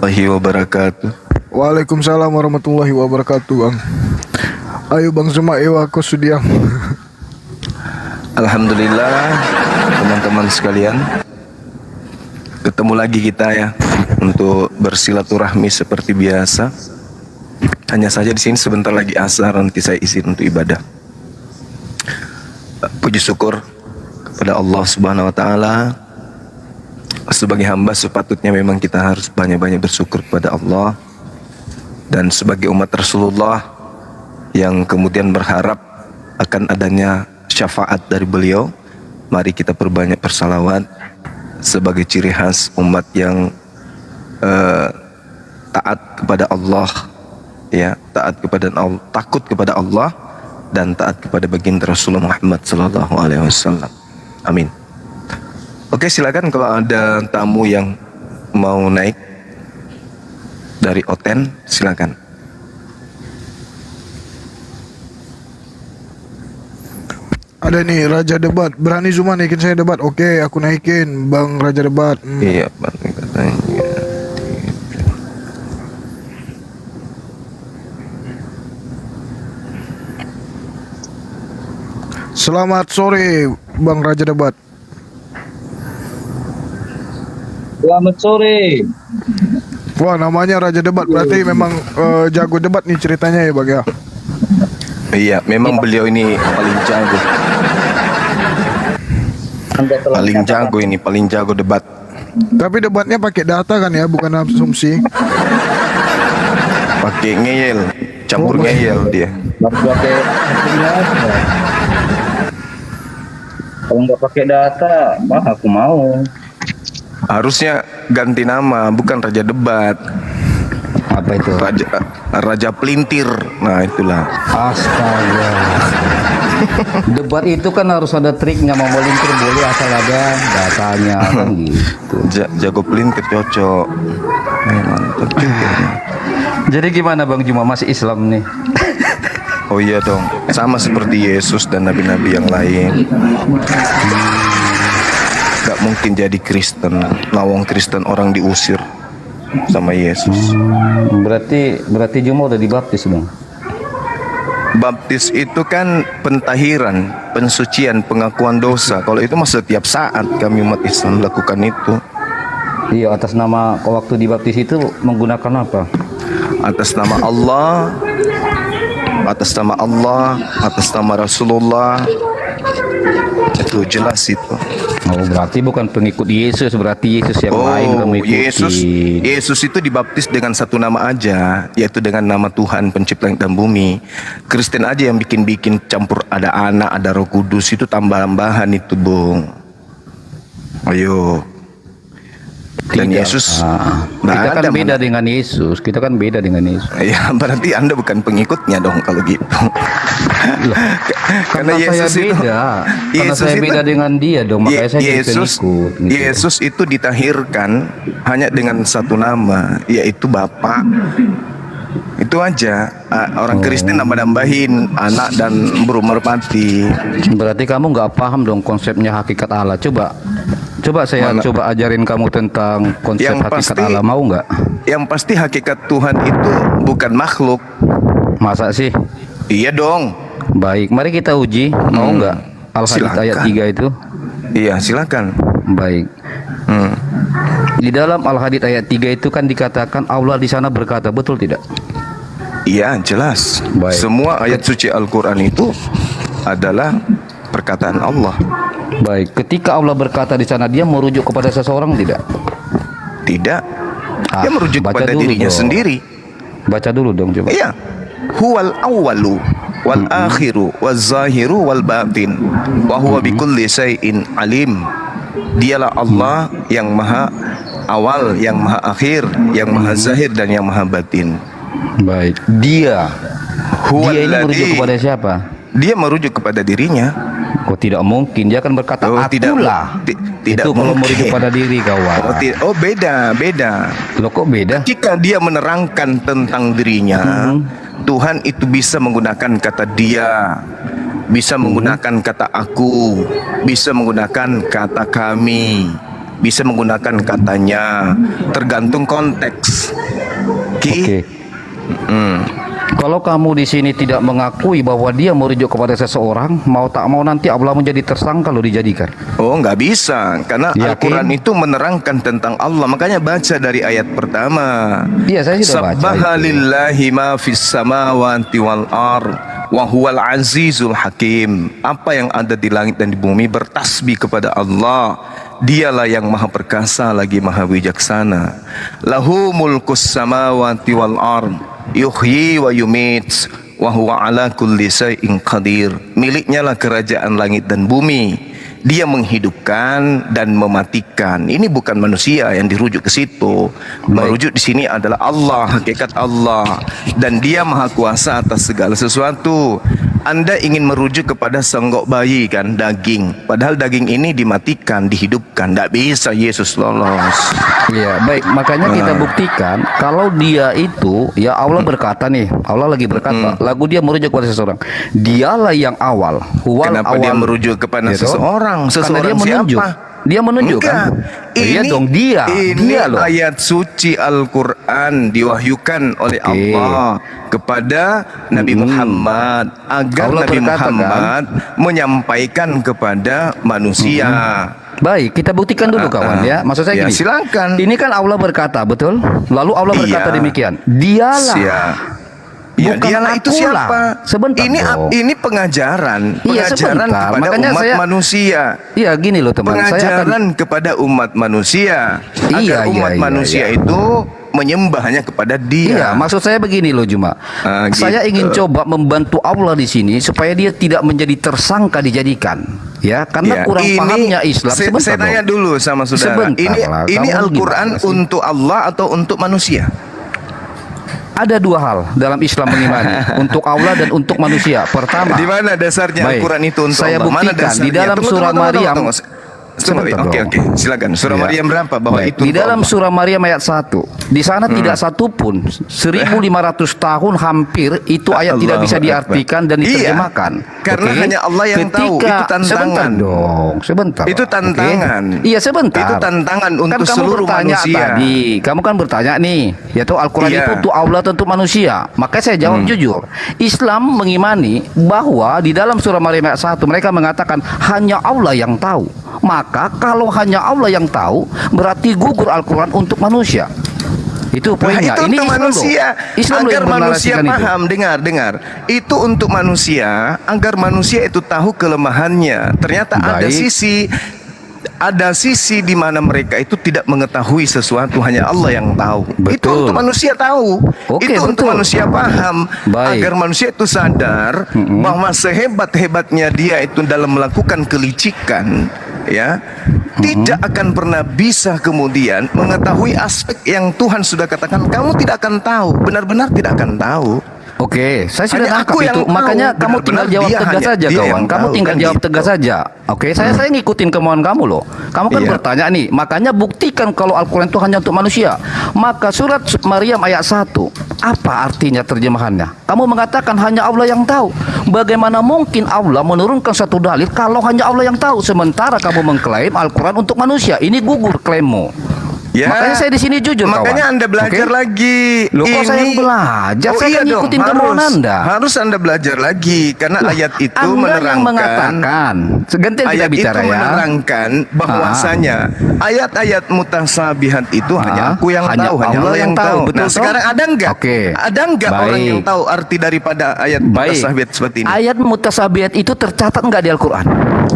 warahmatullahi wabarakatuh. Waalaikumsalam warahmatullahi wabarakatuh, Bang. Ayo Bang Zuma, aku sudiang. Alhamdulillah, teman-teman sekalian, ketemu lagi kita ya untuk bersilaturahmi seperti biasa. Hanya saja di sini sebentar lagi asar, nanti saya izin untuk ibadah. Puji syukur kepada Allah Subhanahu wa taala. Sebagai hamba sepatutnya memang kita harus banyak-banyak bersyukur kepada Allah. Dan sebagai umat Rasulullah yang kemudian berharap akan adanya syafaat dari beliau, mari kita perbanyak bersalawat sebagai ciri khas umat yang taat kepada Allah, ya, taat kepada Allah, takut kepada Allah dan taat kepada baginda Rasulullah Muhammad sallallahu alaihi wasallam. Amin. Oke, silakan kalau ada tamu yang mau naik dari Oten, silakan. Ada nih Raja Debat, berani Zuma naikin saya debat? Oke, aku naikin Bang Raja Debat. Iya, Bang, katanya. Selamat sore Bang Raja Debat. Selamat sore. Wah, namanya Raja Debat, berarti memang jago debat nih ceritanya ya Bang ya. Iya, memang beliau ini paling jago. Paling jago debat. Tapi debatnya pakai data kan ya, bukan asumsi. Pakai ngeyel, campur ngeyel dia. Pakai data. Kalau nggak pakai data, aku mau. Harusnya ganti nama, bukan Raja Debat. Apa itu? Raja Pelintir. Nah, itulah. Astaga. Debat itu kan harus ada triknya, mau melintir boleh asal ada datanya kan gitu. Jago pelintir cocok. Mantap juga. Jadi gimana Bang Juma, masih Islam nih? Oh iya dong, sama seperti Yesus dan nabi-nabi yang lain. Gak mungkin jadi Kristen, lawang Kristen orang diusir sama Yesus. Berarti Juma udah dibaptis dong? Baptis itu kan pentahiran, pensucian, pengakuan dosa. Kalau itu mah setiap saat kami umat Islam lakukan itu. Iya, atas nama waktu dibaptis itu menggunakan apa? Atas nama Allah, atas nama Rasulullah. Itu jelas itu. Oh, berarti bukan pengikut Yesus, berarti Yesus yang lain kamu ikuti. Yesus itu dibaptis dengan satu nama aja, yaitu dengan nama Tuhan pencipta langit dan bumi. Kristen aja yang bikin-bikin campur ada anak, ada Roh Kudus, itu tambah-tambahan itu, Bung. Ayo. Dan Tidak. Yesus kita kan beda dengan Yesus. Kita kan beda dengan Yesus. Ya, berarti Anda bukan pengikutnya dong kalau gitu. Karena Yesus saya beda. Karena saya beda dengan dia dong. Makanya saya jadi pengikut. Gitu. Yesus itu ditahirkan hanya dengan satu nama, yaitu Bapa. Itu aja. Orang Kristen nambah-nambahin anak dan merpati. Berarti kamu nggak paham dong konsepnya hakikat Allah. Coba saya coba ajarin kamu tentang konsep hakikat Allah, mau nggak? Yang pasti hakikat Tuhan itu bukan makhluk. Masa sih? Iya dong. Baik, mari kita uji. Mau nggak? Al-Hadid ayat 3 itu? Iya, silakan. Baik. Di dalam Al-Hadid ayat 3 itu kan dikatakan Allah di sana berkata, betul tidak? Iya, jelas. Baik. Semua ayat suci Al-Quran itu adalah perkataan Allah. Baik, ketika Allah berkata di sana, dia merujuk kepada seseorang tidak? Tidak. Dia merujuk kepada dirinya sendiri. Baca dulu dong coba. Iya. Huwal awwalu wal akhiru waz zahiru wal batin wa huwa bikulli syai'in alim. Dialah Allah yang maha awal, yang maha akhir, yang maha zahir dan yang maha batin. Baik. Dia ini merujuk kepada siapa? Dia merujuk kepada dirinya. Oh, tidak mungkin, dia akan berkata akulah. Tidak itu kalau merujuk pada diri kawan. Beda. Loh, kok beda? Jika dia menerangkan tentang dirinya, Tuhan itu bisa menggunakan kata dia, bisa menggunakan kata aku, bisa menggunakan kata kami. bisa menggunakan katanya, tergantung konteks. Oke. Kalau kamu di sini tidak mengakui bahwa dia merujuk kepada seseorang, mau tak mau nanti Allah menjadi tersangka lo dijadikan. Oh, nggak bisa, karena Yakin? Al-Quran itu menerangkan tentang Allah. Makanya baca dari ayat pertama. Iya, saya sudah baca Sabbaha itu. lillahi ma fis samawati wal ard wa huwal azizul hakim. Apa yang ada di langit dan di bumi bertasbih kepada Allah. Dialah yang maha perkasa lagi maha bijaksana. Lahu mulkus samawati wal ard yuhyi wa yumit wa huwa ala kulli syai'in qadir. Miliknya lah kerajaan langit dan bumi. Dia menghidupkan dan mematikan. Ini bukan manusia yang dirujuk ke situ. Merujuk di sini adalah Allah, hakikat Allah, dan Dia maha kuasa atas segala sesuatu. Anda ingin merujuk kepada songgok bayi kan, daging. Padahal daging ini dimatikan, dihidupkan. Tidak bisa Yesus lolos. Iya, baik. Makanya kita buktikan kalau dia itu, ya Allah berkata nih, Allah lagi berkata, lagu dia merujuk kepada seseorang. Dialah yang awal. Huwal Kenapa awal. dia merujuk kepada Gitu. seseorang? Karena Seseorang dia menunjuk. siapa? Dia menunjuk kan? Iya dong, dia. Ini Dia loh. ayat suci Al-Quran diwahyukan oleh Oke. Allah kepada Nabi Muhammad agar Allah Nabi berkata, Muhammad menyampaikan kepada manusia. Baik, kita buktikan dulu kawan ya. Maksud saya Ya, gini. silakan. Ini kan Allah berkata, betul? Lalu Allah berkata Iya. demikian. Dialah. Ya, Bukan dialah itu akulah. siapa? Sebentar dong. Ini pengajaran, Iya, pengajaran sebentar. kepada Makanya umat saya- manusia. Iya, gini loh teman. Saya akan Pengajaran kepada umat manusia Iya, agar umat iya, manusia iya. itu menyembahnya kepada Dia. Iya, maksud saya begini loh Juma. Saya Gitu. ingin coba membantu Allah di sini supaya dia tidak menjadi tersangka dijadikan. Ya, karena Ya, kurang ini pahamnya Islam. Saya Sebentar tanya dong. dulu sama saudara. Sebentar lah, Ini kamu Al-Quran gimana sih? untuk Allah atau untuk manusia? Ada dua hal dalam Islam mengimani, untuk Allah dan untuk manusia. Pertama, Di mana dasarnya Baik. Al-Quran itu untuk Saya Allah? Mana buktikan di dasarnya? dalam surah Maryam. Sebentar Oke, dong. silakan. Surah Ya. Maryam berapa? Bahwa Baik. itu Di untuk dalam Allah. surah Maryam ayat 1. Di sana tidak satu pun 1500 tahun hampir itu ayat tidak bisa Allahu diartikan dan Akbar. diterjemahkan. Iya, karena Oke? hanya Allah yang tahu. Itu tantangan. Sebentar dong, sebentar. Itu Oke? tantangan. Iya, sebentar. Itu tantangan Kan untuk kamu seluruh bertanya manusia. tadi. Kamu kan bertanya nih, yaitu Al-Qur'an Iya. itu untuk Allah atau untuk manusia. Maka saya jawab jujur. Islam mengimani bahwa di dalam surah Maryam ayat 1 mereka mengatakan hanya Allah yang tahu. Maka kalau hanya Allah yang tahu, berarti gugur Al-Quran untuk manusia. Itu Nah, poinnya. itu Ini untuk Islam manusia loh. Islam loh agar yang manusia menarasikan itu. paham. Dengar. Itu untuk manusia agar manusia itu tahu kelemahannya. Ternyata ada sisi di mana mereka itu tidak mengetahui sesuatu, hanya Allah yang tahu. Itu Betul. untuk manusia tahu. Oke, itu untuk betul. manusia paham. Baik. Agar manusia itu sadar bahwa sehebat-hebatnya dia itu dalam melakukan kelicikan, ya, tidak akan pernah bisa kemudian mengetahui aspek yang Tuhan sudah katakan kamu tidak akan tahu, benar-benar tidak akan tahu. Oke, saya sudah Hanya nangkap aku yang itu. tahu, Makanya kamu tinggal benar-benar jawab dia tegas hanya- saja, dia kawan. yang Kamu tahu, tinggal kan jawab gitu. tegas saja. Oke, saya ngikutin kemauan kamu loh. Kamu kan Iya. bertanya nih, makanya buktikan kalau Al-Quran itu hanya untuk manusia. Maka surat Maryam ayat 1, apa artinya terjemahannya? Kamu mengatakan hanya Allah yang tahu. Bagaimana mungkin Allah menurunkan satu dalil kalau hanya Allah yang tahu, sementara kamu mengklaim Al-Quran untuk manusia? Ini gugur klaimmu. Ya. Makanya saya di sini jujur, Makanya kawan. Anda belajar Oke? lagi. Loh, kok saya yang belajar? Saya kan ngikutin kemauan Anda. Harus Anda belajar lagi karena ayat itu Anda yang menerangkan. mengatakan, segantian kita Ayat bicara itu ya. menerangkan bahwasanya ayat-ayat mutasabihat itu hanya aku yang hanya tahu, hanya Allah yang tahu. betul Nah, toh? sekarang ada enggak? Oke. Ada enggak orang Baik. yang tahu arti daripada ayat Baik. mutasabihat seperti ini? Ayat mutasabihat itu tercatat enggak di Al-Quran?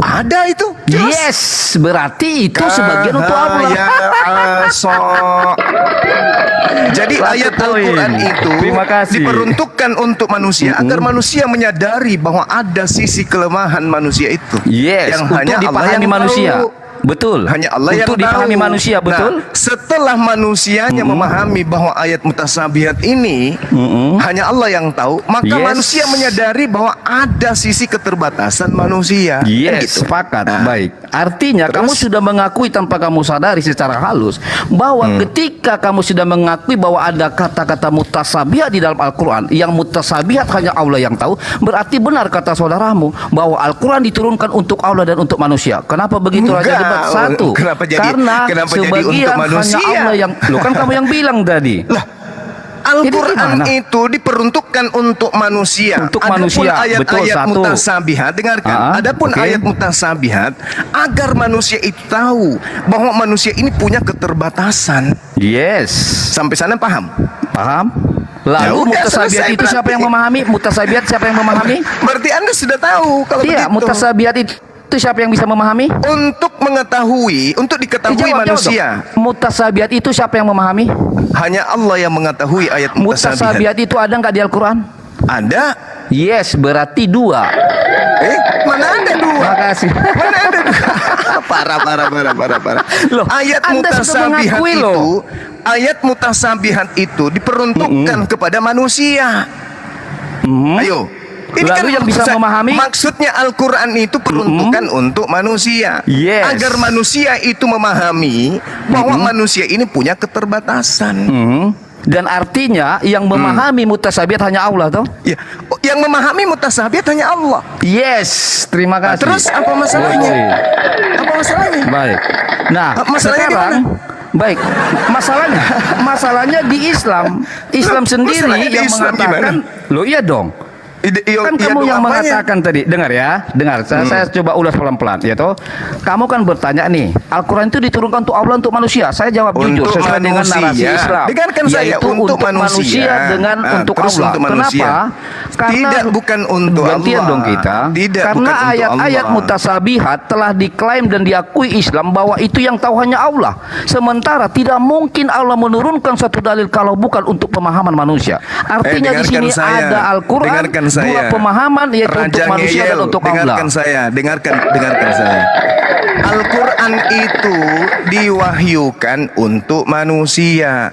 Ada itu. Jelas. Yes, berarti itu sebagian untuk Allah. Ya aso. Jadi Satu ayat poin. Al-Quran itu Terima kasih. diperuntukkan untuk manusia agar manusia menyadari bahwa ada sisi kelemahan manusia itu. Yes, yang untuk hanya Allah dipahami yang manusia. tahu. Betul. Hanya Allah yang untuk dipahami tahu. manusia, betul? Nah, setelah manusianya memahami bahwa ayat mutasabihat ini hanya Allah yang tahu, maka Yes. manusia menyadari bahwa ada sisi keterbatasan manusia. Kan Yes, gitu. sepakat. Nah, Baik. Artinya kamu sudah mengakui tanpa kamu sadari secara halus bahwa ketika kamu sudah mengakui bahwa ada kata-kata mutasabihat di dalam Al-Quran, yang mutasabihat hanya Allah yang tahu, berarti benar kata saudaramu bahwa Al-Quran diturunkan untuk Allah dan untuk manusia. Kenapa begitu Raja Enggak. sahabat satu. Karena kenapa jadi sebagian untuk manusia? hanya Allah yang, lo kan kamu yang bilang tadi. Lah, Al-Quran gimana? itu diperuntukkan untuk manusia. Untuk Adapun manusia, betul, ayat-ayat satu. mutasabihat, dengarkan. Adapun oke. ayat mutasabihat agar manusia itu tahu bahwa manusia ini punya keterbatasan. Yes. Sampai sana paham? Paham? Ya Lalu udah, mutasabihat selesai itu siapa berarti. yang memahami? Mutasabihat siapa yang memahami? Berarti Anda sudah tahu kalau Iya, begitu. mutasabihat itu siapa yang bisa memahami? Untuk mengetahui, untuk diketahui Jawab manusia, dong. Mutasabihat itu siapa yang memahami? hanya Allah yang mengetahui ayat mutasabihat. Mutasabihat itu ada nggak di Al-Quran? Ada. Yes, berarti 2. Mana ada 2? Makasih. Mana ada 2? Parah. Loh, Ayat Anda sudah mutasabihat mengakui itu, loh. ayat mutasabihat itu diperuntukkan kepada manusia. Ayo. Ini Lalu kan yang bisa memahami? Maksudnya Al-Quran itu peruntukan untuk manusia. Yes. Agar manusia itu memahami bahwa manusia ini punya keterbatasan. Dan artinya yang memahami mutasabihat hanya Allah toh? Ya, yang memahami mutasabihat hanya Allah. Yes, terima kasih. Terus apa masalahnya? Oke. Apa masalahnya? Baik. Nah, Masalahnya di sekarang baik. Masalahnya di Islam. Islam sendiri masalahnya di yang Islam mengatakan, lo iya dong. Kan kamu yang mengatakan tadi, dengar ya, dengar. Saya coba ulas pelan-pelan, ya toh. Kamu kan bertanya nih, Al-Quran itu diturunkan untuk Allah, untuk manusia. Saya jawab jujur Untuk sesuai dengan manusia. narasi Islam. Dengarkan saya, Yaitu untuk manusia. dengan untuk Terus Allah. untuk manusia. Kenapa? Tidak, bukan untuk gantian Allah. dong kita. Tidak, Karena bukan untuk ayat-ayat Allah. mutasabihat telah diklaim dan diakui Islam bahwa itu yang tahu hanya Allah. Sementara tidak mungkin Allah menurunkan satu dalil kalau bukan untuk pemahaman manusia. Artinya di sini dengarkan saya. ada Al-Quran, Dengarkan saya. dua pemahaman yaitu untuk Raja manusia ngeyel, dan untuk dengarkan Allah. saya, dengarkan saya. Al-Quran itu diwahyukan untuk manusia,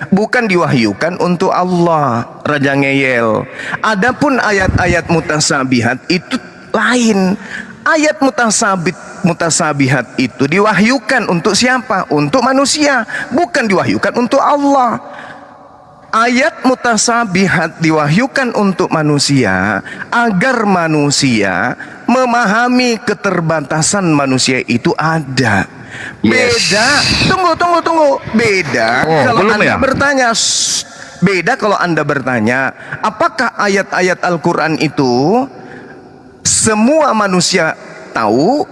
bukan diwahyukan untuk Allah. Raja ngeyel. Adapun ayat-ayat mutasabihat itu lain. Ayat mutasabihat itu diwahyukan untuk siapa? Untuk manusia, bukan diwahyukan untuk Allah. Ayat mutasabihat diwahyukan untuk manusia agar manusia memahami keterbatasan manusia itu ada. Yes. Beda. Tunggu. Beda kalau belum Anda ya? bertanya. Beda kalau Anda bertanya, apakah ayat-ayat Al-Quran itu semua manusia tahu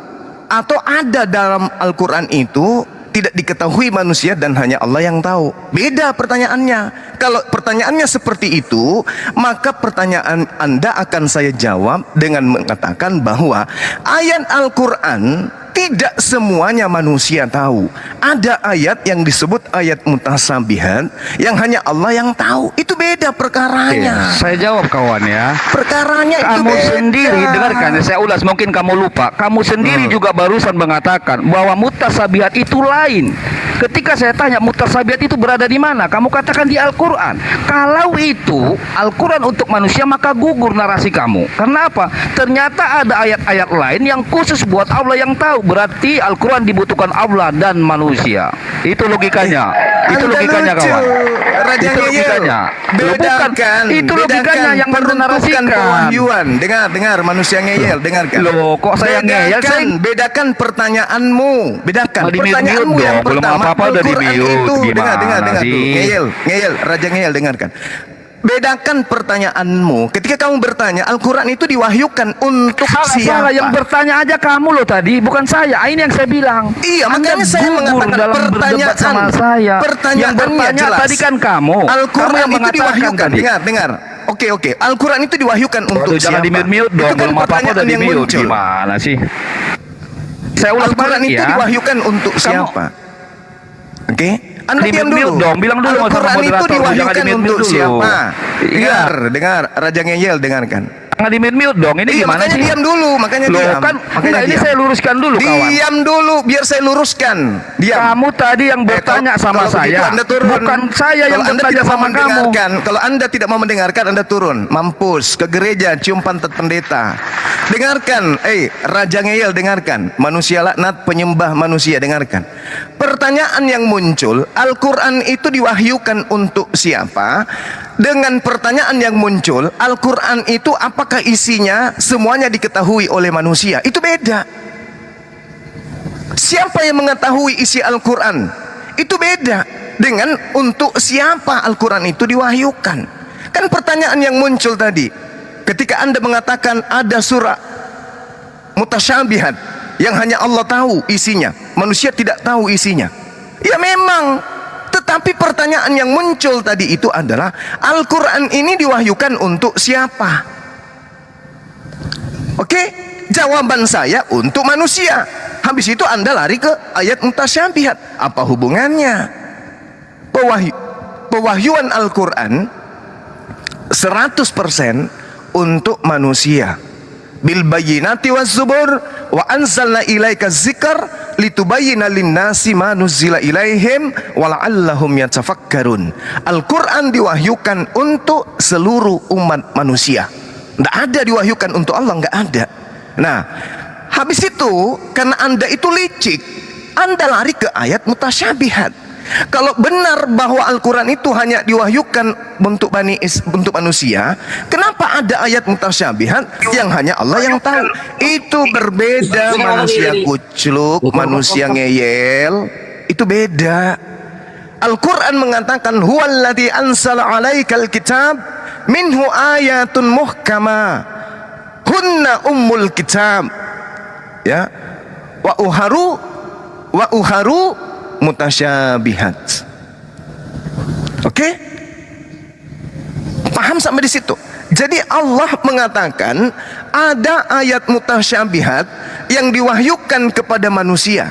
atau ada dalam Al-Quran itu tidak diketahui manusia dan hanya Allah yang tahu? Beda pertanyaannya. Kalau pertanyaannya seperti itu, maka pertanyaan Anda akan saya jawab dengan mengatakan bahwa ayat Al-Quran tidak semuanya manusia tahu. Ada ayat yang disebut ayat mutasabihat yang hanya Allah yang tahu. Itu beda perkaranya. Saya jawab kawan ya. Perkaranya itu Kamu beda. sendiri dengarkan, saya ulas, mungkin kamu lupa. Kamu sendiri juga barusan mengatakan bahwa mutasabihat itu lain. Ketika saya tanya mutasabihat itu berada di mana, kamu katakan di Al-Quran. Kalau itu Al-Quran untuk manusia, maka gugur narasi kamu. Karena apa? Ternyata ada ayat-ayat lain yang khusus buat Allah yang tahu. Berarti Al-Quran dibutuhkan Allah dan manusia. Itu logikanya. Itu Anda logikanya lucu, kawan. Raja Itu Ngeyel. logikanya. Loh, bukan. Bedakan. Itu logikanya yang Anda peruntukan narasikan. pewahyuan. Dengar manusia ngeyel, dengarkan. Loh, kok saya ngeyel? Bedakan pertanyaanmu. Bedakan Di mute pertanyaanmu dong, yang belum pertama. apa-apa udah di Al-Quran mute. itu, dengar Gimana dulu. sih? Ngeyel, Raja Ngeyel, dengarkan. Bedakan pertanyaanmu. Ketika kamu bertanya, Al-Quran itu diwahyukan untuk siapa? Salah, yang bertanya aja kamu loh tadi, bukan saya. Ini yang saya bilang. Iya, Anda makanya saya gugur mengatakan dalam berdebat sama saya. Yang pertanyaannya bertanya jelas. tadi kan kamu. Al-Quran Kamu yang itu mengatakan diwahyukan. tadi. Dengar. Oke. Al-Quran itu diwahyukan untuk Waduh, jangan siapa? di mute dong. Itu kan Belum apa-apa pertanyaan udah di yang mute. muncul. Gimana sih? Saya ulas Al-Quran balik itu ya. diwahyukan untuk siapa? Oke? Anda Di diam mute dulu. dong, bilang dulu sama Al-Quran itu moderator, diwahyukan jangan di mute untuk dulu. siapa? Iya. Dengar. Raja Ngeyel, dengarkan. Jangan di mute dong. Ini Iya, gimana makanya sih? diam dulu, makanya Loh, diam. kan Makanya ini diam. saya luruskan dulu kawan. Diam dulu, biar saya luruskan. Diam. Kamu tadi yang bertanya sama Kalau begitu saya. Anda turun. Bukan saya yang Kalau Anda bertanya tidak mau sama kamu. mendengarkan, kalau Anda tidak mau mendengarkan, Anda turun. Mampus ke gereja, cium pantat pendeta. Dengarkan, Raja Ngeyel, dengarkan. Manusia laknat, penyembah manusia, dengarkan. Pertanyaan yang muncul, Al-Quran itu diwahyukan untuk siapa? Dengan pertanyaan yang muncul, Al-Quran itu apakah isinya semuanya diketahui oleh manusia? Itu beda. siapa yang mengetahui isi Al-Quran, itu beda dengan untuk siapa Al-Quran itu diwahyukan. Kan pertanyaan yang muncul tadi, ketika Anda mengatakan ada surah mutasyabihat yang hanya Allah tahu isinya, manusia tidak tahu isinya. Ya memang, tetapi pertanyaan yang muncul tadi itu adalah Al-Quran ini diwahyukan untuk siapa? Oke, jawaban saya untuk manusia. Habis itu Anda lari ke ayat mutasyabihat. Apa hubungannya? Pewahyuan Al-Quran 100% untuk manusia. Bil bayyinati waz zubur wa anzalna ilaika dzikr litubayyana lin-nasi ma nuzila ilaihim wa la'allahum yatafakkarun. Al-Qur'an diwahyukan untuk seluruh umat manusia. Tidak ada diwahyukan untuk Allah, enggak ada. Nah, habis itu karena Anda itu licik, Anda lari ke ayat mutasyabihat. Kalau benar bahwa Al-Quran itu hanya diwahyukan untuk manusia, kenapa ada ayat mutasyabihat yang hanya Allah yang tahu? Itu berbeda, manusia kucluk, manusia ngeyel, itu beda. Al-Quran mengatakan huwallazi ansala alaikal kitab minhu ayatun muhkama hunna ummul kitab, ya, wa uharu mutasyabihat. Oke? Paham sampai di situ? Jadi Allah mengatakan ada ayat mutasyabihat yang diwahyukan kepada manusia.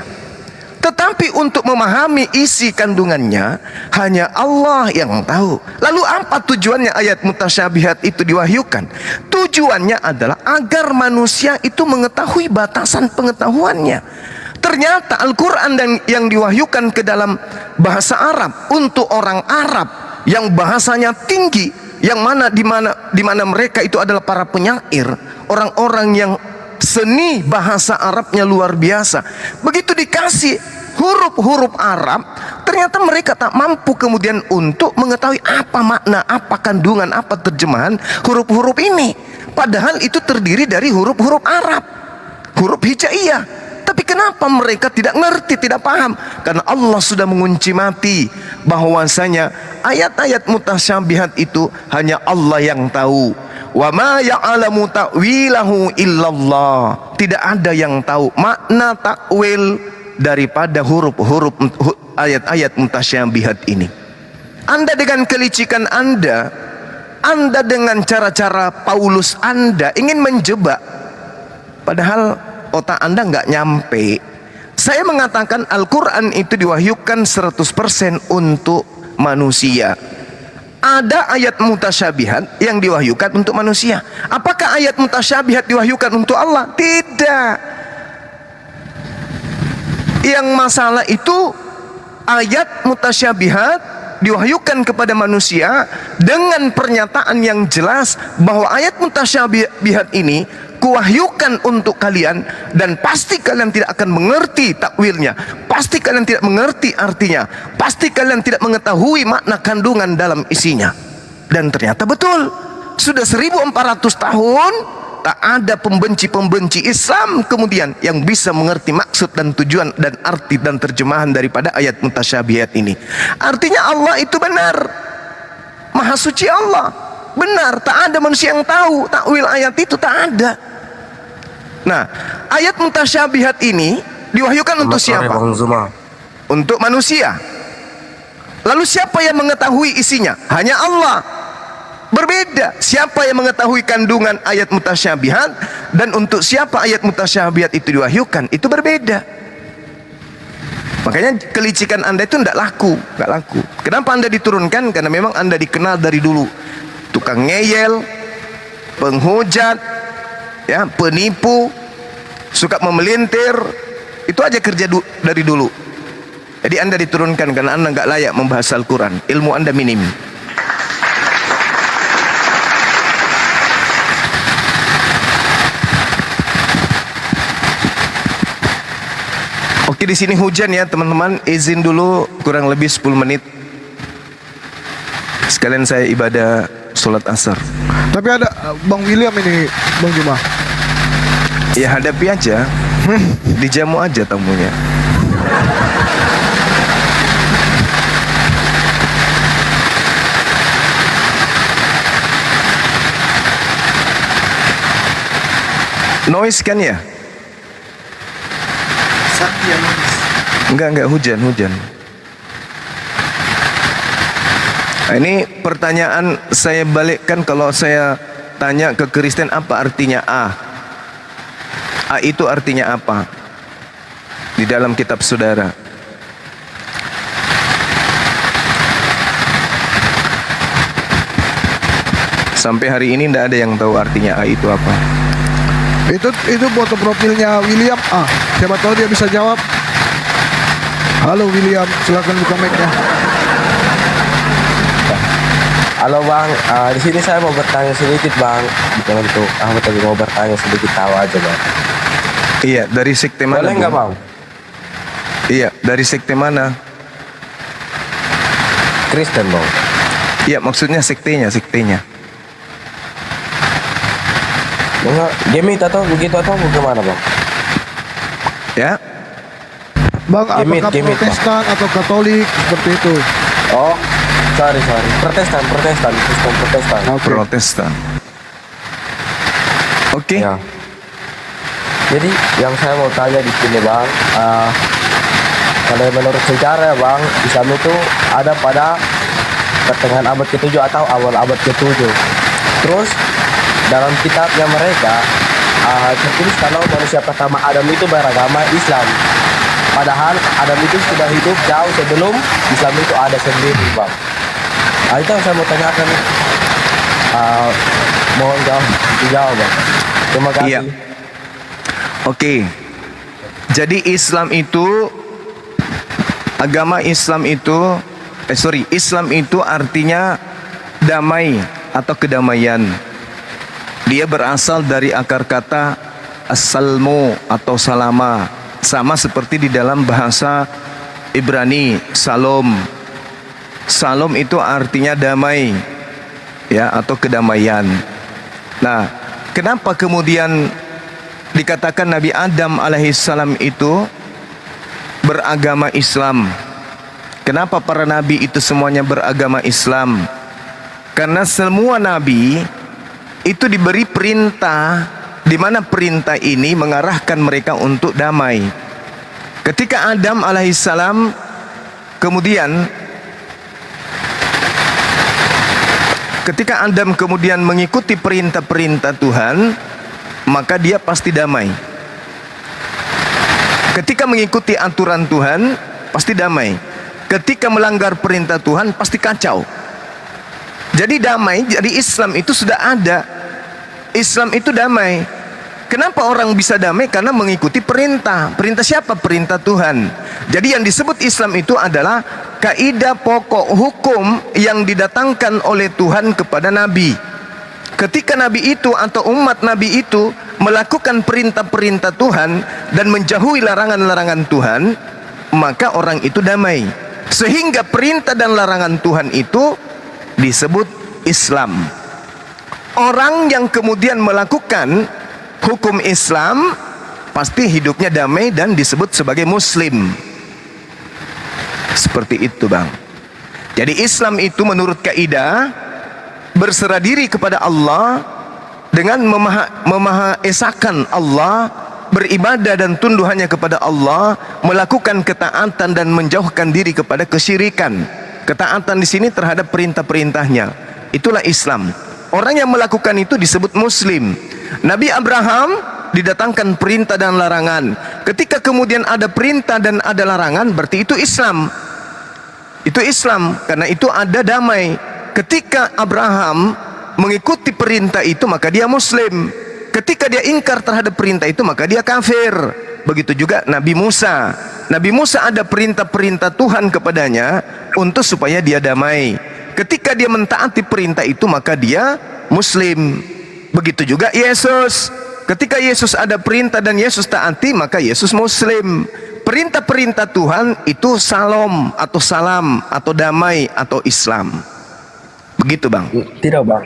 Tetapi untuk memahami isi kandungannya hanya Allah yang tahu. Lalu apa tujuannya ayat mutasyabihat itu diwahyukan? Tujuannya adalah agar manusia itu mengetahui batasan pengetahuannya. Ternyata Al-Quran yang diwahyukan ke dalam bahasa Arab untuk orang Arab yang bahasanya tinggi, yang mana di mana mereka itu adalah para penyair, orang-orang yang seni bahasa Arabnya luar biasa. Begitu dikasih huruf-huruf Arab, ternyata mereka tak mampu kemudian untuk mengetahui apa makna, apa kandungan, apa terjemahan huruf-huruf ini. Padahal itu terdiri dari huruf-huruf Arab, huruf hijaiyah. Tapi kenapa mereka tidak ngerti, tidak paham? Karena Allah sudah mengunci mati bahwasanya ayat-ayat mutasyabihat itu hanya Allah yang tahu. Wa ma ya'lamu ta'wilahu illallah. Tidak ada yang tahu makna takwil daripada huruf-huruf ayat-ayat mutasyabihat ini. Anda dengan kelicikan Anda dengan cara-cara Paulus Anda ingin menjebak, padahal otak Anda nggak nyampe. Saya mengatakan Al-Quran itu diwahyukan 100% untuk manusia. Ada ayat mutasyabihat yang diwahyukan untuk manusia. Apakah ayat mutasyabihat diwahyukan untuk Allah? Tidak. Yang masalah itu ayat mutasyabihat diwahyukan kepada manusia dengan pernyataan yang jelas bahwa ayat mutasyabihat ini kuwahyukan untuk kalian, dan pasti kalian tidak akan mengerti takwilnya, pasti kalian tidak mengerti artinya, pasti kalian tidak mengetahui makna kandungan dalam isinya. Dan ternyata betul, sudah 1400 tahun tak ada pembenci-pembenci Islam kemudian yang bisa mengerti maksud dan tujuan dan arti dan terjemahan daripada ayat mutasyabihat ini. Artinya Allah itu benar, Maha Suci Allah benar, tak ada manusia yang tahu takwil ayat itu, tak ada. Nah, ayat mutasyabihat ini diwahyukan untuk siapa? Untuk manusia. Lalu siapa yang mengetahui isinya? Hanya Allah. Berbeda siapa yang mengetahui kandungan ayat mutasyabihat dan untuk siapa ayat mutasyabihat itu diwahyukan, itu berbeda. Makanya kelicikan Anda itu tidak laku, nggak laku. Kenapa Anda diturunkan? Karena memang Anda dikenal dari dulu tukang ngeyel, penghujat, ya, penipu, suka memelintir. Itu aja kerja dari dulu. Jadi Anda diturunkan karena Anda nggak layak membahas Al-Quran, ilmu Anda minim. Oke, di sini hujan ya teman-teman. Izin dulu kurang lebih 10 menit. Sekalian saya ibadah sholat asar. Tapi ada Bang William ini, Bang Juma. Ya hadapi aja, dijamu aja tamunya. Noise kan ya? Enggak hujan. Nah, ini pertanyaan saya balikkan, kalau saya tanya ke Kristen apa artinya A? A itu artinya apa? Di dalam kitab saudara. Sampai hari ini tidak ada yang tahu artinya A itu apa. Itu foto profilnya William. Siapa tahu dia bisa jawab. Halo William, silakan buka mic-nya. Halo Bang, di sini saya mau bertanya sedikit Bang. Bukan untuk Ahmad, tapi mau bertanya sedikit, tahu aja Bang. Iya, dari sekte mana? Boleh nggak Bang? Iya, dari sekte mana? Kristen Bang. Iya, maksudnya sektenya. Enggak, gemit atau begitu atau bagaimana Bang? Ya, Bang, Gemit, apakah Bang. Protestan atau Katolik seperti itu? Oh, sorry. Protestan, Kristen Protestan. Protestan. Oke. Ya. Jadi yang saya mau tanya di sini Bang, kalau menurut sejarah Bang, Islam itu ada pada pertengahan abad ke-7 atau awal abad ke-7. Terus dalam kitabnya mereka tertulis kalau manusia pertama Adam itu beragama Islam. Padahal Adam itu sudah hidup jauh sebelum Islam itu ada sendiri Bang. Itu yang saya mau tanyakan. Mohon dijawab Bang. Terima kasih. Iya. Oke. Jadi Islam itu, Islam itu artinya damai atau kedamaian. Dia berasal dari akar kata as-salmu atau salama, sama seperti di dalam bahasa Ibrani, salom. Salom itu artinya damai, ya, atau kedamaian. Nah, kenapa kemudian dikatakan Nabi Adam alaihissalam itu beragama Islam? Kenapa para nabi itu semuanya beragama Islam? Karena semua nabi itu diberi perintah, di mana perintah ini mengarahkan mereka untuk damai. Ketika Adam alaihissalam kemudian mengikuti perintah-perintah Tuhan, maka dia pasti damai. Ketika mengikuti aturan Tuhan, pasti damai. Ketika melanggar perintah Tuhan, pasti kacau. Jadi damai, jadi Islam itu sudah ada. Islam itu damai. Kenapa orang bisa damai? Karena mengikuti perintah. Perintah siapa? Perintah Tuhan. Jadi yang disebut Islam itu adalah kaidah pokok hukum yang didatangkan oleh Tuhan kepada Nabi. Ketika Nabi itu atau umat Nabi itu melakukan perintah-perintah Tuhan dan menjauhi larangan-larangan Tuhan, maka orang itu damai. Sehingga perintah dan larangan Tuhan itu disebut Islam. Orang yang kemudian melakukan hukum Islam pasti hidupnya damai dan disebut sebagai Muslim. Seperti itu Bang. Jadi Islam itu menurut kaidah berserah diri kepada Allah dengan memahaesakan Allah, beribadah dan tunduk hanya kepada Allah, melakukan ketaatan dan menjauhkan diri kepada kesyirikan. Ketaatan di sini terhadap perintah-perintahnya. Itulah Islam. Orang yang melakukan itu disebut Muslim. Nabi Abraham didatangkan perintah dan larangan. Ketika kemudian ada perintah dan ada larangan, berarti itu Islam. Itu Islam, karena itu ada damai. Ketika Abraham mengikuti perintah itu, maka dia Muslim. Ketika dia ingkar terhadap perintah itu, maka dia kafir. Begitu juga Nabi Musa. Nabi Musa ada perintah-perintah Tuhan kepadanya untuk supaya dia damai. Ketika dia mentaati perintah itu, maka dia Muslim. Begitu juga Yesus. Ketika Yesus ada perintah dan Yesus taati, maka Yesus Muslim. Perintah-perintah Tuhan itu salom atau salam atau damai atau Islam. Begitu Bang. Tidak Bang,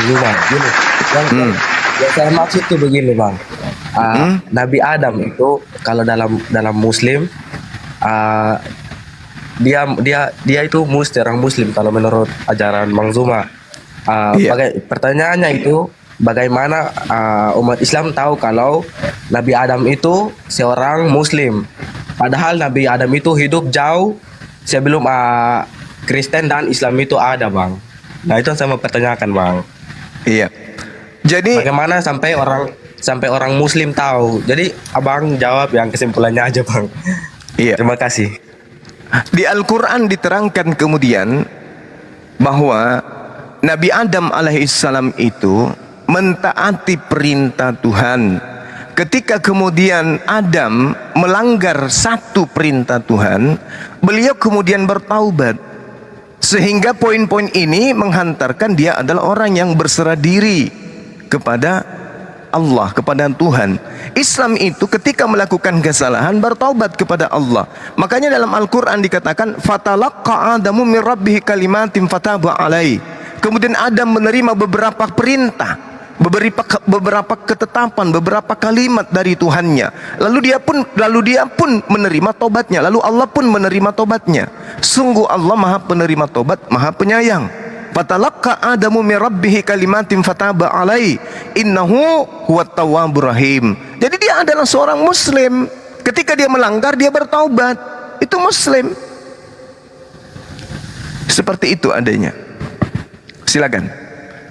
gini. Yang saya maksud tuh begini Bang. Nabi Adam itu kalau dalam Muslim ah, dia itu orang muslim kalau menurut ajaran Bang Zuma. Iya. Pertanyaannya itu bagaimana umat Islam tahu kalau Nabi Adam itu seorang muslim, padahal Nabi Adam itu hidup jauh sebelum Kristen dan Islam itu ada, Bang. Nah, itu yang saya mau pertanyakan, Bang. Iya. Jadi Bagaimana sampai orang muslim tahu? Jadi Abang jawab yang kesimpulannya aja, Bang. iya. Terima kasih. Di Al-Quran diterangkan kemudian bahwa Nabi Adam alaihissalam itu mentaati perintah Tuhan. Ketika kemudian Adam melanggar satu perintah Tuhan, beliau kemudian bertaubat. Sehingga poin-poin ini menghantarkan dia adalah orang yang berserah diri kepada Allah, kepada Tuhan. Islam itu ketika melakukan kesalahan bertaubat kepada Allah. Makanya dalam Al-Quran dikatakan fatalaqqa Adamu min rabbihi kalimatin fataba alaihi. Kemudian Adam menerima beberapa perintah, beberapa ketetapan, beberapa kalimat dari Tuhannya. Lalu dia pun menerima tobatnya. Lalu Allah pun menerima tobatnya. Sungguh Allah Maha penerima tobat, Maha penyayang. Fatalaqqa Adamu min rabbihi kalimatin fataba alaihi innahu huwat tawwabur rahim. Jadi dia adalah seorang muslim. Ketika dia melanggar dia bertaubat. Itu muslim. Seperti itu adanya. Silakan.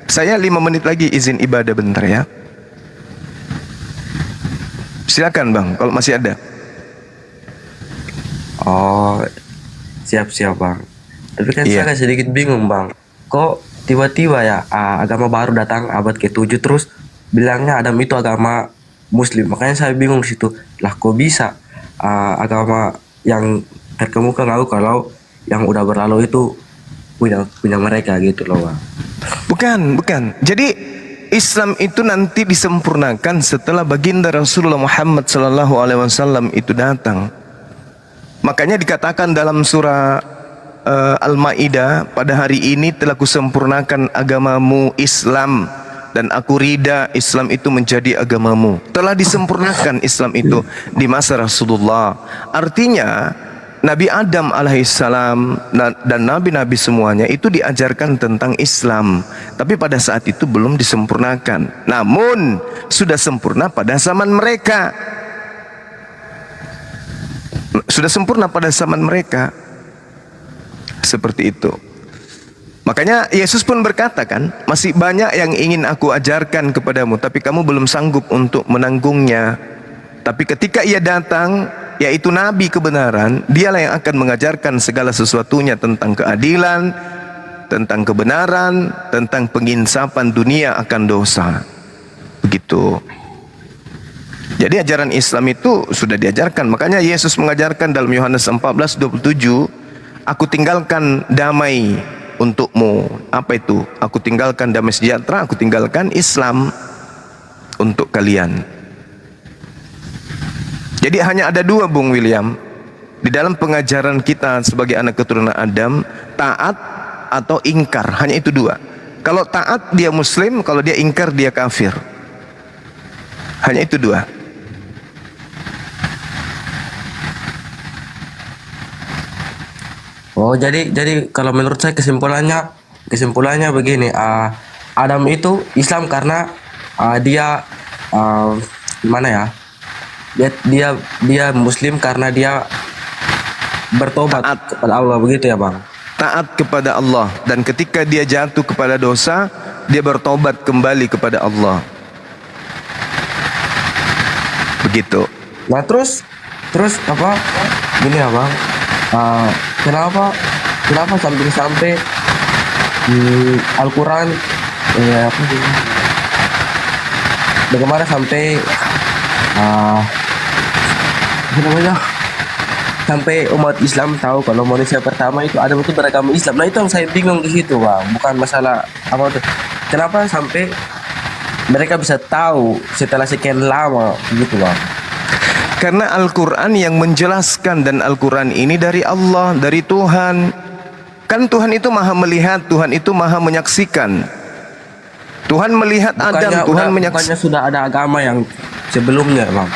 Saya 5 menit lagi izin ibadah bentar ya. Silakan Bang kalau masih ada. Oh, siap Bang. Tapi kan Iya. saya sedikit bingung, Bang. Kok tiba-tiba ya agama baru datang abad ke-7 terus bilangnya Adam itu agama Muslim. Makanya saya bingung di situ. Lah kok bisa agama yang terkemuka ngaku kalau yang udah berlalu itu punya mereka gitu loh, Bang. Bukan. Jadi Islam itu nanti disempurnakan setelah baginda Rasulullah Muhammad sallallahu alaihi wasallam itu datang. Makanya dikatakan dalam surah Al-Maidah, pada hari ini telah kusempurnakan agamamu Islam dan aku ridha Islam itu menjadi agamamu. Telah disempurnakan Islam itu di masa Rasulullah. Artinya Nabi Adam alaihissalam dan nabi-nabi semuanya itu diajarkan tentang Islam, tapi pada saat itu belum disempurnakan. Namun sudah sempurna pada zaman mereka. Sudah sempurna pada zaman mereka. Seperti itu. Makanya Yesus pun berkata kan, masih banyak yang ingin aku ajarkan kepadamu, tapi kamu belum sanggup untuk menanggungnya. Tapi ketika ia datang, yaitu Nabi kebenaran, dialah yang akan mengajarkan segala sesuatunya tentang keadilan, tentang kebenaran, tentang penginsapan dunia akan dosa. Begitu. Jadi ajaran Islam itu sudah diajarkan. Makanya Yesus mengajarkan dalam Yohanes 14:27, aku tinggalkan damai untukmu. Apa itu? Aku tinggalkan damai sejahtera, aku tinggalkan Islam untuk kalian. Jadi hanya ada dua, Bung William, di dalam pengajaran kita sebagai anak keturunan Adam, taat atau ingkar. Hanya itu dua. Kalau taat dia muslim, kalau dia ingkar dia kafir. Hanya itu dua. Oh, jadi kalau menurut saya kesimpulannya begini, Adam itu Islam karena dia gimana ya? Dia Muslim karena dia bertobat kepada Allah, begitu ya, Bang? Taat kepada Allah, dan ketika dia jatuh kepada dosa, dia bertobat kembali kepada Allah. Begitu. Nah, terus apa? Gini ya, Bang. Kenapa sampai di Al-Quran apa sih? Bagaimana sampai apa namanya? Sampai umat Islam tahu kalau manusia pertama itu Adam itu beragama Islam. Nah, itu yang saya bingung di situ, Bang. Bukan masalah apa tuh. Kenapa sampai mereka bisa tahu setelah sekian lama gitu, Bang? Karena Al-Quran yang menjelaskan, dan Al-Quran ini dari Allah, dari Tuhan. Kan Tuhan itu maha melihat, Tuhan itu maha menyaksikan. Tuhan melihat Adam, Tuhan menyaksikan. Bukannya sudah ada agama yang sebelumnya, Bang?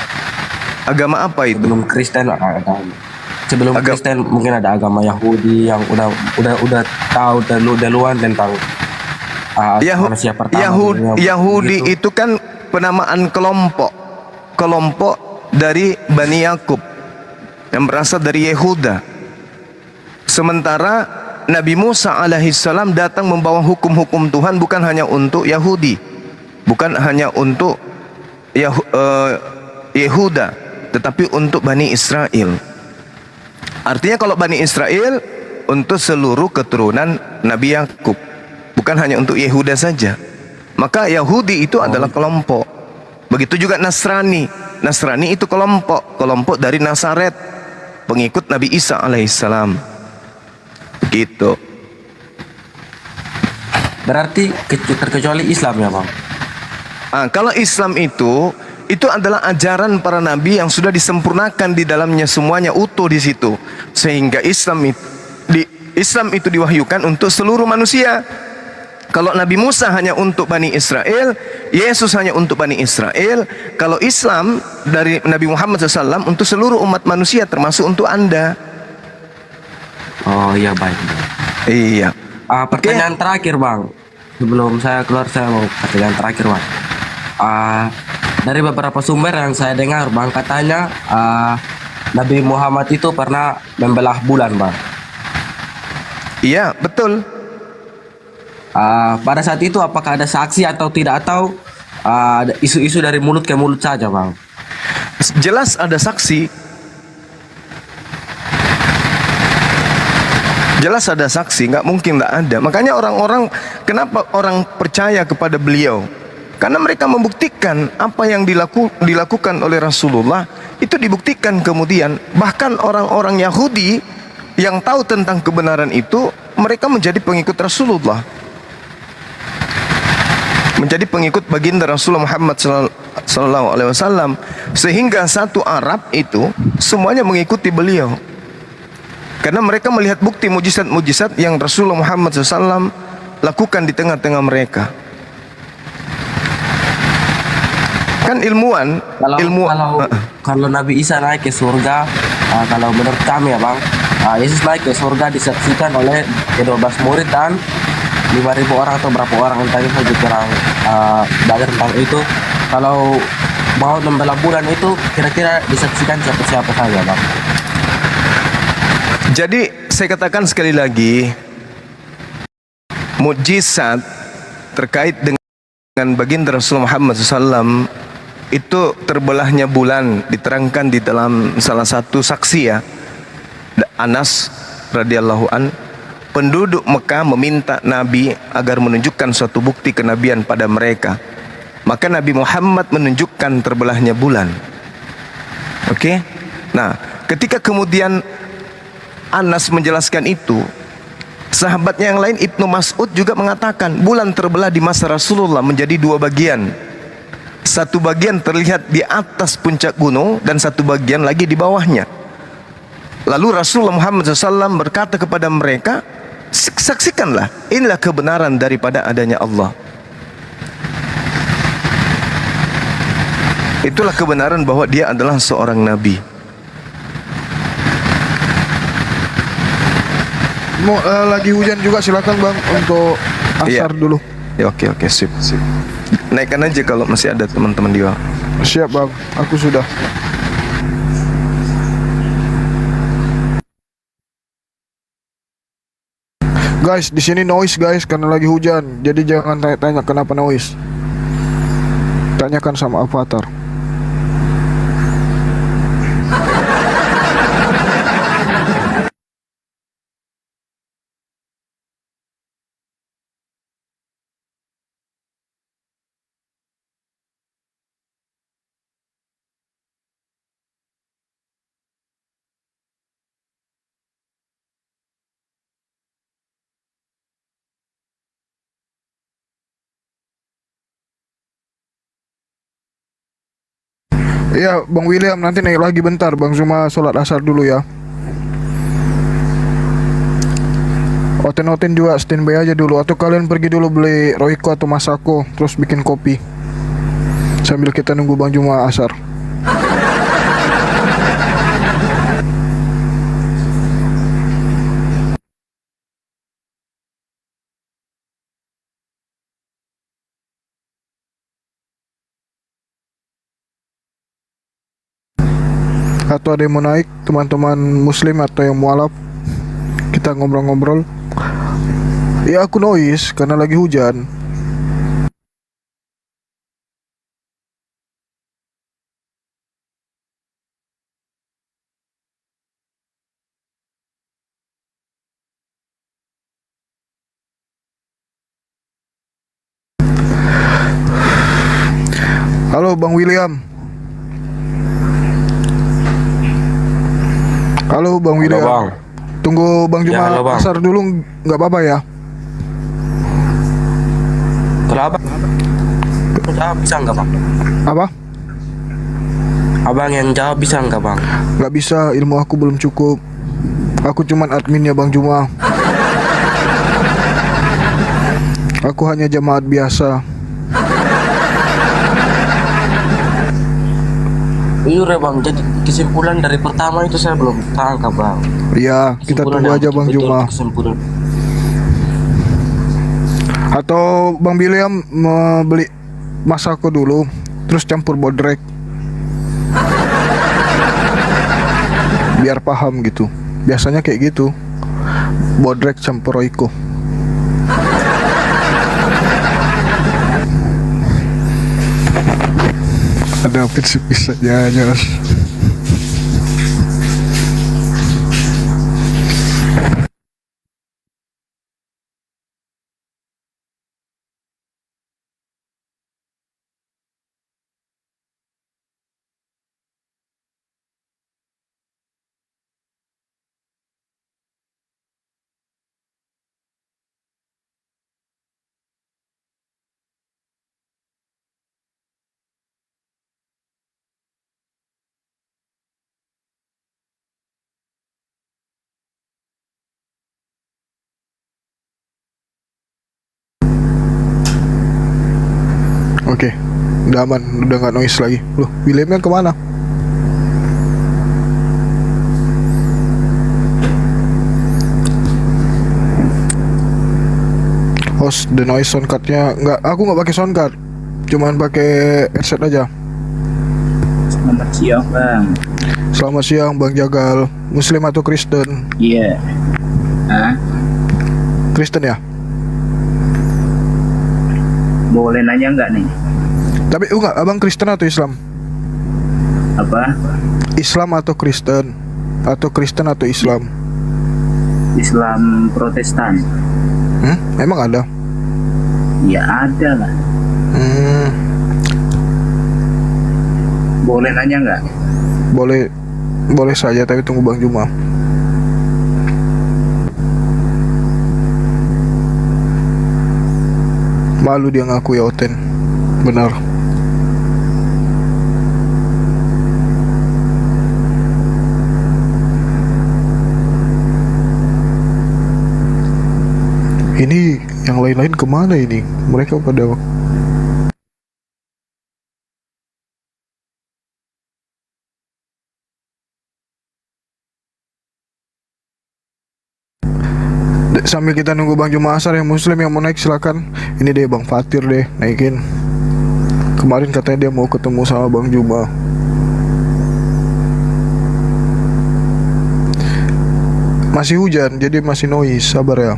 Agama apa itu? Sebelum Kristen agama. sebelum Agak- Kristen mungkin ada agama Yahudi yang udah tahu duluan tentang manusia pertama. Yahudi Begitu. itu kan penamaan kelompok dari Bani Yakub yang berasal dari Yehuda. Sementara Nabi Musa alaihissalam datang membawa hukum-hukum Tuhan bukan hanya untuk Yahudi, bukan hanya untuk Yehuda, tetapi untuk Bani Israel. Artinya kalau Bani Israel untuk seluruh keturunan Nabi Yakub, bukan hanya untuk Yehuda saja. Maka Yahudi itu adalah kelompok. Begitu juga Nasrani. Nasrani itu kelompok dari Nazaret, pengikut Nabi Isa alaihissalam. Begitu. Berarti terkecuali Islam ya Bang? Kalau Islam itu adalah ajaran para nabi yang sudah disempurnakan di dalamnya, semuanya utuh di situ. Sehingga Islam itu diwahyukan untuk seluruh manusia. Kalau Nabi Musa hanya untuk Bani Israel, Yesus hanya untuk Bani Israel. Kalau Islam dari Nabi Muhammad SAW untuk seluruh umat manusia, termasuk untuk Anda. Oh iya baik. Iya. Pertanyaan terakhir Bang, sebelum saya keluar saya mau pertanyaan terakhir Bang. Dari beberapa sumber yang saya dengar Bang, katanya Nabi Muhammad itu pernah membelah bulan Bang. Iya, betul. Pada saat itu apakah ada saksi atau tidak, atau ada isu-isu dari mulut ke mulut saja Bang? Jelas ada saksi. Jelas ada saksi, nggak mungkin nggak ada. Makanya orang-orang, kenapa orang percaya kepada beliau? Karena mereka membuktikan apa yang dilakukan oleh Rasulullah itu dibuktikan kemudian. Bahkan orang-orang Yahudi yang tahu tentang kebenaran itu, mereka menjadi pengikut Rasulullah, menjadi pengikut baginda Rasulullah Muhammad sallallahu alaihi wasallam, sehingga satu Arab itu semuanya mengikuti beliau karena mereka melihat bukti mujizat-mujizat yang Rasulullah Muhammad SAW lakukan di tengah-tengah mereka. Kan ilmuwan, kalau Nabi Isa naik ke surga, kalau menurut kami ya Bang, Yesus naik ke surga disaksikan oleh ke-12 murid dan 5.000 orang atau berapa orang, entah itu lebih kurang belajar tentang itu. Kalau mau membelah bulan itu kira-kira disaksikan siapa-siapa saja Bang? Jadi saya katakan sekali lagi, mukjizat terkait dengan baginda Rasulullah Muhammad SAW itu terbelahnya bulan diterangkan di dalam salah satu saksi ya, Anas radhiyallahu an. Penduduk Mekah meminta Nabi agar menunjukkan suatu bukti kenabian pada mereka. Maka Nabi Muhammad menunjukkan terbelahnya bulan. Oke? Nah, ketika kemudian Anas menjelaskan itu, sahabatnya yang lain Ibnu Mas'ud juga mengatakan bulan terbelah di masa Rasulullah menjadi dua bagian. Satu bagian terlihat di atas puncak gunung dan satu bagian lagi di bawahnya. Lalu Rasulullah Muhammad SAW berkata kepada mereka, saksikanlah, inilah kebenaran daripada adanya Allah. Itulah kebenaran bahwa dia adalah seorang nabi. Lagi hujan juga, silakan Bang untuk asar dulu. Ya, oke, sip. Naikkan aja kalau masih ada teman-teman di bawah. Siap Bang, aku sudah. Guys, di sini noise guys karena lagi hujan. Jadi jangan tanya-tanya kenapa noise. Tanyakan sama avatar. Iya, Bang William nanti naik lagi bentar. Bang Zuma sholat asar dulu ya. Oten-oten juga standby aja dulu. Atau kalian pergi dulu beli Royco atau Masako, terus bikin kopi sambil kita nunggu Bang Zuma asar. atau ada yang mau naik, teman-teman muslim atau yang mualaf, kita ngobrol-ngobrol. Ya aku noise karena lagi hujan. Halo Bang William. Halo Bang William. Bang. Tunggu Bang Juma halo, Bang. asar dulu, nggak apa-apa ya? Kenapa? Jawab bisa nggak bang? Apa? Abang yang jawab bisa nggak bang? Nggak bisa, ilmu aku belum cukup. Aku cuman adminnya Bang Juma. Aku hanya jamaat biasa. Iya bang, jadi kesimpulan dari pertama itu saya belum tangkap bang. Iya, kita Kesimpulan tunggu yang aja Bang betul-betul Juma. kesimpulan. Atau Bang William mau beli masako dulu, terus campur bodrek. Biar paham gitu. Biasanya kayak gitu. Bodrek campur roiko. Ada prinsip saja, Jos. Oke, udah aman, udah nggak noise lagi. Loh, Williamnya kemana? Host, the noise soundcardnya nggak, aku nggak pakai soundcard, cuman pakai headset aja. Selamat siang bang. Selamat siang Bang Jagal. Muslim atau Kristen? Iya. Hah? Kristen ya? Boleh nanya nggak nih? Tapi enggak, abang Kristen atau Islam? Apa? Islam atau Kristen? Atau Kristen atau Islam? Islam Protestan? Emang ada? Ya ada lah. Boleh nanya nggak? Boleh, boleh saja, tapi tunggu Bang Juma. Malu dia ngaku ya Oten. Benar. Ini yang lain-lain kemana ini? Mereka pada sambil kita nunggu Bang Juma Asar yang muslim yang mau naik silakan. Ini deh Bang Fatir deh naikin. Kemarin katanya dia mau ketemu sama Bang Juma. Masih hujan jadi masih noise, sabar ya.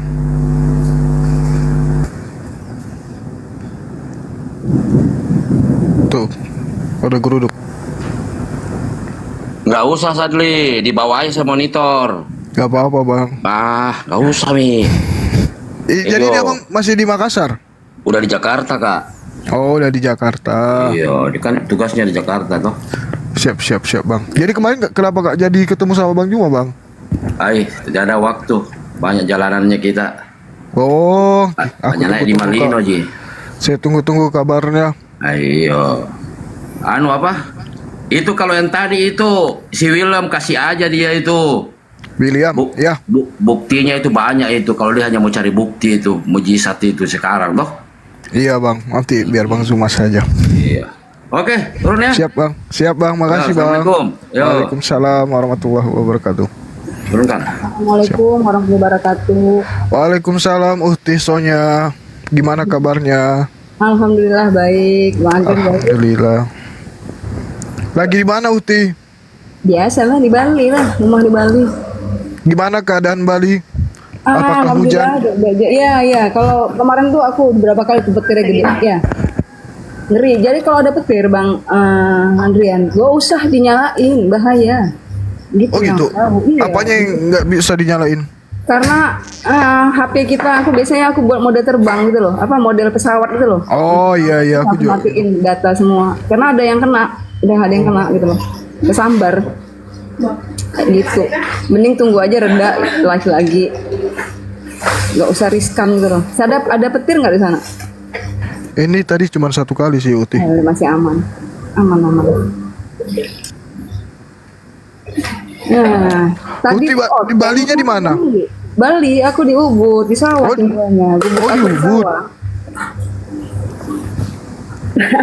Tuh, ada geruduk. Nggak usah Sadli, di bawah aja monitor. Gak apa-apa Bang. Nggak usah Mi. Jadi dia Bang masih di Makassar? Udah di Jakarta Kak. Oh udah di Jakarta. Iya, dia kan tugasnya di Jakarta toh. Siap Bang. Jadi kemarin kenapa gak jadi ketemu sama Bang Juma Bang? Tidak ada waktu. Banyak jalanannya kita. Oh, Banyak naik di Malino Ji. Saya tunggu-tunggu kabarnya. Ayo. Anu apa? Itu kalau yang tadi itu si William kasih aja dia itu. William, ya. Buktinya itu banyak itu. Kalau dia hanya mau cari bukti itu, mujizat itu sekarang toh. Iya Bang, nanti biar Bang Zuma saja. Iya. Oke, turun ya. Siap Bang, makasih Bang. Assalamualaikum. Yo. Waalaikumsalam warahmatullahi wabarakatuh. Turunkan. Assalamualaikum warahmatullahi wabarakatuh. Waalaikumsalam Uhti Sonya. Gimana kabarnya? Alhamdulillah baik, Bang Anton baik. Alhamdulillah. Lagi di mana Uhti? Biasa lah di Bali lah, rumah di Bali. Gimana keadaan Bali? Apakah hujan? Ya. Kalau kemarin tuh aku beberapa kali tuh petirnya gede, ya. Ngeri. Jadi kalau ada petir, Bang Andrian, gak usah dinyalain, bahaya. Gitu. Oh gitu. Iya. Apanya yang nggak bisa dinyalain? Karena HP kita, aku biasanya aku buat mode terbang gitu loh, apa model pesawat gitu loh. Oh iya aku Aku juga. matiin data semua. Karena ada yang kena, udah ada yang kena gitu loh, kesambar. Kayak gitu. Mending tunggu aja reda, live lagi. Gak usah riskan gitu loh. Ada petir nggak di sana? Ini tadi cuma 1 kali sih Uti. Masih aman. Aman. Nah, tadi Di Balinya di mana? Bali, aku di Ubud, di sawah tinggalnya. Gubuk aku di di Ubud. sawah.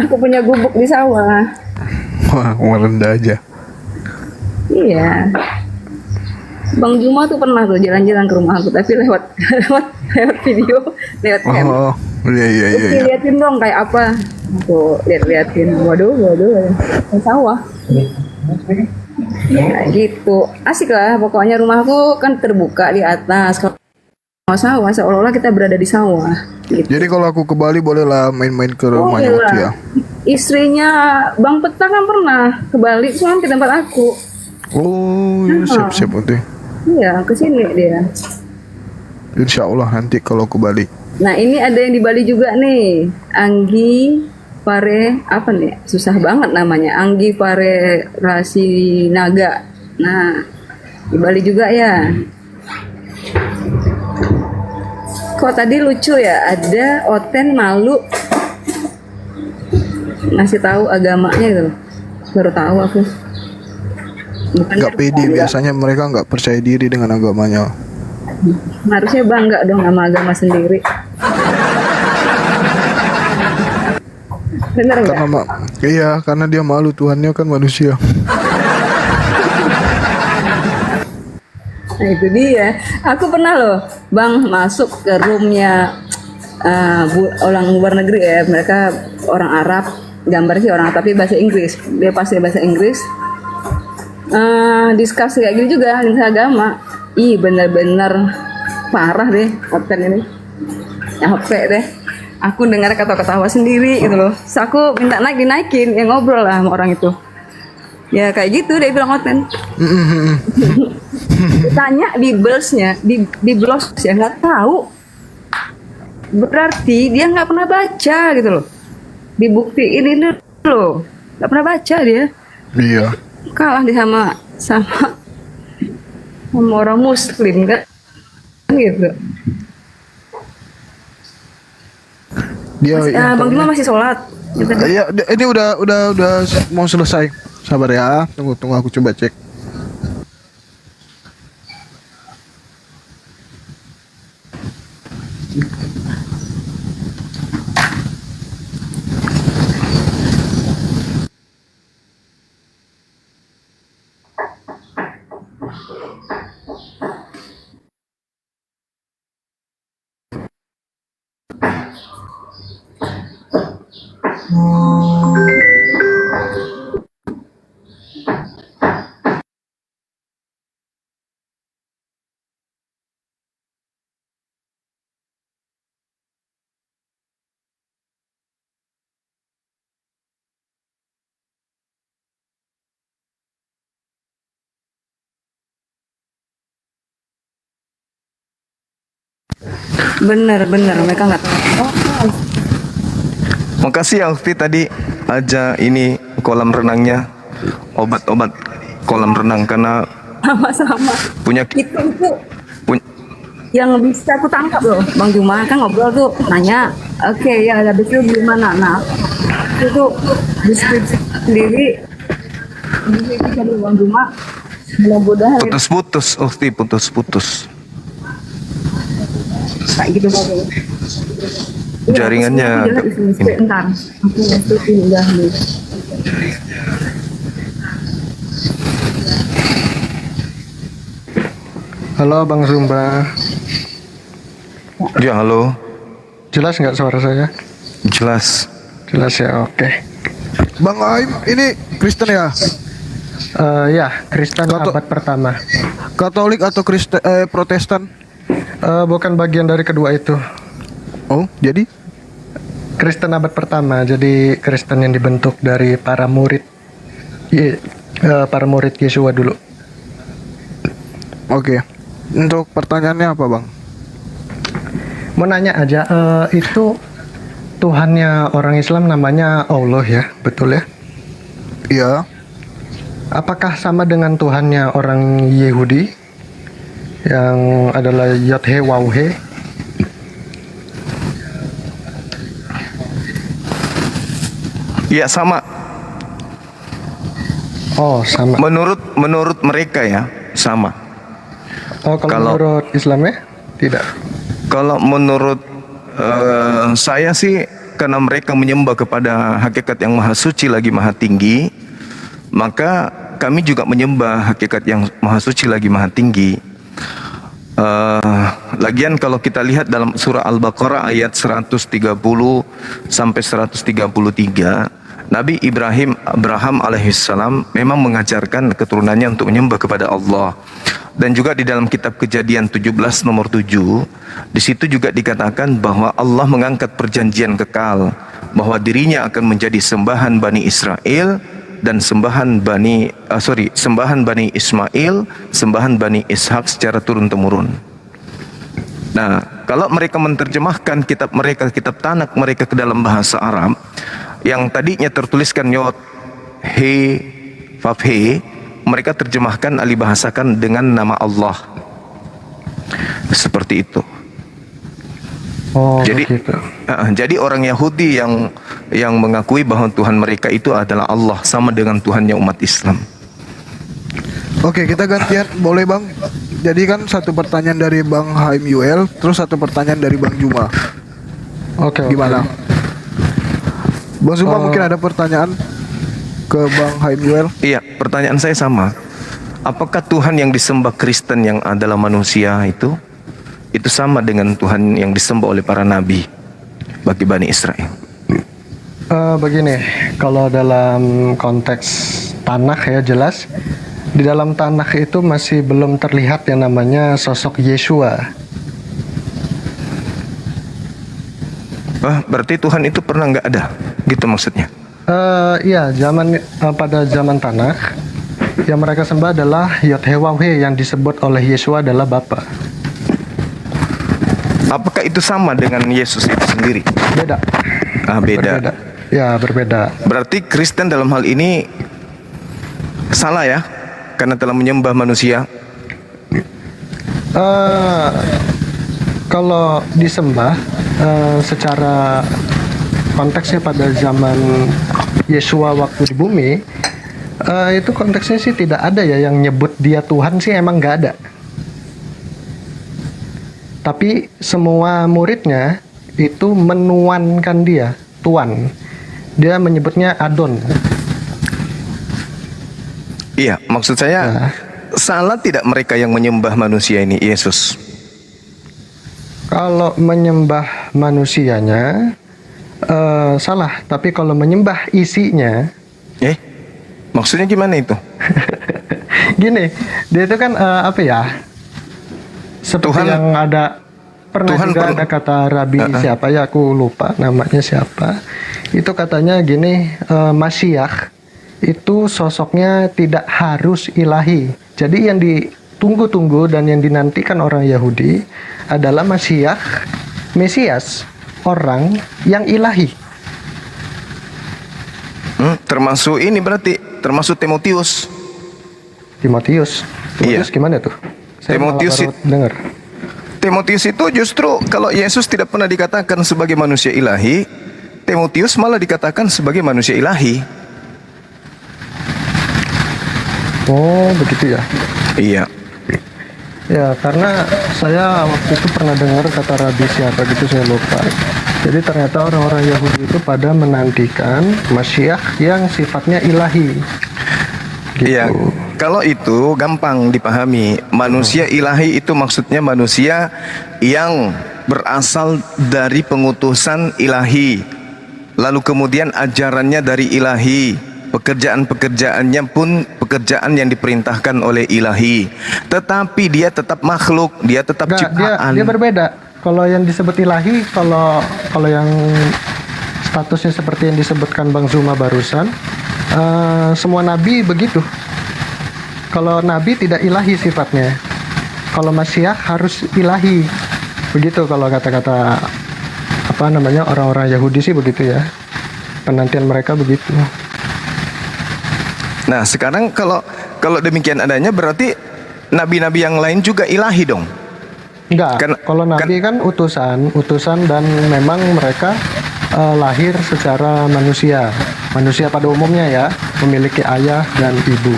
Aku punya gubuk di sawah. Wah, merendah aja. Iya. Bang Juma tuh pernah tuh jalan-jalan ke rumah aku, tapi lewat video, lewat cam. Oh, iya. Liatin dong kayak apa. Aku liatin. Waduh, di sawah. Ya, gitu. Asik lah, pokoknya rumahku kan terbuka di atas. Kalau sawah, seolah-olah kita berada di sawah. Gitu. Jadi kalau aku ke Bali bolehlah main-main ke rumahnya Boleh Uti lah. ya. Istrinya Bang Peta kan pernah ke Bali, soalnya ke tempat aku. Oh, iya, siap Uti. Iya, ke sini dia. Insya Allah nanti kalau ke Bali. Nah, ini ada yang di Bali juga nih. Anggi Pare, apa nih? Susah banget namanya. Anggi Pare Rasinaga. Nah, di Bali juga ya. Kok tadi lucu ya, ada Oten malu ngasih tahu agamanya gitu. Baru tahu aku. Bukan Nggak pede, biasanya mereka nggak percaya diri dengan agamanya. harusnya bangga dong sama agama sendiri. Bener nggak? Iya, karena dia malu, Tuhannya kan manusia. Nah itu dia. Aku pernah loh, Bang, masuk ke roomnya orang luar negeri ya. Mereka orang Arab, gambar sih orang Arab, tapi bahasa Inggris. Dia pasti bahasa Inggris. Diskusi kayak gitu juga, lintas agama. Ih bener-bener parah deh hotel ini. Capek deh. Aku dengar ketawa-ketawa sendiri gitu loh. Terus aku minta dinaikin, ya ngobrol lah sama orang itu. Ya kayak gitu dia bilang hotel. Tanya di blosnya, di blos ya nggak tahu. Berarti dia nggak pernah baca gitu loh. Dibuktiin ini loh, nggak pernah baca dia. Iya. Kalah dia sama orang Muslim kan gitu. Dia Bang Juma masih sholat. Gitu. Iya, ini udah mau selesai. Sabar ya. Tunggu aku coba cek. Bener mereka nggak tahu. Makasih ya Ukti tadi aja ini kolam renangnya, obat-obat kolam renang karena Sama-sama. punya Itu punya yang bisa aku tangkap loh, Bang Juma kan ngobrol tuh nanya, oke ya habis itu gimana? Nah itu tuh deskripsi sendiri dari Bang Juma, mudah-mudahan putus-putus, Ukti putus-putus. kayak gitu Bang. Jaringannya Entar aku itu pindah nih. Halo Bang Zumba. Ya halo, Jelas nggak suara saya? jelas. Jelas ya, oke. Bang Aim, ini Kristen ya? Ya, Kristen abad pertama. Katolik atau Protestan? Bukan bagian dari kedua itu. Oh, jadi? Kristen abad pertama, jadi Kristen yang dibentuk dari para murid Yesua dulu. Oke. Untuk pertanyaannya apa, Bang? Mau nanya aja, itu Tuhannya orang Islam namanya Allah ya, betul ya? Iya. Apakah sama dengan Tuhannya orang Yahudi yang adalah Yod-He Waw-He? Ya sama. Oh, sama. Menurut mereka ya, sama. Oh, kalau menurut Islamnya tidak. Kalau menurut saya sih, karena mereka menyembah kepada hakikat yang maha suci lagi maha tinggi, maka kami juga menyembah hakikat yang maha suci lagi maha tinggi. Lagian kalau kita lihat dalam surah Al-Baqarah ayat 130 sampai 133, Nabi Abraham alaihissalam memang mengajarkan keturunannya untuk menyembah kepada Allah. Dan juga di dalam kitab Kejadian 17 nomor 7, di situ juga dikatakan bahwa Allah mengangkat perjanjian kekal bahwa dirinya akan menjadi sembahan Bani Israel dan sembahan Bani Ismail, sembahan Bani Ishak secara turun-temurun. Nah, kalau mereka menerjemahkan kitab mereka, kitab Tanak mereka ke dalam bahasa Arab yang tadinya tertuliskan Yod, He, Vav, He, mereka terjemahkan alih bahasakan dengan nama Allah. Seperti itu. Oh, jadi begitu. Jadi orang Yahudi yang mengakui bahwa Tuhan mereka itu adalah Allah, sama dengan Tuhannya umat Islam. Oke, kita gantian, boleh Bang? Jadi kan satu pertanyaan dari Bang Haim Yuel, terus satu pertanyaan dari Bang Juma. Oke. Gimana? Bang Juma mungkin ada pertanyaan ke Bang Haim Yuel? Iya, pertanyaan saya sama. Apakah Tuhan yang disembah Kristen yang adalah manusia itu sama dengan Tuhan yang disembah oleh para nabi bagi Bani Israel? Begini, kalau dalam konteks Tanakh ya jelas, di dalam Tanakh itu masih belum terlihat yang namanya sosok Yesua. Berarti Tuhan itu pernah nggak ada, gitu maksudnya? Iya, pada zaman Tanakh yang mereka sembah adalah Yod-He Waw-He, yang disebut oleh Yesua adalah Bapa. Apakah itu sama dengan Yesus itu sendiri? Beda. Beda. Berbeda. Ya, berbeda. Berarti Kristen dalam hal ini salah ya, karena telah menyembah manusia. Kalau disembah secara konteksnya pada zaman Yesua waktu di bumi, itu konteksnya sih tidak ada ya yang nyebut dia Tuhan, sih emang nggak ada. Tapi semua muridnya itu menuankan dia Tuan. Dia menyebutnya Adon. Iya, maksud saya salah tidak mereka yang menyembah manusia ini Yesus? Kalau menyembah manusianya salah, tapi kalau menyembah isinya, maksudnya gimana itu? Gini, dia itu kan apa ya? Seperti Tuhan, yang ada pernah Tuhan juga ada kata Rabi siapa ya, aku lupa namanya siapa. Itu katanya gini, Masyiah itu sosoknya tidak harus ilahi. Jadi yang ditunggu-tunggu dan yang dinantikan orang Yahudi adalah Masyiah, Mesias, orang yang ilahi. Termasuk ini berarti, termasuk Timotius. Timotius gimana tuh? Saya Timotius itu justru kalau Yesus tidak pernah dikatakan sebagai manusia ilahi, Timotius malah dikatakan sebagai manusia ilahi. Oh, begitu ya? Iya. Ya, karena saya waktu itu pernah dengar kata Rabi siapa gitu, saya lupa. Jadi ternyata orang-orang Yahudi itu pada menantikan Masyiah yang sifatnya ilahi. Gitu. Iya. Kalau itu gampang dipahami. Manusia ilahi itu maksudnya manusia yang berasal dari pengutusan ilahi, lalu kemudian ajarannya dari ilahi, pekerjaan-pekerjaannya pun pekerjaan yang diperintahkan oleh ilahi. Tetapi dia tetap makhluk, dia tetap Enggak, ciptaan. dia berbeda. Kalau yang disebut ilahi, kalau yang statusnya seperti yang disebutkan Bang Zuma barusan, semua nabi begitu. Kalau nabi tidak ilahi sifatnya. Kalau Masiah harus ilahi. Begitu kalau kata-kata orang-orang Yahudi sih begitu ya. Penantian mereka begitu. Nah, sekarang kalau demikian adanya berarti nabi-nabi yang lain juga ilahi dong. Enggak, kalau nabi kan utusan dan memang mereka lahir secara manusia pada umumnya ya, memiliki ayah dan ibu.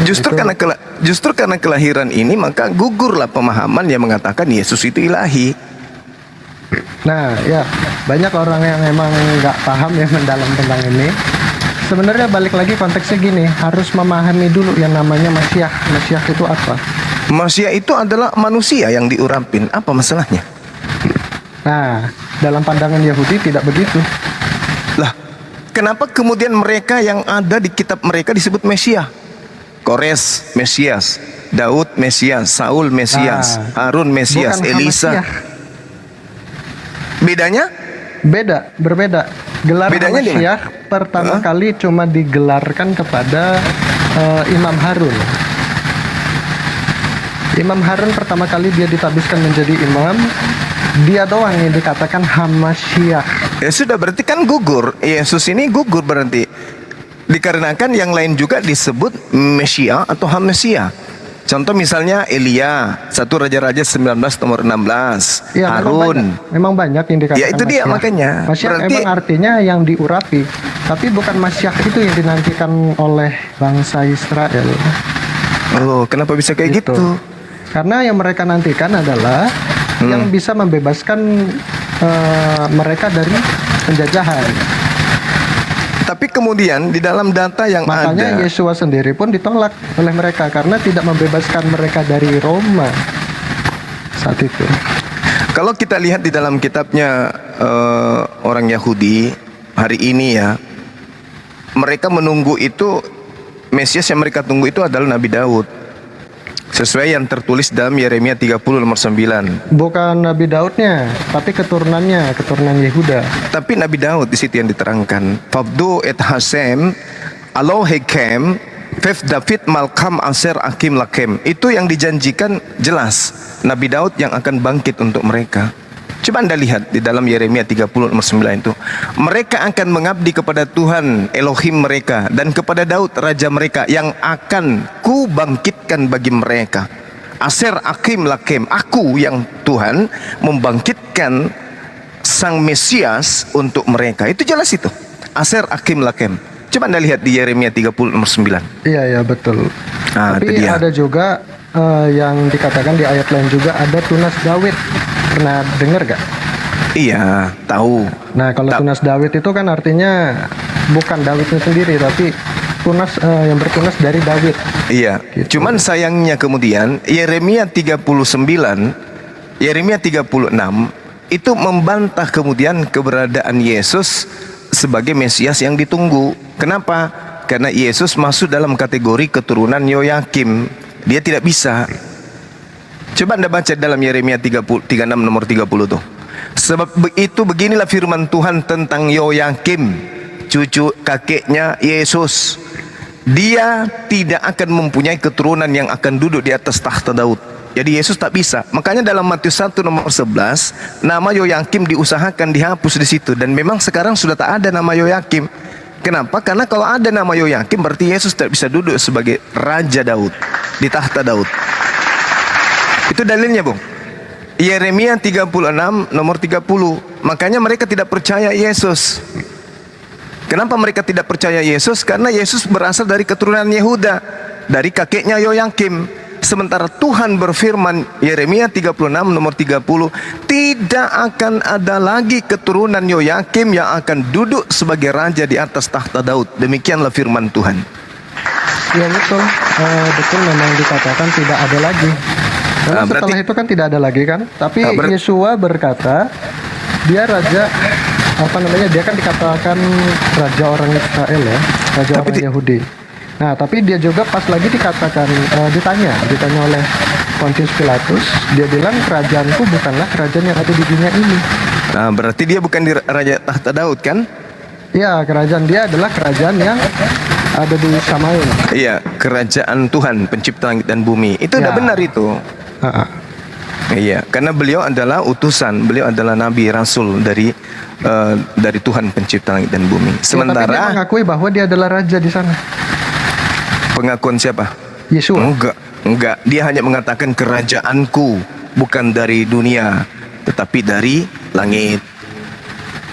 Justru karena kelahiran ini maka gugurlah pemahaman yang mengatakan Yesus itu ilahi. Nah ya, banyak orang yang memang nggak paham yang mendalam tentang ini. Sebenarnya balik lagi konteksnya gini, harus memahami dulu yang namanya Masiah. Masiah itu apa? Masiah itu adalah manusia yang diurapin. Apa masalahnya? Nah, dalam pandangan Yahudi tidak begitu. Lah, kenapa kemudian mereka yang ada di kitab mereka disebut Mesias? Kores Mesias, Daud Mesias, Saul Mesias, Harun Mesias, bukan Elisa. Hamasiah. Bedanya? Berbeda. Gelar Bedanya di Masiah pertama kali cuma digelarkan kepada Imam Harun. Imam Harun pertama kali dia ditabiskan menjadi imam, dia doang yang dikatakan Hamasiah. Ya sudah, berarti kan gugur. Yesus ini gugur berarti. Dikarenakan yang lain juga disebut Mesias atau Hamasiah. Contoh misalnya Elia, 1 Raja-Raja 19 nomor 16. Ya, Harun. memang banyak yang dikatakan Ya itu dia Masiah. makanya. Masiah Berarti emang artinya yang diurapi, tapi bukan Masiah itu yang dinantikan oleh bangsa Israel. oh, kenapa bisa kayak gitu? Karena yang mereka nantikan adalah yang bisa membebaskan mereka dari penjajahan. Tapi kemudian di dalam data yang Makanya ada, Yesua sendiri pun ditolak oleh mereka karena tidak membebaskan mereka dari Roma saat itu. kalau kita lihat di dalam kitabnya orang Yahudi hari ini ya, mereka menunggu itu, Mesias yang mereka tunggu itu adalah Nabi Daud. Sesuai yang tertulis dalam Yeremia 30 nomor 9. Bukan Nabi Daudnya, tapi keturunannya, keturunan Yehuda. Tapi Nabi Daud di situ yang diterangkan. Fabdu et Hasem alo hekem Fef David Malkam Aser Akim Lakem. Itu yang dijanjikan jelas, Nabi Daud yang akan bangkit untuk mereka. Coba Anda lihat di dalam Yeremia 30 nomor 9 itu. Mereka akan mengabdi kepada Tuhan Elohim mereka dan kepada Daud raja mereka yang akan ku bangkitkan bagi mereka. Aser Akim Lakem, aku yang Tuhan membangkitkan sang Mesias untuk mereka. Itu jelas itu. Aser Akim Lakem. Coba Anda lihat di Yeremia 30 nomor 9. Iya, betul. Nah, itu Tapi dia. ada juga yang dikatakan di ayat lain juga ada tunas Daud. Pernah dengar gak? Iya, tahu. Nah, kalau tunas Daud itu kan artinya bukan Daudnya sendiri, tapi tunas yang bertunas dari Daud. Iya. Gitu. Cuman sayangnya kemudian Yeremia 39, Yeremia 36 itu membantah kemudian keberadaan Yesus sebagai Mesias yang ditunggu. Kenapa? Karena Yesus masuk dalam kategori keturunan Yoyakim. Dia tidak bisa. Coba Anda baca dalam Yeremia 36 nomor 30 tuh. Sebab itu beginilah firman Tuhan tentang Yoyakim, cucu kakeknya Yesus. Dia tidak akan mempunyai keturunan yang akan duduk di atas tahta Daud. Jadi Yesus tak bisa. Makanya dalam Matius 1 nomor 11, nama Yoyakim diusahakan dihapus di situ. Dan memang sekarang sudah tak ada nama Yoyakim. Kenapa? Karena kalau ada nama Yoyakim berarti Yesus tak bisa duduk sebagai Raja Daud di tahta Daud. Itu dalilnya, Bung. Yeremia 36 nomor 30. Makanya mereka tidak percaya Yesus. Kenapa mereka tidak percaya Yesus? Karena Yesus berasal dari keturunan Yehuda, dari kakeknya Yoyakim. Sementara Tuhan berfirman Yeremia 36 nomor 30, tidak akan ada lagi keturunan Yoyakim yang akan duduk sebagai raja di atas tahta Daud. Demikianlah firman Tuhan. Ya betul, betul memang dikatakan tidak ada lagi. Karena setelah itu kan tidak ada lagi kan. Tapi Yesua berkata dia raja apa namanya, dia kan dikatakan raja orang Israel ya, raja Tapi orang Yahudi. Nah, tapi dia juga pas lagi dikatakan ditanya oleh Pontius Pilatus, dia bilang kerajaanku bukanlah kerajaan yang ada di dunia ini. Nah, berarti dia bukan di Raja Tahta Daud kan? Ya, kerajaan dia adalah kerajaan yang ada di Samain. Iya, kerajaan Tuhan pencipta langit dan bumi. Itu udah Ya. benar itu. Ha-ha. Iya, karena beliau adalah utusan, beliau adalah nabi rasul dari Tuhan pencipta langit dan bumi. Ya, tapi dia Sementara mengakui bahwa dia adalah raja di sana. pengakuan siapa? Yesua. Enggak. Dia hanya mengatakan kerajaanku bukan dari dunia, tetapi dari langit.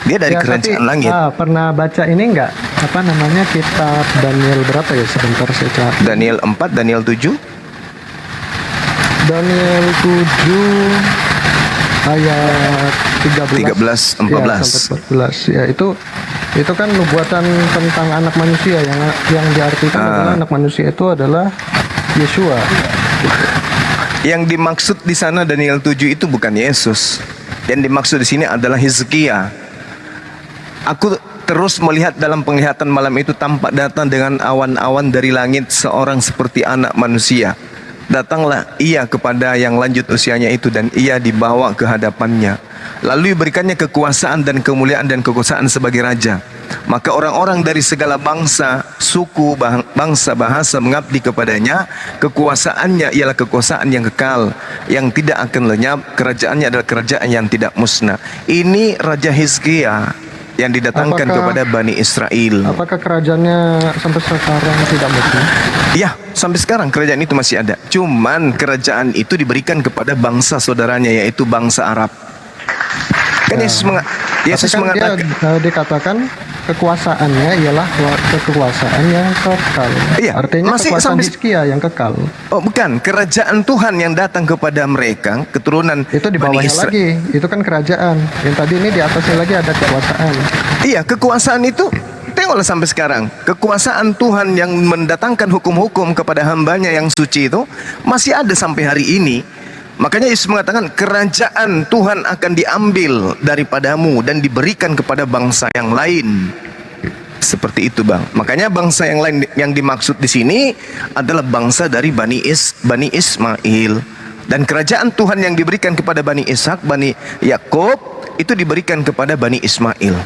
Dia dari Ya, kerajaan tapi, langit. pernah baca ini enggak? Apa namanya, kitab Daniel berapa ya? Sebentar saya cari. Daniel 4, Daniel 7. Daniel 7 ayat 13 13, 14. Ya, sampai 14. Ya, itu kan nubuatan tentang anak manusia yang diartikan adalah anak manusia itu adalah Yesua. Yang dimaksud di sana Daniel 7 itu bukan Yesus. Yang dimaksud di sini adalah Hizkia. Aku terus melihat dalam penglihatan malam itu tampak datang dengan awan-awan dari langit seorang seperti anak manusia. Datanglah ia kepada yang lanjut usianya itu dan ia dibawa ke hadapannya. Lalu diberikannya kekuasaan dan kemuliaan dan kekuasaan sebagai raja. Maka orang-orang dari segala bangsa, suku, bangsa, bahasa mengabdi kepadanya. Kekuasaannya ialah kekuasaan yang kekal, yang tidak akan lenyap. Kerajaannya adalah kerajaan yang tidak musnah. Ini Raja Hizkia yang didatangkan kepada Bani Israel. Apakah kerajaannya sampai sekarang tidak musnah? Ya, sampai sekarang kerajaan itu masih ada. Cuman kerajaan itu diberikan kepada bangsa saudaranya, yaitu bangsa Arab. Kan Yesus Tapi kan mengatakan, dia dikatakan kekuasaannya ialah kekuasaan yang kekal. Iya, Artinya masih kekuasaan sampai- Hizkia yang kekal. oh bukan, kerajaan Tuhan yang datang kepada mereka, keturunan Itu di Bani bawahnya Israel. lagi, itu kan kerajaan. Yang tadi ini di atasnya lagi ada kekuasaan. Iya, kekuasaan itu tengoklah sampai sekarang. Kekuasaan Tuhan yang mendatangkan hukum-hukum kepada hambanya yang suci itu masih ada sampai hari ini. Makanya Yesus mengatakan kerajaan Tuhan akan diambil daripadamu dan diberikan kepada bangsa yang lain. Seperti itu, Bang. Makanya bangsa yang lain yang dimaksud di sini adalah bangsa dari Bani Ismail. Dan kerajaan Tuhan yang diberikan kepada Bani Ishak, Bani Yakub itu diberikan kepada Bani Ismail.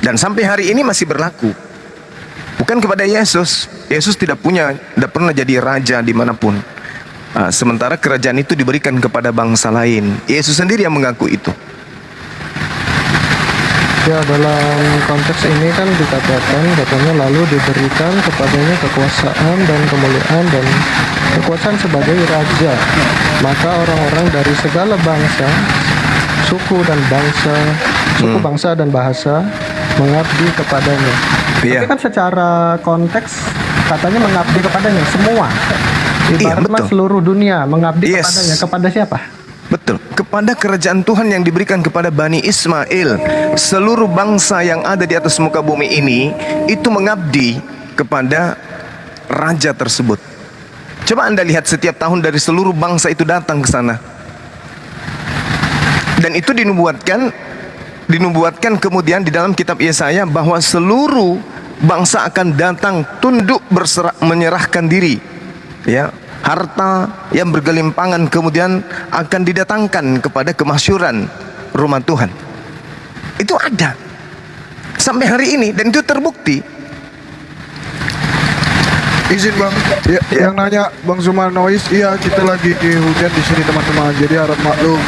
Dan sampai hari ini masih berlaku. Bukan kepada Yesus. Yesus tidak pernah jadi raja dimanapun. Sementara kerajaan itu diberikan kepada bangsa lain. Yesus sendiri yang mengaku itu. Ya, dalam konteks ini kan dikatakan katanya lalu diberikan kepadanya kekuasaan dan kemuliaan dan kekuasaan sebagai raja. Maka orang-orang dari segala bangsa, suku bangsa dan bahasa mengabdi kepadanya. Iya. Tapi kan secara konteks katanya mengabdi kepadanya semua. Iya, Ibarat betul. seluruh dunia mengabdi Yes. kepadanya. Kepada siapa? Betul. Kepada kerajaan Tuhan yang diberikan kepada Bani Ismail. Seluruh bangsa yang ada di atas muka bumi ini itu mengabdi kepada raja tersebut. Coba Anda lihat setiap tahun dari seluruh bangsa itu datang ke sana. Dan itu dinubuatkan kemudian di dalam kitab Yesaya bahwa seluruh bangsa akan datang tunduk menyerahkan diri, ya, harta yang bergelimpangan kemudian akan didatangkan kepada kemasyuran rumah Tuhan. Itu ada sampai hari ini dan itu terbukti. Izin Bang, yang nanya Bang Zumanois, iya kita lagi hujan di sini teman-teman, jadi harap maklum.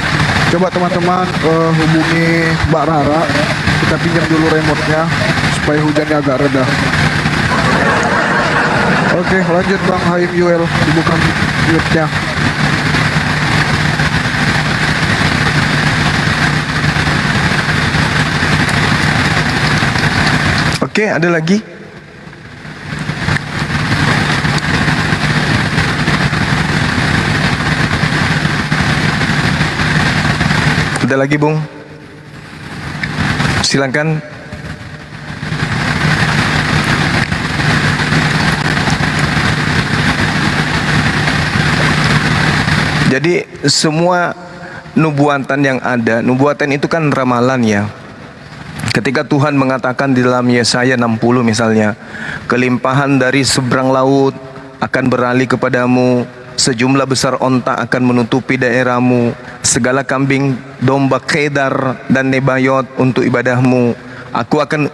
Coba teman-teman hubungi Mbak Rara, kita pinjam dulu remote-nya supaya hujannya agak reda. Oke, lanjut Bang Haim Yuel, dibuka mute-nya. Oke, ada lagi? Ada lagi, Bung? Silakan. Jadi semua nubuatan yang ada, nubuatan itu kan ramalan ya. Ketika Tuhan mengatakan di dalam Yesaya 60 misalnya, kelimpahan dari seberang laut akan beralih kepadamu, sejumlah besar onta akan menutupi daerahmu, segala kambing domba Kedar dan Nebayot untuk ibadahmu. Aku akan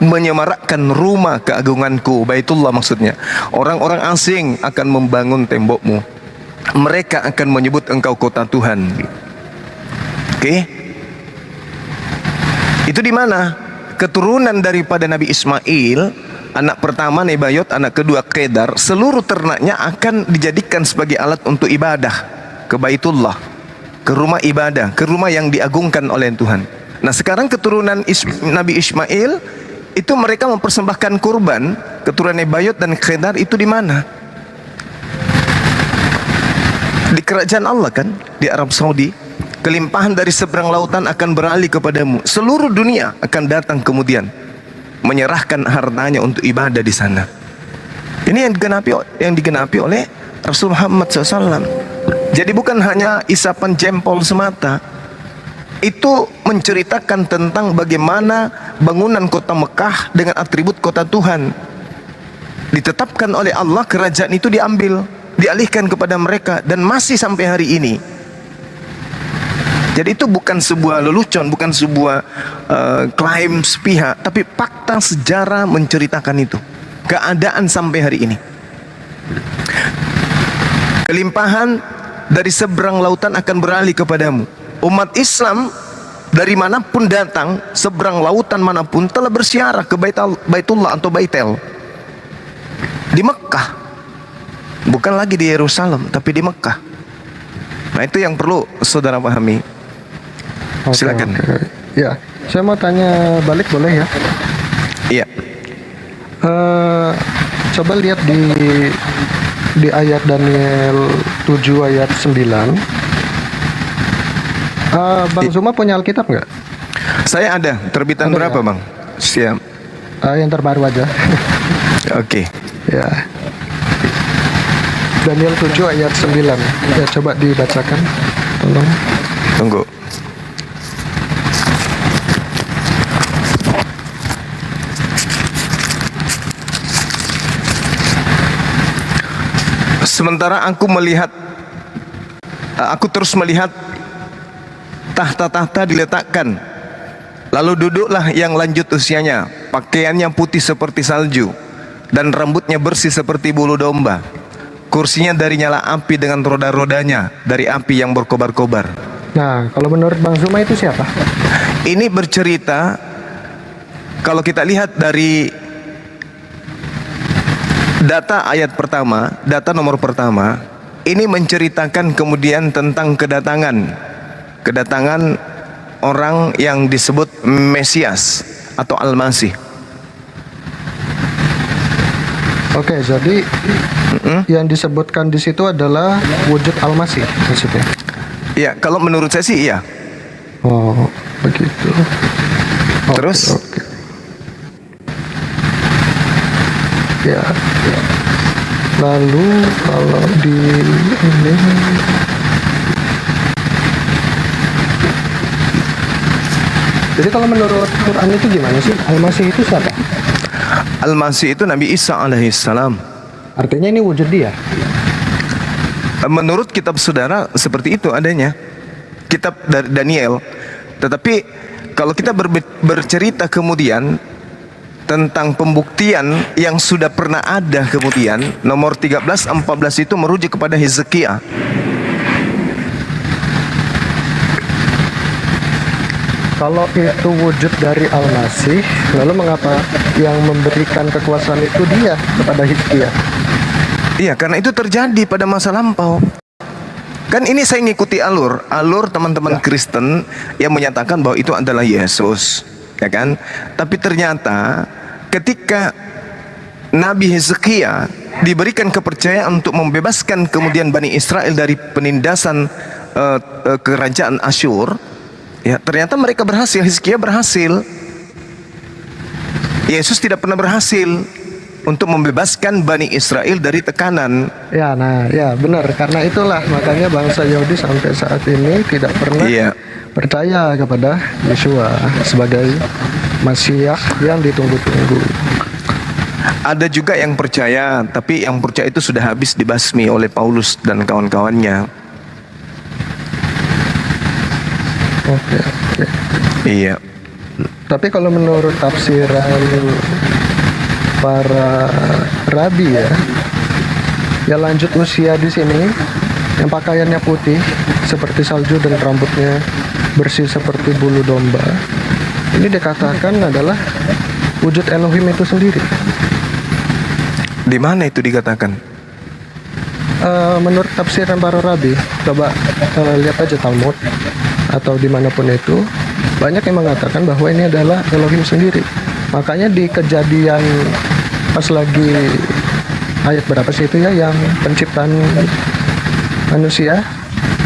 menyemarakkan rumah keagunganku, Baitullah maksudnya. Orang-orang asing akan membangun tembokmu. Mereka akan menyebut engkau kota Tuhan. Oke? Itu di mana? Keturunan daripada Nabi Ismail, anak pertama Nebayot, anak kedua Kedar, seluruh ternaknya akan dijadikan sebagai alat untuk ibadah ke Baitullah, ke rumah ibadah, ke rumah yang diagungkan oleh Tuhan. Nah, sekarang keturunan Nabi Ismail itu mereka mempersembahkan kurban, keturunan Nebayot dan Kedar itu di mana? Di kerajaan Allah kan, di Arab Saudi. Kelimpahan dari seberang lautan akan beralih kepadamu. Seluruh dunia akan datang kemudian menyerahkan hartanya untuk ibadah di sana. Ini yang digenapi oleh Rasul Muhammad SAW. Jadi bukan hanya isapan jempol semata. Itu menceritakan tentang bagaimana bangunan kota Mekah dengan atribut kota Tuhan. Ditetapkan oleh Allah, kerajaan itu diambil, dialihkan kepada mereka, dan masih sampai hari ini. Jadi itu bukan sebuah lelucon, bukan sebuah klaim sepihak, tapi fakta sejarah menceritakan itu. Keadaan sampai hari ini. Kelimpahan dari seberang lautan akan beralih kepadamu. Umat Islam dari manapun datang, seberang lautan manapun, telah bersiarah ke Baitullah atau Baitel di Mekah. Bukan lagi di Yerusalem, tapi di Mekah. Nah, itu yang perlu saudara pahami. Silakan. Ya, saya mau tanya balik, boleh ya? Iya. Coba lihat di ayat Daniel 7 ayat 9. Bang Zuma punya Alkitab nggak? Saya ada. Terbitan Ada berapa, ya? Bang? Siap. Yang terbaru aja. Oke. Ya. Daniel 7 ayat 9. Ya, coba dibacakan. Tolong. Tunggu. Sementara aku terus melihat tahta-tahta diletakkan. Lalu duduklah yang lanjut usianya, pakaiannya putih seperti salju, dan rambutnya bersih seperti bulu domba. Kursinya dari nyala api dengan roda-rodanya dari api yang berkobar-kobar. Nah, kalau menurut Bang Zuma itu siapa? Ini bercerita, kalau kita lihat dari data ayat pertama, data nomor pertama, ini menceritakan kemudian tentang kedatangan orang yang disebut Mesias atau Al-Masih. Oke, jadi yang disebutkan di situ adalah wujud Al-Masih maksudnya. Ya, kalau menurut saya sih iya. Oh, begitu. Terus? Oke. Ya. Lalu kalau di ini, jadi kalau menurut Quran itu gimana sih? Al-Masih itu siapa? Al-Masih itu Nabi Isa alaihissalam. Artinya ini wujud dia. Menurut kitab saudara seperti itu adanya, kitab dari Daniel. Tetapi kalau kita bercerita kemudian tentang pembuktian yang sudah pernah ada kemudian, nomor 13-14 itu merujuk kepada Hezekia. Kalau itu wujud dari Al-Masih, lalu mengapa yang memberikan kekuasaan itu dia kepada Hizkia? Iya, karena itu terjadi pada masa lampau. Kan ini saya ngikuti alur teman-teman Kristen yang menyatakan bahwa itu adalah Yesus, ya kan? Tapi ternyata ketika Nabi Hezekia diberikan kepercayaan untuk membebaskan kemudian Bani Israel dari penindasan kerajaan Asyur, ya ternyata mereka berhasil. Hizkia berhasil. Yesus tidak pernah berhasil. untuk membebaskan Bani Israel dari tekanan. Ya, nah, ya benar. Karena itulah makanya bangsa Yahudi sampai saat ini tidak pernah Iya. percaya kepada Yeshua sebagai Masiah yang ditunggu-tunggu. Ada juga yang percaya, tapi yang percaya itu sudah habis dibasmi oleh Paulus dan kawan-kawannya. Oke, oke. Iya. Tapi kalau menurut tafsiran para rabi ya lanjut usia di sini yang pakaiannya putih seperti salju dan rambutnya bersih seperti bulu domba, ini dikatakan adalah wujud Elohim itu sendiri. Di mana itu dikatakan? Menurut tafsiran para rabi, coba lihat aja Talmud atau dimanapun itu, banyak yang mengatakan bahwa ini adalah Elohim sendiri. Makanya di Kejadian pas lagi ayat berapa sih itu ya yang penciptaan manusia,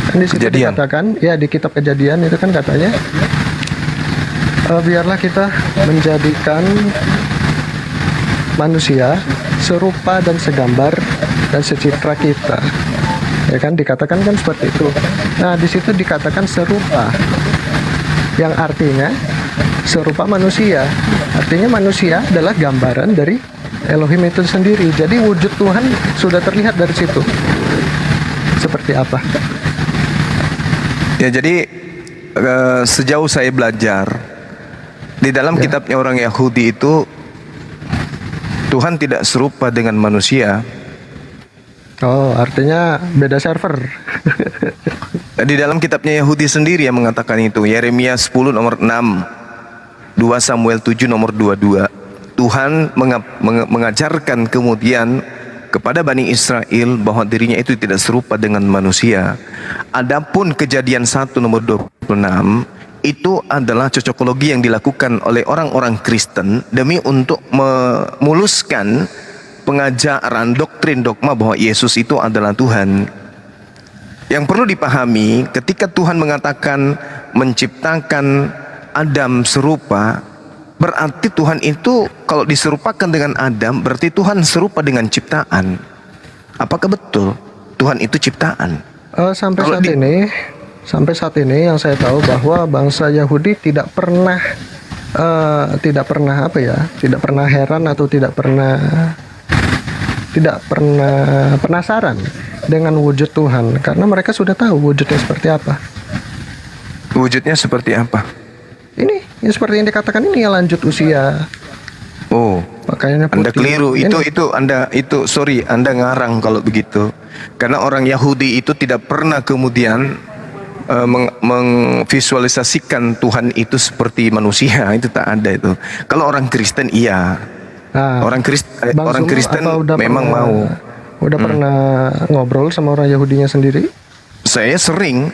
kan di situ Kejadian. dikatakan ya di kitab Kejadian itu kan katanya biarlah kita menjadikan manusia serupa dan segambar dan secitra kita, ya kan, dikatakan kan seperti itu. Nah di situ dikatakan serupa, yang artinya serupa manusia, artinya manusia adalah gambaran dari Elohim itu sendiri. Jadi wujud Tuhan sudah terlihat dari situ seperti apa. Ya, jadi sejauh saya belajar di dalam Ya. kitabnya orang Yahudi itu, Tuhan tidak serupa dengan manusia. Oh, artinya beda server. Di dalam kitabnya Yahudi sendiri yang mengatakan itu, Yeremia 10 nomor 6, 2 Samuel 7 nomor 22. Tuhan mengajarkan kemudian kepada Bani Israel bahwa dirinya itu tidak serupa dengan manusia. Adapun Kejadian 1 nomor 26 itu adalah cocokologi yang dilakukan oleh orang-orang Kristen demi untuk memuluskan pengajaran doktrin dogma bahwa Yesus itu adalah Tuhan. Yang perlu dipahami, ketika Tuhan mengatakan menciptakan Adam serupa, berarti Tuhan itu kalau diserupakan dengan Adam, berarti Tuhan serupa dengan ciptaan. Apakah betul Tuhan itu ciptaan? Sampai saat ini yang saya tahu bahwa bangsa Yahudi tidak pernah heran atau tidak pernah penasaran dengan wujud Tuhan, karena mereka sudah tahu wujudnya seperti apa. Wujudnya seperti apa? Ini yang seperti yang dikatakan ini yang lanjut usia. Oh, Pakaiannya putih. Anda keliru. Ini. Anda ngarang kalau begitu. Karena orang Yahudi itu tidak pernah kemudian memvisualisasikan Tuhan itu seperti manusia. Itu tak ada itu. Kalau orang Kristen iya. Nah, orang Bang Kristen Zuma, apa memang mau. Udah pernah ngobrol sama orang Yahudinya sendiri? Saya sering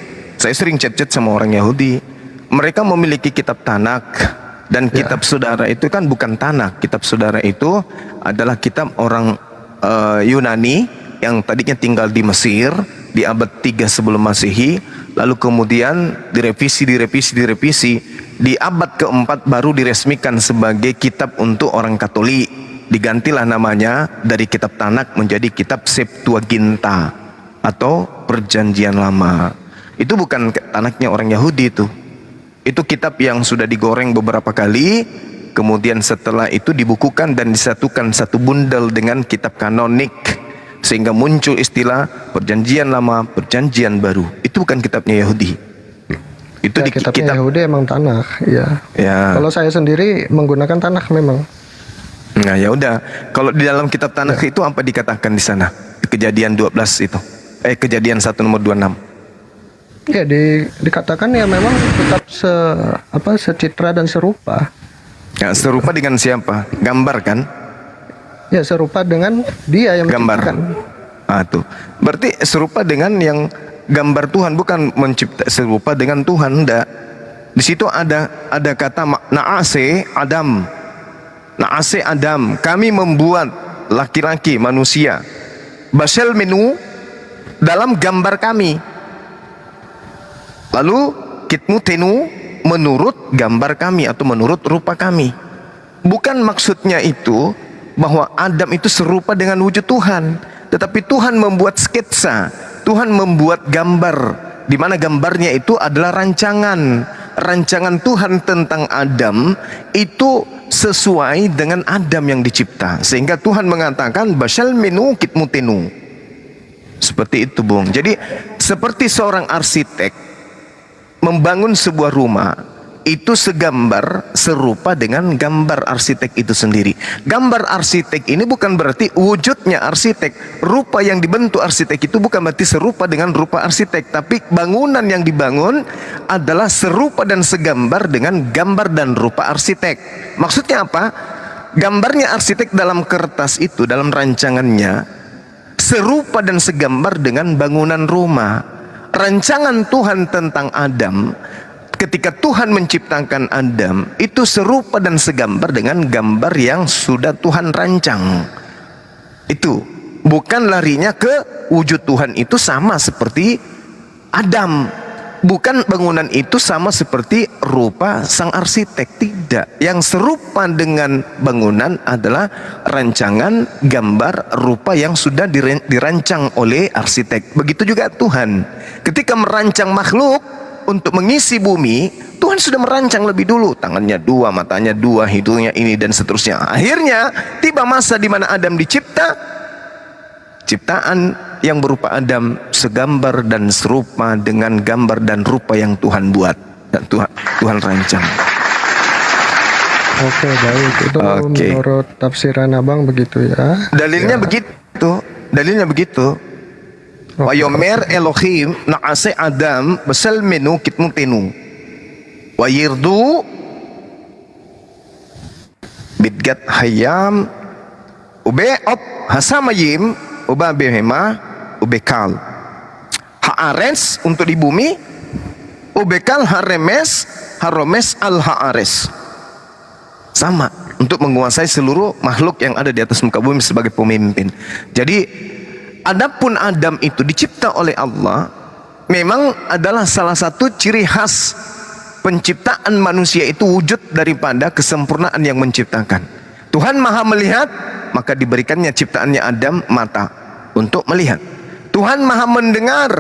chat-chat sama orang Yahudi. Mereka memiliki kitab Tanak, dan kitab saudara itu kan bukan Tanak. Kitab saudara itu adalah kitab orang Yunani yang tadinya tinggal di Mesir di abad 3 sebelum Masehi, lalu kemudian direvisi di abad keempat baru diresmikan sebagai kitab untuk orang Katolik. Digantilah namanya dari kitab Tanak menjadi kitab Septuaginta atau Perjanjian Lama. Itu bukan Tanaknya orang Yahudi itu. Itu kitab yang sudah digoreng beberapa kali, kemudian setelah itu dibukukan dan disatukan satu bundel dengan kitab kanonik, sehingga muncul istilah Perjanjian Lama, Perjanjian Baru. Itu bukan kitabnya Yahudi. Itu Ya, di kitabnya kitab Yahudi emang Tanakh, ya. ya. Kalau saya sendiri menggunakan Tanakh memang. Nah, ya udah. Kalau di dalam kitab Tanakh itu apa dikatakan di sana? Kejadian 12 itu. Kejadian 1 nomor 26. Ya, dikatakan ya memang tetap secitra dan serupa. Ya, serupa dengan siapa? Gambar kan? Ya, serupa dengan dia yang Gambar. menciptakan. Tuh. Berarti serupa dengan yang gambar Tuhan, bukan mencipta serupa dengan Tuhan, enggak. Di situ ada kata na'ase Adam. Na'ase Adam, kami membuat laki-laki manusia basel menu dalam gambar kami. Lalu kitmu tenu menurut gambar kami atau menurut rupa kami. Bukan maksudnya itu bahwa Adam itu serupa dengan wujud Tuhan, tetapi Tuhan membuat sketsa, Tuhan membuat gambar, di mana gambarnya itu adalah rancangan Tuhan tentang Adam itu sesuai dengan Adam yang dicipta, sehingga Tuhan mengatakan basal minu kitmutinu. Seperti itu, Bung. Jadi seperti seorang arsitek membangun sebuah rumah, itu segambar, serupa dengan gambar arsitek itu sendiri. Gambar arsitek ini bukan berarti wujudnya arsitek, rupa yang dibentuk arsitek itu bukan berarti serupa dengan rupa arsitek, tapi bangunan yang dibangun adalah serupa dan segambar dengan gambar dan rupa arsitek. Maksudnya apa? Gambarnya arsitek dalam kertas itu, dalam rancangannya, serupa dan segambar dengan bangunan rumah. Rancangan Tuhan tentang Adam, ketika Tuhan menciptakan Adam, itu serupa dan segambar dengan gambar yang sudah Tuhan rancang. Itu bukan larinya ke wujud Tuhan itu sama seperti Adam, bukan bangunan itu sama seperti rupa sang arsitek. Tidak, yang serupa dengan bangunan adalah rancangan gambar rupa yang sudah dirancang oleh arsitek. Begitu juga Tuhan ketika merancang makhluk untuk mengisi bumi, Tuhan sudah merancang lebih dulu, tangannya dua, matanya dua, hidungnya ini dan seterusnya. Akhirnya tiba masa di mana Adam dicipta, ciptaan yang berupa Adam segambar dan serupa dengan gambar dan rupa yang Tuhan buat dan Tuhan rancang. Oke, baik. Itu menurut tafsiran Abang begitu ya. Dalilnya begitu. Wa yomer Elohim na'ase Adam basal menu kitmutinu wa yirdu bidgat hayam ube'op hasamayim uba behema ubekal haares untuk di bumi, ubekal haromes al haares, sama untuk menguasai seluruh makhluk yang ada di atas muka bumi sebagai pemimpin. Jadi adapun Adam itu dicipta oleh Allah, memang adalah salah satu ciri khas penciptaan manusia itu wujud daripada kesempurnaan yang menciptakan. Tuhan maha melihat, maka diberikannya ciptaannya Adam mata untuk melihat. Tuhan maha mendengar,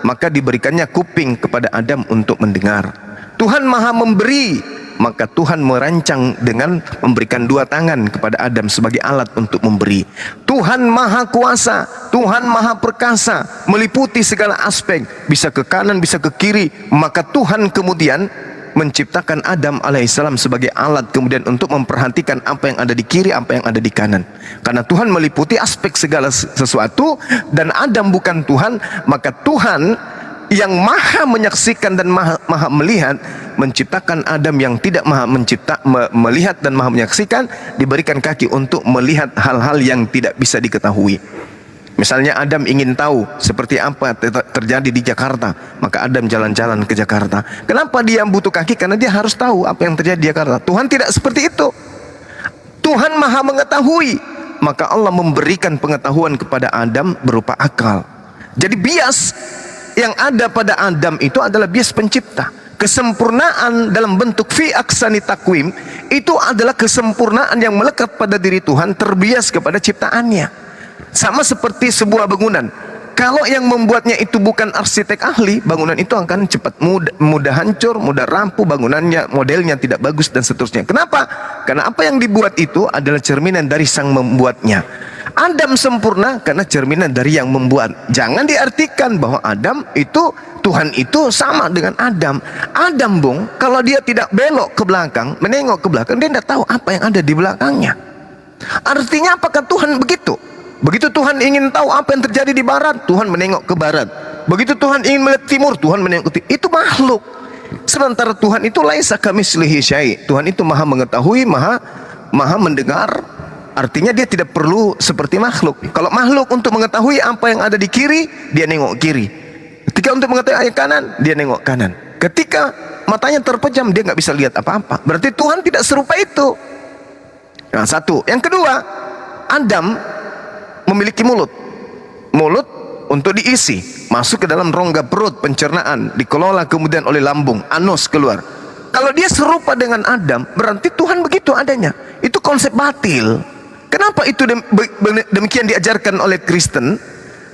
maka diberikannya kuping kepada Adam untuk mendengar. Tuhan maha memberi, maka Tuhan merancang dengan memberikan dua tangan kepada Adam sebagai alat untuk memberi. Tuhan maha kuasa, Tuhan maha perkasa, meliputi segala aspek, bisa ke kanan, bisa ke kiri. Maka Tuhan kemudian menciptakan Adam alaihissalam sebagai alat kemudian untuk memperhatikan apa yang ada di kiri, apa yang ada di kanan. Karena Tuhan meliputi aspek segala sesuatu dan Adam bukan Tuhan, maka Tuhan yang maha menyaksikan dan maha melihat menciptakan Adam yang tidak maha melihat dan maha menyaksikan, diberikan kaki untuk melihat hal-hal yang tidak bisa diketahui. Misalnya Adam ingin tahu seperti apa terjadi di Jakarta, maka Adam jalan-jalan ke Jakarta. Kenapa dia butuh kaki? Karena dia harus tahu apa yang terjadi di Jakarta. Tuhan tidak seperti itu. Tuhan maha mengetahui, maka Allah memberikan pengetahuan kepada Adam berupa akal. Jadi bias yang ada pada Adam itu adalah bias pencipta. Kesempurnaan dalam bentuk fi aksani takwim itu adalah kesempurnaan yang melekat pada diri Tuhan, terbias kepada ciptaannya. Sama seperti sebuah bangunan, kalau yang membuatnya itu bukan arsitek ahli, bangunan itu akan cepat mudah hancur, mudah rapuh, bangunannya modelnya tidak bagus dan seterusnya. Kenapa? Karena apa yang dibuat itu adalah cerminan dari sang membuatnya. Adam sempurna karena cerminan dari yang membuat. Jangan diartikan bahwa Adam itu, Tuhan itu sama dengan Adam. Adam, Bung, kalau dia tidak belok ke belakang, menengok ke belakang, dia tidak tahu apa yang ada di belakangnya. Artinya apakah Tuhan begitu? Begitu Tuhan ingin tahu apa yang terjadi di barat, Tuhan menengok ke barat. Begitu Tuhan ingin melihat timur, Tuhan menengok ke timur. Itu makhluk. Sementara Tuhan itu laisa kamitslihi syai'. Tuhan itu maha mengetahui, maha mendengar. Artinya dia tidak perlu seperti makhluk. Kalau makhluk untuk mengetahui apa yang ada di kiri, dia nengok kiri. Ketika untuk mengetahui yang kanan, dia nengok kanan. Ketika matanya terpejam, dia nggak bisa lihat apa-apa. Berarti Tuhan tidak serupa itu. Nah, satu. Yang kedua, Adam memiliki mulut. Mulut untuk diisi, masuk ke dalam rongga perut, pencernaan, dikelola kemudian oleh lambung, anus keluar. Kalau dia serupa dengan Adam, berarti Tuhan begitu adanya. Itu konsep batil. Kenapa Kenapa itu demikian diajarkan oleh Kristen?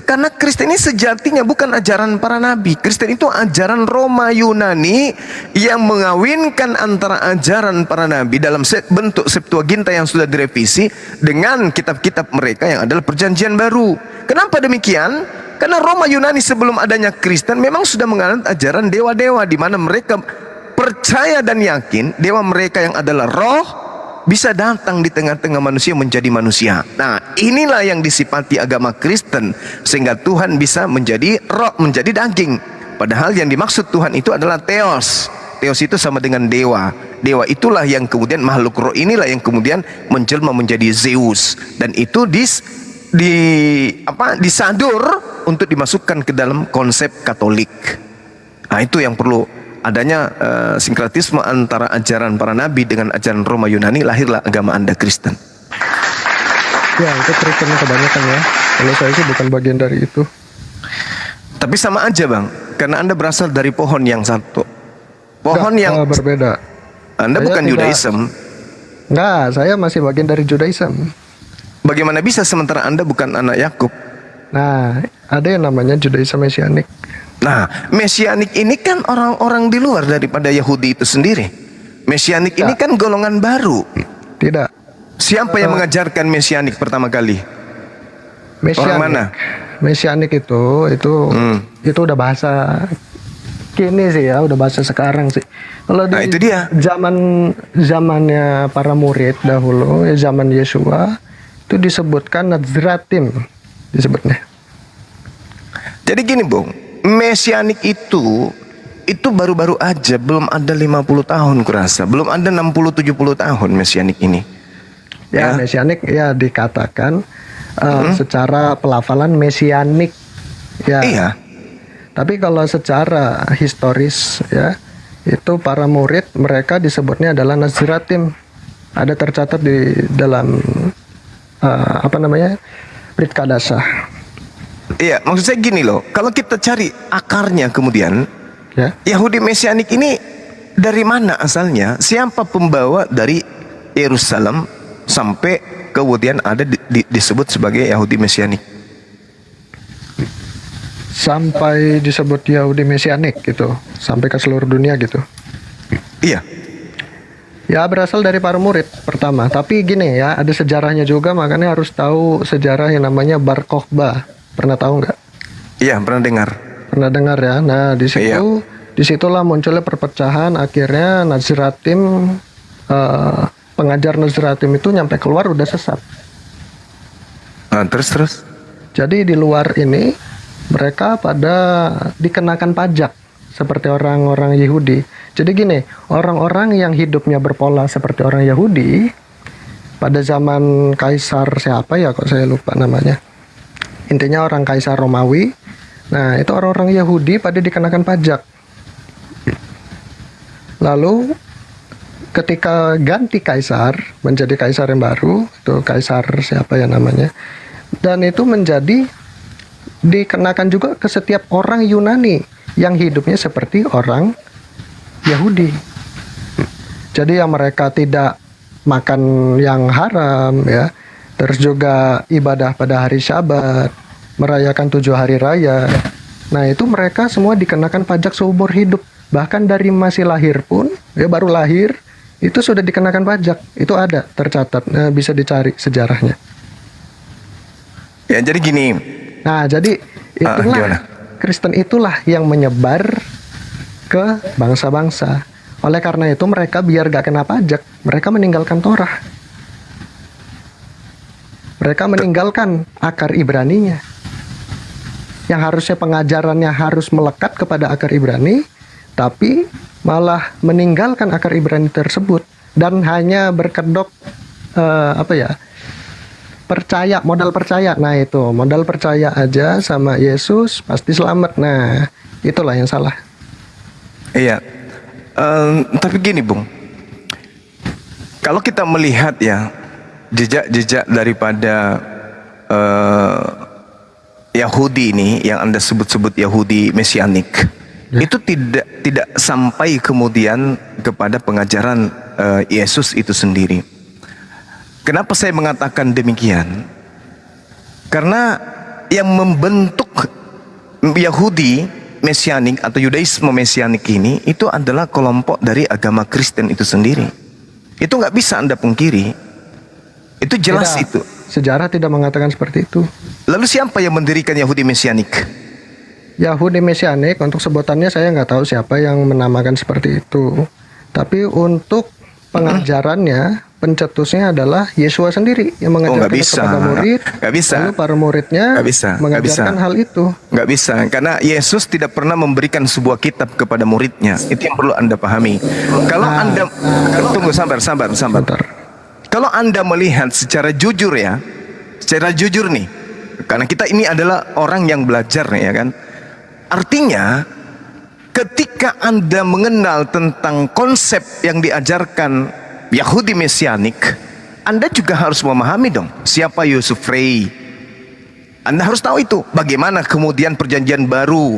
Karena Kristen ini sejatinya bukan ajaran para nabi. Kristen itu ajaran Roma Yunani yang mengawinkan antara ajaran para nabi dalam bentuk Septuaginta yang sudah direvisi dengan kitab-kitab mereka yang adalah perjanjian baru. Kenapa demikian? Karena Roma Yunani sebelum adanya Kristen memang sudah menganut ajaran dewa-dewa, di mana mereka percaya dan yakin dewa mereka yang adalah roh bisa datang di tengah-tengah manusia menjadi manusia. Nah, inilah yang disifati agama Kristen, sehingga Tuhan bisa menjadi roh, menjadi daging. Padahal yang dimaksud Tuhan itu adalah theos. Theos itu sama dengan dewa. Dewa itulah yang kemudian, makhluk roh inilah yang kemudian menjelma menjadi Zeus, dan itu disadur untuk dimasukkan ke dalam konsep Katolik. Nah, itu yang perlu adanya sinkretisme antara ajaran para nabi dengan ajaran Roma Yunani, lahirlah agama Anda Kristen. Ya, itu Kristen kebanyakan ya. Kalau saya sih bukan bagian dari itu. Tapi sama aja bang, karena Anda berasal dari pohon yang satu. Pohon Nggak, yang berbeda. Anda Saya bukan tidak- Judaism. Enggak, saya masih bagian dari Judaism. Bagaimana bisa sementara Anda bukan anak Yakub? Nah, ada yang namanya Judaism Mesianik. Nah, Mesianik ini kan orang-orang di luar daripada Yahudi itu sendiri. Mesianik ini kan golongan baru. Tidak. Siapa yang mengajarkan Mesianik pertama kali? Mesianik. Orang mana? Mesianik itu udah bahasa kini sih ya, udah bahasa sekarang sih. Kalau Nah, di itu dia. zamannya para murid dahulu, ya zaman Yesua, itu disebutkan Nazratim disebutnya. Jadi gini Bung, Mesianik itu baru-baru aja, belum ada 50 tahun kurasa, belum ada 60-70 tahun Mesianik ini. Ya, Mesianik ya dikatakan secara pelafalan Mesianik ya. Iya. Tapi kalau secara historis ya, itu para murid mereka disebutnya adalah Nazratim. Ada tercatat di dalam Brit Kadasah. Iya, maksud saya gini loh, kalau kita cari akarnya kemudian, Ya. Yahudi Mesianik ini dari mana asalnya? Siapa pembawa dari Yerusalem sampai kemudian ada disebut sebagai Yahudi Mesianik? Sampai disebut Yahudi Mesianik gitu, sampai ke seluruh dunia gitu. Iya. Ya berasal dari para murid pertama. Tapi gini ya, ada sejarahnya juga, makanya harus tahu sejarah yang namanya Bar Kokhba. Pernah tahu nggak? Iya, pernah dengar. Pernah dengar ya. Nah di situ, Iya. disitulah munculnya perpecahan. Akhirnya Nazratim, pengajar Nazratim itu nyampe keluar udah sesat. Nah, terus. Jadi di luar ini mereka pada dikenakan pajak seperti orang-orang Yahudi. Jadi gini, orang-orang yang hidupnya berpola seperti orang Yahudi pada zaman Kaisar siapa ya, kok saya lupa namanya. Intinya orang Kaisar Romawi. Nah, itu orang-orang Yahudi pada dikenakan pajak. Lalu ketika ganti kaisar menjadi kaisar yang baru, itu kaisar siapa ya namanya. Dan itu menjadi dikenakan juga ke setiap orang Yunani yang hidupnya seperti orang Yahudi. Jadi yang mereka tidak makan yang haram ya, terus juga ibadah pada hari Syabat, merayakan 7 hari raya. Nah itu mereka semua dikenakan pajak seumur hidup. Bahkan dari masih lahir pun, ya baru lahir itu sudah dikenakan pajak. Itu ada tercatat, bisa dicari sejarahnya. Ya, jadi gini. Nah, jadi itulah gimana? Kristen itulah yang menyebar ke bangsa-bangsa. Oleh karena itu mereka biar gak kena pajak, mereka meninggalkan Torah. Mereka meninggalkan akar Ibraninya. Yang harusnya pengajarannya harus melekat kepada akar Ibrani, tapi malah meninggalkan akar Ibrani tersebut dan hanya berkedok percaya, modal percaya. Nah itu, modal percaya aja sama Yesus pasti selamat. Nah, itulah yang salah. Iya. Tapi gini, Bung. Kalau kita melihat ya jejak-jejak daripada Yahudi ini yang Anda sebut-sebut Yahudi Mesianik, itu tidak sampai kemudian kepada pengajaran Yesus itu sendiri. Kenapa saya mengatakan demikian? Karena yang membentuk Yahudi Mesianik atau Yudaisme Mesianik ini itu adalah kelompok dari agama Kristen itu sendiri. Itu nggak bisa Anda pungkiri. Itu jelas Tidak. itu. Sejarah tidak mengatakan seperti itu. Lalu siapa yang mendirikan Yahudi Mesianik? Yahudi Mesianik, untuk sebutannya saya nggak tahu siapa yang menamakan seperti itu. Tapi untuk pengajarannya, pencetusnya adalah Yesua sendiri yang mengajarkan nggak bisa. kepada murid. Nggak bisa. Lalu para muridnya Nggak bisa. Nggak mengajarkan bisa. hal itu. Nggak bisa, karena Yesus tidak pernah memberikan sebuah kitab kepada muridnya. Itu yang perlu Anda pahami. Kalau Anda, tunggu, sabar. Bentar. Kalau Anda melihat secara jujur ya, secara jujur nih, karena kita ini adalah orang yang belajar nih ya kan. Artinya, ketika Anda mengenal tentang konsep yang diajarkan Yahudi Mesianik, Anda juga harus memahami dong siapa Yosef Rei. Anda harus tahu itu. Bagaimana kemudian perjanjian baru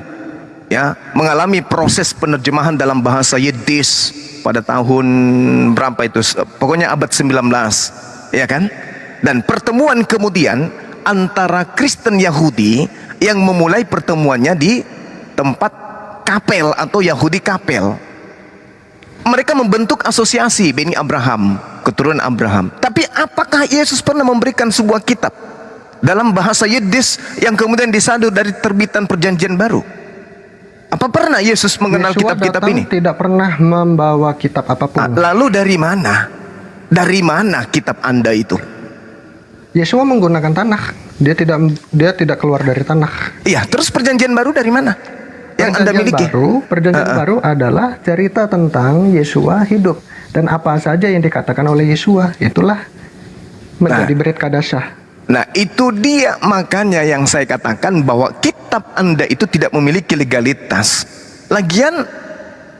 ya mengalami proses penerjemahan dalam bahasa Yiddish pada tahun berapa itu? Pokoknya abad 19, ya kan? Dan pertemuan kemudian antara Kristen Yahudi yang memulai pertemuannya di tempat kapel atau Yahudi kapel. Mereka membentuk asosiasi Beni Abraham, keturunan Abraham. Tapi apakah Yesus pernah memberikan sebuah kitab dalam bahasa Yiddish yang kemudian disadu dari terbitan perjanjian baru? Apa pernah Yesus mengenal Yesua kitab-kitab datang ini? tidak pernah membawa kitab apapun. Lalu dari mana? Dari mana kitab Anda itu? Yesua menggunakan tanah. Dia tidak keluar dari tanah. Iya, terus perjanjian baru dari mana? Yang Anda miliki? Perjanjian baru adalah cerita tentang Yesua hidup dan apa saja yang dikatakan oleh Yesua itulah menjadi Brit Kadasah. Nah, itu dia makanya yang saya katakan bahwa kitab Anda itu tidak memiliki legalitas. Lagian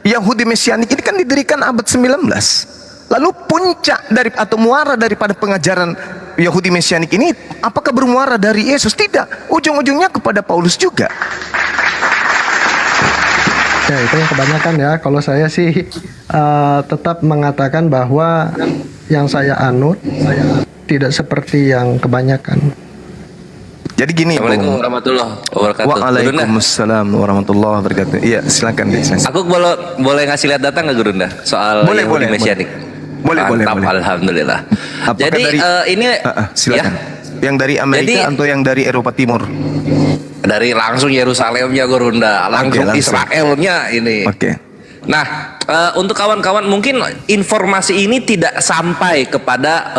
Yahudi Mesianik ini kan didirikan abad 19. Lalu puncak dari atau muara daripada pengajaran Yahudi Mesianik ini apakah bermuara dari Yesus? Tidak. Ujung-ujungnya kepada Paulus juga. Ya, itu yang kebanyakan ya. Kalau saya sih tetap mengatakan bahwa yang saya anut tidak seperti yang kebanyakan. Jadi gini, Assalamualaikum warahmatullahi wabarakatuh. Waalaikumsalam warahmatullahi wabarakatuh. Iya, silakan deh. Aku boleh ngasih lihat data nggak Gurunda soal Yahudi Mesianik? Boleh. Alhamdulillah. Apakah Jadi dari, ini silakan. ya, Yang dari Amerika atau yang dari Eropa Timur? dari langsung Yerusalemnya Gurunda, langsung Israelnya ini. Oke. Nah, untuk kawan-kawan mungkin informasi ini tidak sampai kepada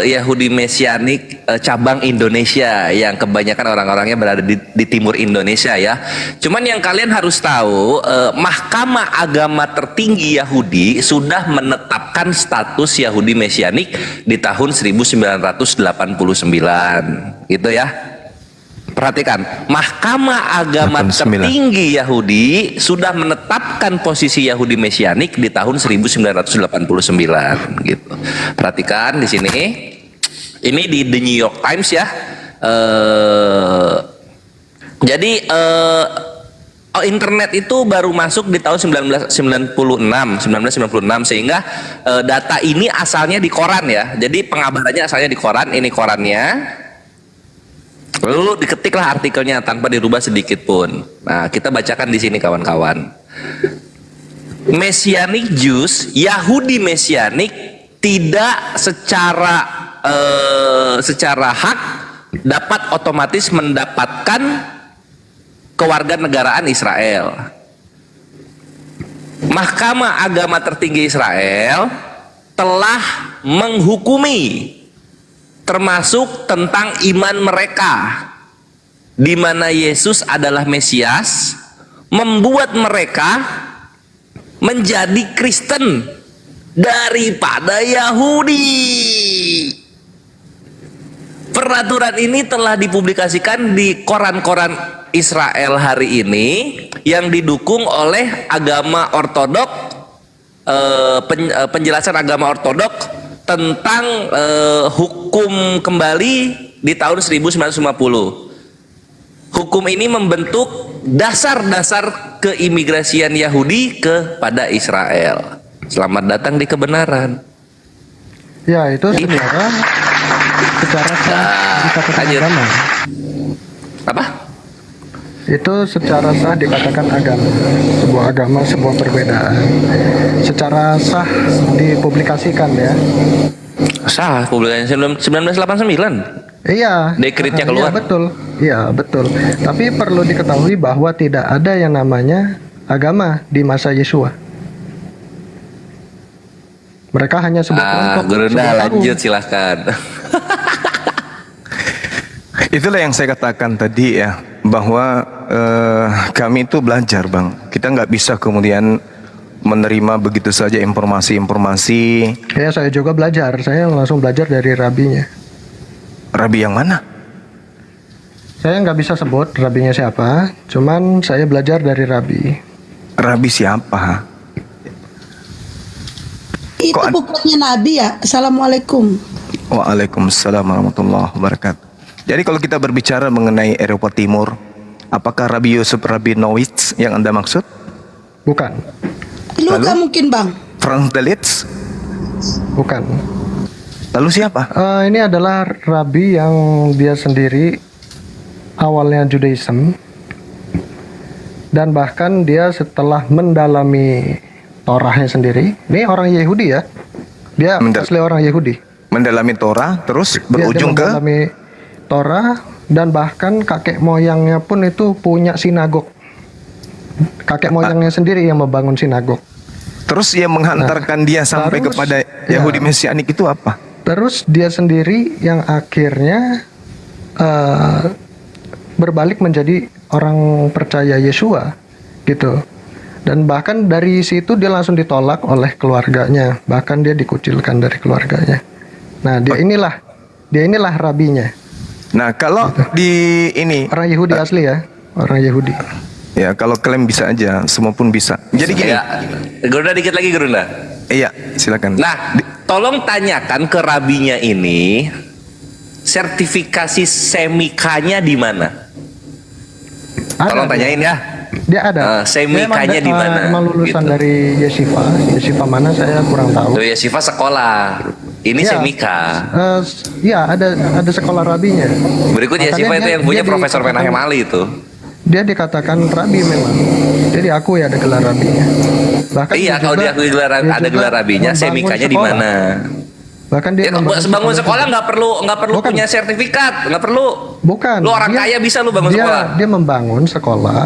Yahudi Mesianik cabang Indonesia yang kebanyakan orang-orangnya berada di timur Indonesia ya. Cuman yang kalian harus tahu, Mahkamah Agama Tertinggi Yahudi sudah menetapkan status Yahudi Mesianik di tahun 1989, gitu ya. Perhatikan, Mahkamah Agama 89. Tertinggi Yahudi sudah menetapkan posisi Yahudi Mesianik di tahun 1989 gitu. Perhatikan di sini. Ini di The New York Times ya. Jadi internet itu baru masuk di tahun 1996 sehingga data ini asalnya di koran ya. Jadi pengabarannya asalnya di koran, ini korannya. Lalu diketiklah artikelnya tanpa dirubah sedikit pun. Nah, kita bacakan di sini kawan-kawan. Messianic Jews, Yahudi Messianik tidak secara hak dapat otomatis mendapatkan kewarganegaraan Israel. Mahkamah Agama Tertinggi Israel telah menghukumi termasuk tentang iman mereka di mana Yesus adalah Mesias, membuat mereka menjadi Kristen daripada Yahudi. Peraturan ini telah dipublikasikan di koran-koran Israel hari ini yang didukung oleh agama ortodok, penjelasan agama ortodok tentang hukum kembali di tahun 1950. Hukum ini membentuk dasar-dasar keimigrasian Yahudi kepada Israel. Selamat datang di kebenaran. Ya, itu secara sah dikatakan lanjut. agama. Apa? Itu secara sah dikatakan agama. Sebuah agama, sebuah perbedaan. Secara sah dipublikasikan ya. Sah publikasinya 1989. Iya. Dekretnya keluar. Iya, betul. Iya, betul. Tapi perlu diketahui bahwa tidak ada yang namanya agama di masa Yesua. Mereka hanya sebuah kelompok. Gurunda sebuah kaum. lanjut silahkan. Itulah yang saya katakan tadi ya, bahwa kami itu belajar bang. Kita nggak bisa kemudian menerima begitu saja informasi-informasi. Ya, saya juga belajar. Saya langsung belajar dari rabinya. Rabi yang mana? Saya nggak bisa sebut rabinya siapa. Cuman saya belajar dari rabi. Rabi siapa? Itu Kok bukannya Nabi ya? Assalamualaikum. Waalaikumsalam warahmatullahi wabarakatuh. Jadi kalau kita berbicara mengenai Eropa Timur, apakah Rabi Yusuf Rabinowitz yang Anda maksud? Bukan. Luka mungkin bang. Franz Delitzsch? Bukan. Lalu siapa? Ini adalah rabi yang dia sendiri awalnya Judaism, dan bahkan dia setelah mendalami Torahnya sendiri. Ini orang Yahudi ya. Dia asli orang Yahudi. Mendalami Torah, terus Dia berujung ke mendalami Torah, dan bahkan kakek moyangnya pun itu punya sinagog. Kakek moyangnya sendiri yang membangun sinagog. Terus yang menghantarkan dia sampai terus, kepada Yahudi Mesianik itu apa? Terus dia sendiri yang akhirnya berbalik menjadi orang percaya Yesua gitu. Dan bahkan dari situ dia langsung ditolak oleh keluarganya, bahkan dia dikucilkan dari keluarganya. Nah, dia inilah rabinya. Nah, kalau di ini orang Yahudi asli ya, orang Yahudi. Ya, kalau klaim bisa aja, semua pun bisa. Jadi gini. Ya, Gurunda dikit lagi Gurunda. Iya, silakan. Nah, tolong tanyakan ke rabinya ini, sertifikasi semikanya di mana? Tolong tanyain ya. Dia ada. Semikanya di mana? Emang lulusan Gitu. dari Yeshiva. Yeshiva mana saya kurang tahu. Tuh Yeshiva sekolah. Ini Ya, semika. Ya, ada sekolah rabinya. Berikut Makanya Yeshiva itu dia- yang punya dia Profesor dikatakan- Menahem Ali itu. Dia dikatakan rabi memang. Jadi aku ya ada gelar rabinya. Bahkan Iya, dia kalau juga- dia dia ada juga gelar rabinya, membangun semikanya di sekolah. mana? Bahkan dia Ya, bangun sekolah nggak perlu punya sertifikat, nggak perlu. Bukan. Lu orang kaya bisa lu bangun sekolah. Dia membangun sekolah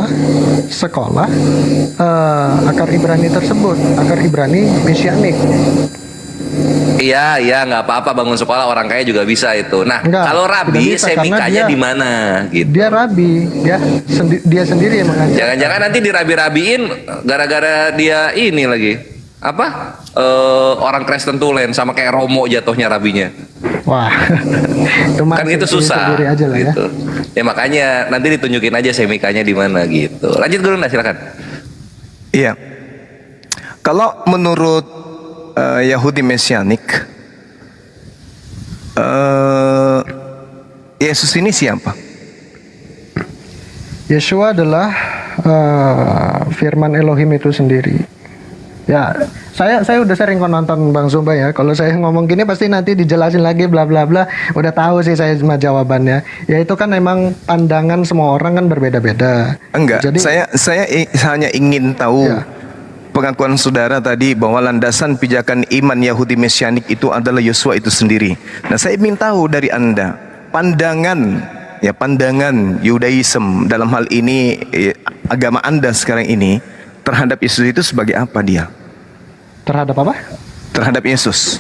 akar Ibrani tersebut, akar Ibrani Mesianik. Iya, nggak apa-apa bangun sekolah orang kaya juga bisa itu. Nah, Enggak, kalau tidak rabi bisa, karena semikanya dia- di mana gitu. Dia rabi, dia sendiri yang mengajar. Jangan-jangan nanti dirabi-rabiin gara-gara dia ini lagi. Apa? Orang Kristen Tulen sama kayak Romo jatuhnya rabinya. Wah, itu mah Kan itu susah. sendiri aja lah ya. Gitu. Ya makanya nanti ditunjukin aja semikanya di mana gitu. Lanjut Gurunda silakan. Iya. Kalau menurut Yahudi Mesianik, Yesus ini siapa? Yesua adalah firman Elohim itu sendiri. Ya, saya udah sering kok nonton Bang Zumba ya. Kalau saya ngomong gini pasti nanti dijelasin lagi bla bla bla. Udah tahu sih saya cuma jawabannya. Ya itu kan memang pandangan semua orang kan berbeda-beda. Enggak. Jadi Saya hanya ingin tahu pengakuan saudara tadi bahwa landasan pijakan iman Yahudi Mesianik itu adalah Yosua itu sendiri. Nah, saya ingin tahu dari Anda pandangan Yudaism dalam hal ini agama Anda sekarang ini terhadap Yesus itu sebagai apa dia? terhadap apa? Terhadap Yesus.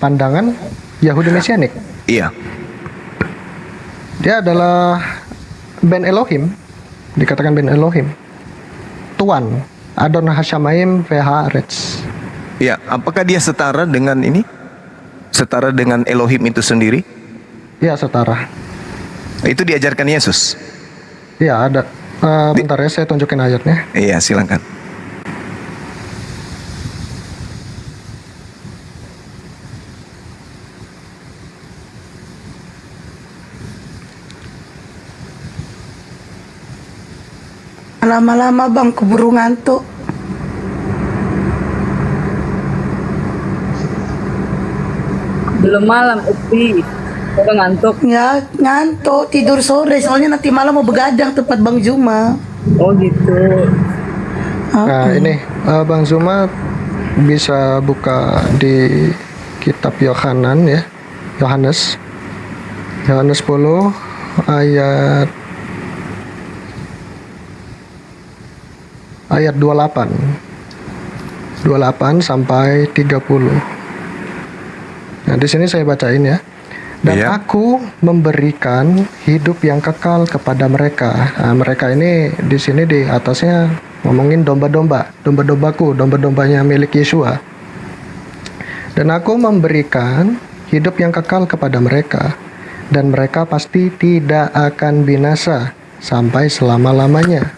Pandangan Yahudi Mesianik. Iya. Dia adalah Ben Elohim, dikatakan Ben Elohim. Tuan, Adon Hashamayim Veharetz. Iya, apakah dia setara dengan ini? Setara dengan Elohim itu sendiri? Ya, setara. Itu diajarkan Yesus. Ya, ada. Bentar ya, saya tunjukin ayatnya. Iya, silakan. Lama-lama bang keburu ngantuk. Belum malam, Upi. Udah ngantuk. Ya, ngantuk, tidur sore. Soalnya nanti malam mau begadang tempat Bang Zuma. Oh gitu. Nah ini Bang Zuma bisa buka di kitab Yohanan ya, Yohanes 10 ayat 28 sampai 30. Nah di sini saya bacain ya. Dan Iya. aku memberikan hidup yang kekal kepada mereka. Nah, mereka ini di sini di atasnya ngomongin domba-domba, domba-dombaku, domba-dombanya milik Yesua. Dan aku memberikan hidup yang kekal kepada mereka, dan mereka pasti tidak akan binasa sampai selama-lamanya.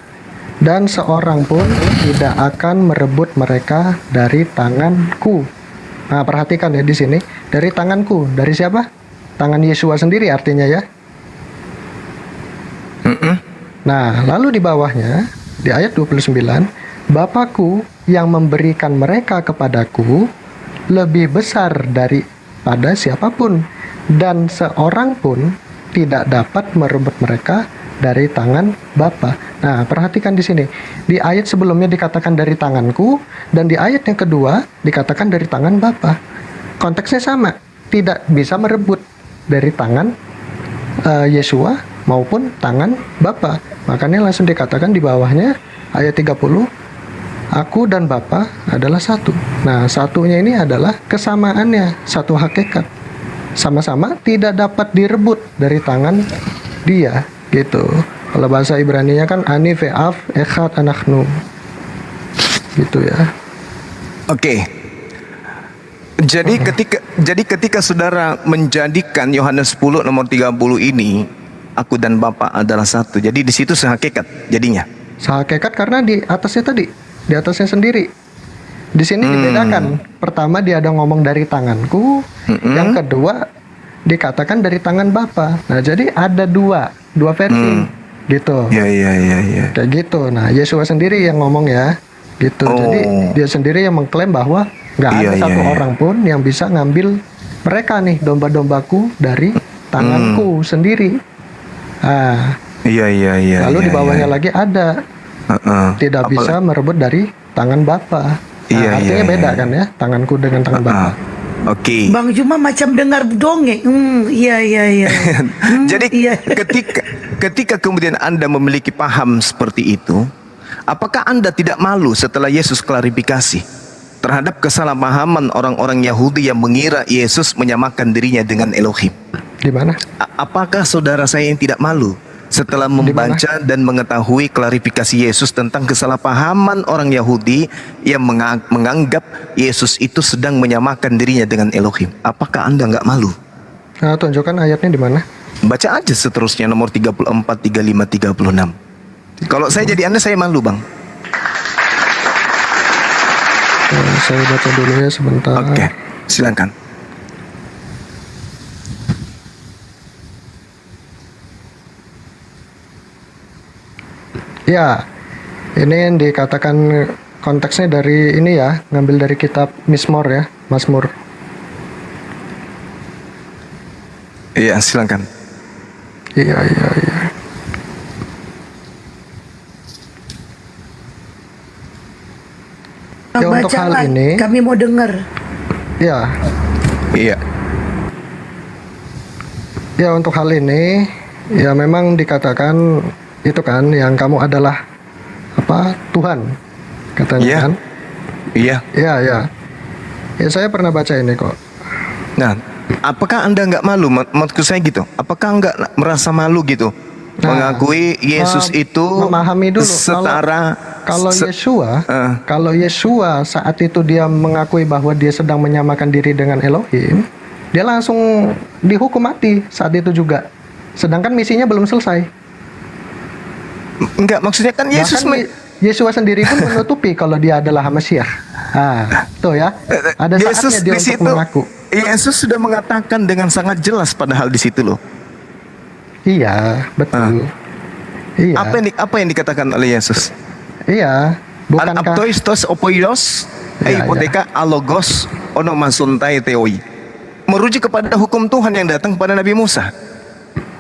Dan seorang pun tidak akan merebut mereka dari tanganku. Nah, perhatikan ya di sini, dari tanganku, dari siapa? Tangan Yesua sendiri artinya ya. Nah, lalu di bawahnya di ayat 29, Bapakku yang memberikan mereka kepadaku lebih besar daripada siapapun, dan seorang pun tidak dapat merebut mereka dari tangan Bapa. Nah, perhatikan di sini. Di ayat sebelumnya dikatakan dari tanganku, dan di ayat yang kedua dikatakan dari tangan Bapa. Konteksnya sama, tidak bisa merebut dari tangan Yesua maupun tangan Bapa. Makanya langsung dikatakan di bawahnya ayat 30, aku dan Bapa adalah satu. Nah, satunya ini adalah kesamaannya, satu hakikat. Sama-sama tidak dapat direbut dari tangan Dia, gitu. Kalau bahasa Ibraninya kan ani ve'af echad anachnu. Gitu ya. Oke. Jadi ketika saudara menjadikan Yohanes 10 nomor 30 ini, aku dan Bapa adalah satu. Jadi di situ sehakikat jadinya. Sehakikat karena di atasnya tadi, di atasnya sendiri. Di sini dibedakan. Pertama dia ada ngomong dari tanganku, yang kedua dikatakan dari tangan Bapa. Nah, jadi ada dua versi. Gitu. Iya. Kayak gitu. Nah, Yesua sendiri yang ngomong ya. Gitu. Jadi dia sendiri yang mengklaim bahwa nggak ada satu orang pun yang bisa ngambil mereka nih, domba-dombaku, dari tanganku sendiri. Ah. Iya. Lalu di bawahnya lagi ada tidak bisa merebut dari tangan Bapa. Nah, artinya beda kan ya, tanganku dengan tangan Bapa. Oke. Bang Juma macam dengar dongeng. Iya. Jadi ketika kemudian Anda memiliki paham seperti itu, apakah Anda tidak malu setelah Yesus klarifikasi terhadap kesalahpahaman orang-orang Yahudi yang mengira Yesus menyamakan dirinya dengan Elohim? Di mana? Apakah saudara saya yang tidak malu setelah membaca dan mengetahui klarifikasi Yesus tentang kesalahpahaman orang Yahudi yang menganggap Yesus itu sedang menyamakan dirinya dengan Elohim? Apakah Anda nggak malu? Nah, tunjukkan ayatnya di mana? Baca aja seterusnya nomor 34, 35, 36. Kalau saya jadi Anda, saya malu, Bang. Saya baca dulu ya sebentar. Oke, silakan. Ya, ini yang dikatakan konteksnya dari ini ya, ngambil dari kitab Mizmor ya, Mazmur. Iya, silakan. Iya. Ya, untuk hal ini, kami mau dengar. ya, Iya. ya untuk hal ini, ya memang dikatakan itu kan, yang kamu adalah apa, Tuhan, katanya Iya. kan? Iya. Ya. Ya saya pernah baca ini kok. Nah, apakah Anda nggak malu? Maksud saya gitu. Apakah nggak merasa malu gitu? Mengakui Yesus itu memahami dulu setara kalau Yesua saat itu dia mengakui bahwa dia sedang menyamakan diri dengan Elohim, dia langsung dihukum mati saat itu juga. Sedangkan misinya belum selesai. Enggak, maksudnya kan Yesus Yesua sendiri pun menutupi kalau dia adalah Mesias. Tuh ya. Ada Yesus saatnya dia di untuk situ, mengaku. Yesus sudah mengatakan dengan sangat jelas padahal di situ loh. Iya, betul. Iya. Apa yang dikatakan oleh Yesus? Iya. Bukankah Aptois tos opoios, Iya. hipoteka alogos onomasuntai teoi. merujuk kepada hukum Tuhan yang datang kepada Nabi Musa.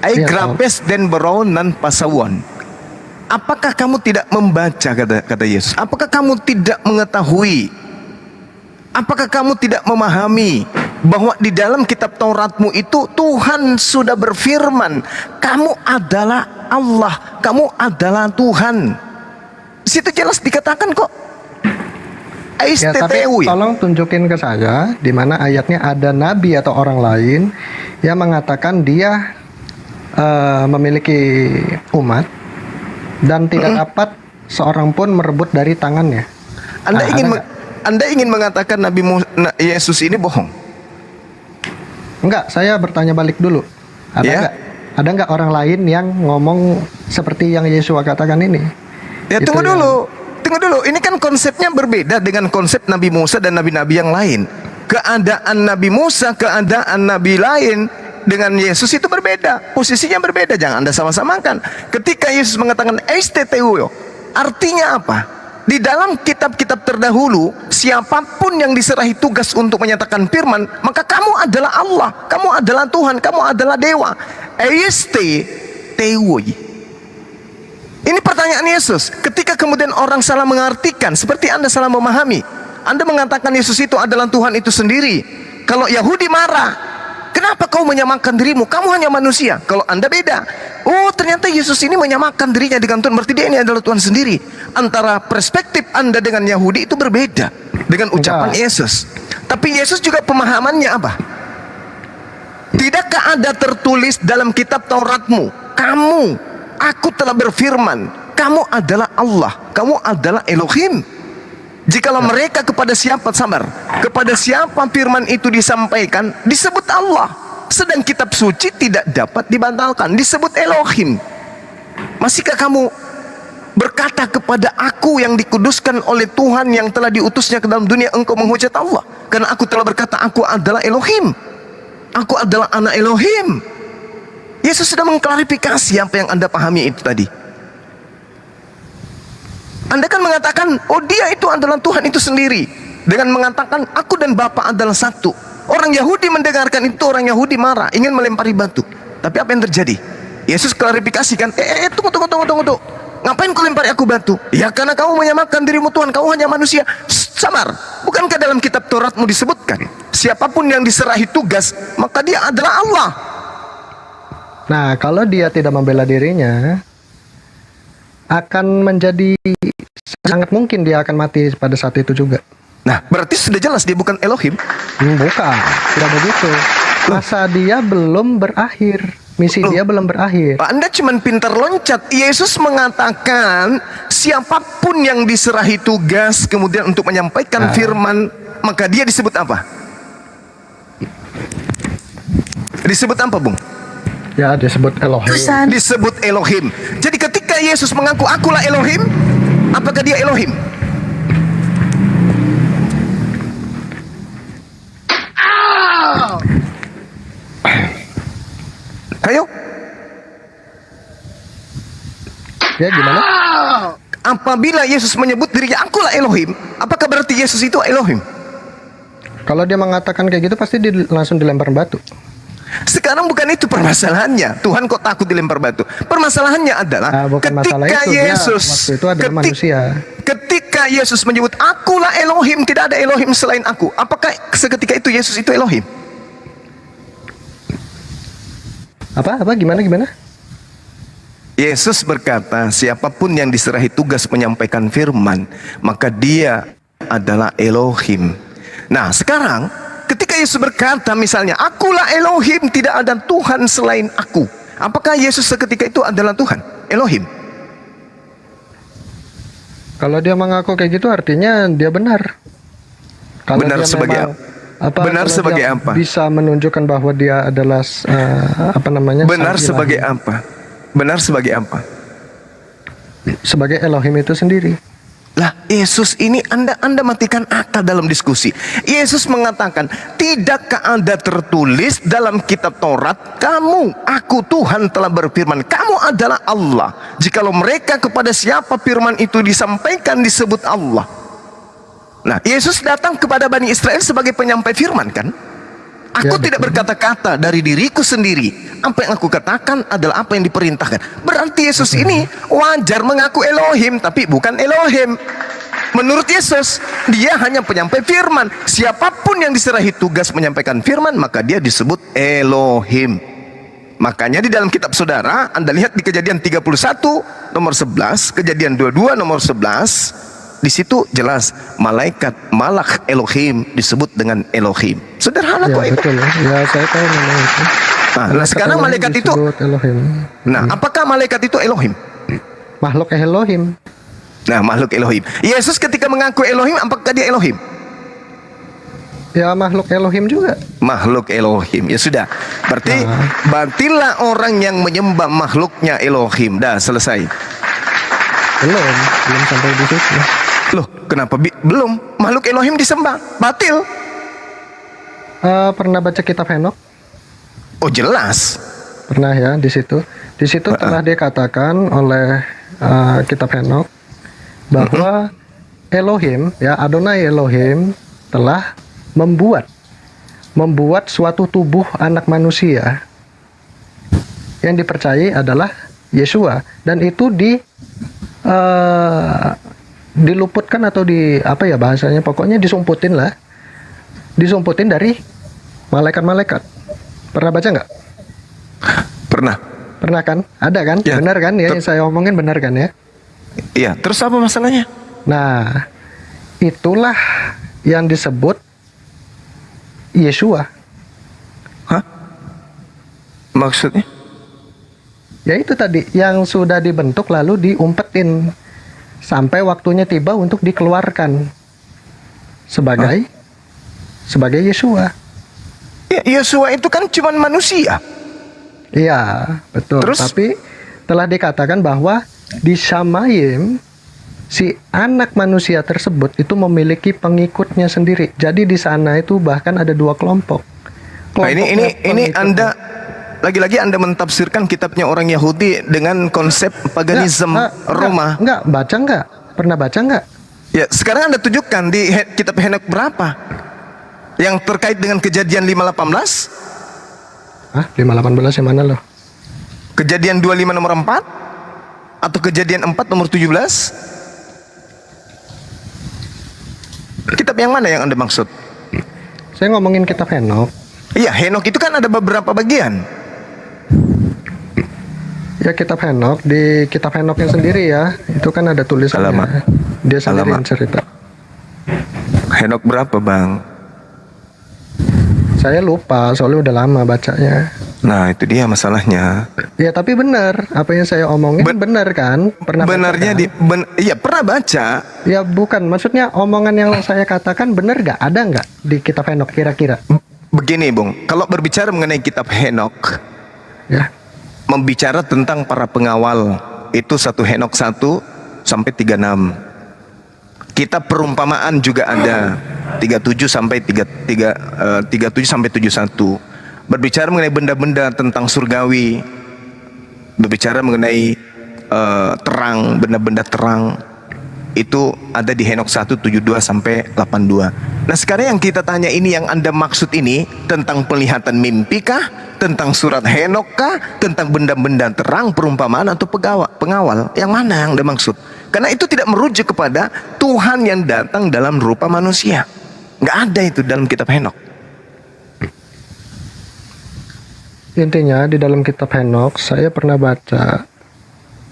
Ai Iya, grapes dan beron nan pasawon. Apakah kamu tidak membaca, kata Yesus? Apakah kamu tidak mengetahui? Apakah kamu tidak memahami bahwa di dalam kitab Tauratmu itu Tuhan sudah berfirman, kamu adalah Allah, kamu adalah Tuhan. Di situ jelas dikatakan kok. Ya, tapi tolong tunjukin ke saya di mana ayatnya ada nabi atau orang lain yang mengatakan dia memiliki umat dan tidak dapat seorang pun merebut dari tangannya. Anda ingin mengatakan Yesus ini bohong? Enggak, saya bertanya balik dulu. Ada nggak orang lain yang ngomong seperti yang Yesus katakan ini? Ya, tunggu dulu. Ini kan konsepnya berbeda dengan konsep Nabi Musa dan nabi-nabi yang lain. Keadaan Nabi Musa, keadaan nabi lain dengan Yesus itu berbeda. Posisinya berbeda, jangan Anda sama-samakan. Ketika Yesus mengatakan STTU, artinya apa? Di dalam kitab-kitab terdahulu, siapapun yang diserahi tugas untuk menyatakan firman, maka kamu adalah Allah, kamu adalah Tuhan, kamu adalah dewa. STTU. Ini pertanyaan Yesus. Ketika kemudian orang salah mengartikan, seperti Anda salah memahami, Anda mengatakan Yesus itu adalah Tuhan itu sendiri. Kalau Yahudi marah, kenapa kau menyamakan dirimu? Kamu hanya manusia. Kalau Anda beda, oh ternyata Yesus ini menyamakan dirinya dengan Tuhan, berarti dia ini adalah Tuhan sendiri. Antara perspektif Anda dengan Yahudi itu berbeda dengan ucapan Yesus. Tapi Yesus juga pemahamannya apa? Tidakkah ada tertulis dalam kitab Tauratmu, aku telah berfirman, kamu adalah Allah, kamu adalah Elohim. Jikalau mereka kepada siapa firman itu disampaikan, disebut Allah. Sedang kitab suci tidak dapat dibatalkan, disebut Elohim. Masihkah kamu berkata kepada aku yang dikuduskan oleh Tuhan yang telah diutusnya ke dalam dunia, engkau menghujat Allah? Karena aku telah berkata, aku adalah Elohim, aku adalah anak Elohim. Yesus sudah mengklarifikasi apa yang Anda pahami itu tadi. Anda kan mengatakan, oh dia itu adalah Tuhan itu sendiri, dengan mengatakan aku dan Bapa adalah satu. Orang Yahudi mendengarkan itu, orang Yahudi marah, ingin melempari batu. Tapi apa yang terjadi? Yesus klarifikasikan, tunggu. Ngapain kau lempari aku batu? Ya karena kamu menyamakan dirimu Tuhan, kamu hanya manusia. Samar, bukankah dalam kitab Tauratmu disebutkan, siapapun yang diserahi tugas, maka dia adalah Allah. Nah, kalau dia tidak membela dirinya, akan menjadi sangat mungkin dia akan mati pada saat itu juga. Nah, berarti sudah jelas dia bukan Elohim. Bukan, tidak begitu. Masa dia belum berakhir, misi dia belum berakhir. Anda cuma pintar loncat. Yesus mengatakan siapapun yang diserahi tugas kemudian untuk menyampaikan firman, maka dia disebut apa? Disebut apa, Bung? Ya, disebut Elohim. Disebut Elohim. Jadi ketika Yesus mengaku akulah Elohim, apakah dia Elohim? Ayo. Ya, gimana? Apabila Yesus menyebut dirinya akulah Elohim, apakah berarti Yesus itu Elohim? Kalau dia mengatakan kayak gitu, pasti langsung dilempar batu. Sekarang bukan itu permasalahannya. Tuhan kok takut dilempar batu? Permasalahannya adalah ketika Yesus, ketika Yesus menyebut akulah Elohim, tidak ada Elohim selain aku. Apakah seketika itu Yesus itu Elohim? Apa? Gimana? Yesus berkata, siapapun yang diserahi tugas menyampaikan firman, maka dia adalah Elohim. Nah, sekarang ketika Yesus berkata misalnya, akulah Elohim, tidak ada Tuhan selain aku. Apakah Yesus seketika itu adalah Tuhan, Elohim? Kalau dia mengaku kayak gitu artinya dia benar. Kalau benar dia sebagai apa? Benar sebagai apa? Bisa menunjukkan bahwa dia adalah benar sebagai apa? Benar sebagai apa? Sebagai Elohim itu sendiri. Lah, Yesus ini Anda matikan akal dalam diskusi. Yesus mengatakan, tidakkah ada tertulis dalam kitab Taurat, aku Tuhan telah berfirman, kamu adalah Allah. Jikalau mereka kepada siapa firman itu disampaikan disebut Allah. Nah, Yesus datang kepada Bani Israel sebagai penyampai firman kan? Aku Ya, tidak berkata-kata dari diriku sendiri. Apa yang aku katakan adalah apa yang diperintahkan. Berarti Yesus ini wajar mengaku Elohim, tapi bukan Elohim. Menurut Yesus, dia hanya penyampai firman. Siapapun yang diserahi tugas menyampaikan firman, maka dia disebut Elohim. Makanya di dalam kitab saudara, Anda lihat di Kejadian 31 nomor 11, Kejadian 22 nomor 11, di situ jelas malak Elohim disebut dengan Elohim. Sederhana Ya kok itu. betul. Ya saya tahu memang itu. Nah, sekarang Elohim malaikat itu, disebut Elohim. nah, apakah malaikat itu Elohim? Makhluk Elohim. Nah, makhluk Elohim. Yesus ketika mengaku Elohim, apakah dia Elohim? Ya makhluk Elohim juga. Makhluk Elohim. Ya sudah. Berarti batilah orang yang menyembah makhluknya Elohim. Dah selesai. Belum sampai di situ. Loh, kenapa belum? Makhluk Elohim disembah. Batil. Pernah baca kitab Henok? Oh, jelas. Pernah ya di situ. Di situ telah dikatakan oleh kitab Henok bahwa Elohim, ya Adonai Elohim telah membuat suatu tubuh anak manusia yang dipercayai adalah Yesua, dan itu diluputkan atau apa ya bahasanya, pokoknya disumputin dari malaikat-malaikat. Pernah baca nggak? Pernah kan? Ada kan? Ya. Benar kan ya yang saya omongin, benar kan ya? Iya, terus apa masalahnya? Nah, itulah yang disebut Yesua. Hah? Maksudnya? Ya itu tadi yang sudah dibentuk lalu diumpetin sampai waktunya tiba untuk dikeluarkan sebagai Yesua. Ya, Yesua itu kan cuma manusia. Iya, betul. Terus? Tapi telah dikatakan bahwa di Shamayim si anak manusia tersebut itu memiliki pengikutnya sendiri. Jadi di sana itu bahkan ada dua kelompok. Nah, ini Anda lagi-lagi Anda mentafsirkan kitabnya orang Yahudi dengan konsep paganisme Roma. Enggak. Pernah baca enggak? Ya, sekarang Anda tunjukkan di kitab Henok berapa yang terkait dengan Kejadian 5:18? Hah? 5:18 yang mana loh? Kejadian 25 nomor 4 atau Kejadian 4 nomor 17? Kitab yang mana yang Anda maksud? Saya ngomongin kitab Henok. Iya, Henok itu kan ada beberapa bagian. Ya kitab Henok, di kitab Henoknya sendiri ya, itu kan ada tulisannya. Alamak. Dia sendiri yang Alamak. cerita. Henok berapa, Bang? Saya lupa, soalnya udah lama bacanya. Nah, itu dia masalahnya. Ya tapi benar, apa yang saya omongin benar kan? Pernah baca Benarnya kan? iya pernah baca. Ya bukan, maksudnya omongan yang saya katakan benar nggak? Ada nggak di kitab Henok kira-kira? Begini, Bung, kalau berbicara mengenai kitab Henok, Ya. membicara tentang para pengawal, itu 1 Henok 1 sampai 36. Kitab perumpamaan juga ada 37 sampai 71. Berbicara mengenai benda-benda tentang surgawi, berbicara mengenai terang, benda-benda terang, itu ada di Henok 1:72 sampai 82. Nah, sekarang yang kita tanya ini, yang Anda maksud ini tentang penglihatan mimpi kah? Tentang surat Henok kah? Tentang benda-benda terang, perumpamaan atau pengawal? Yang mana yang Anda maksud? Karena itu tidak merujuk kepada Tuhan yang datang dalam rupa manusia. Nggak ada itu dalam kitab Henok. Intinya di dalam kitab Henok saya pernah baca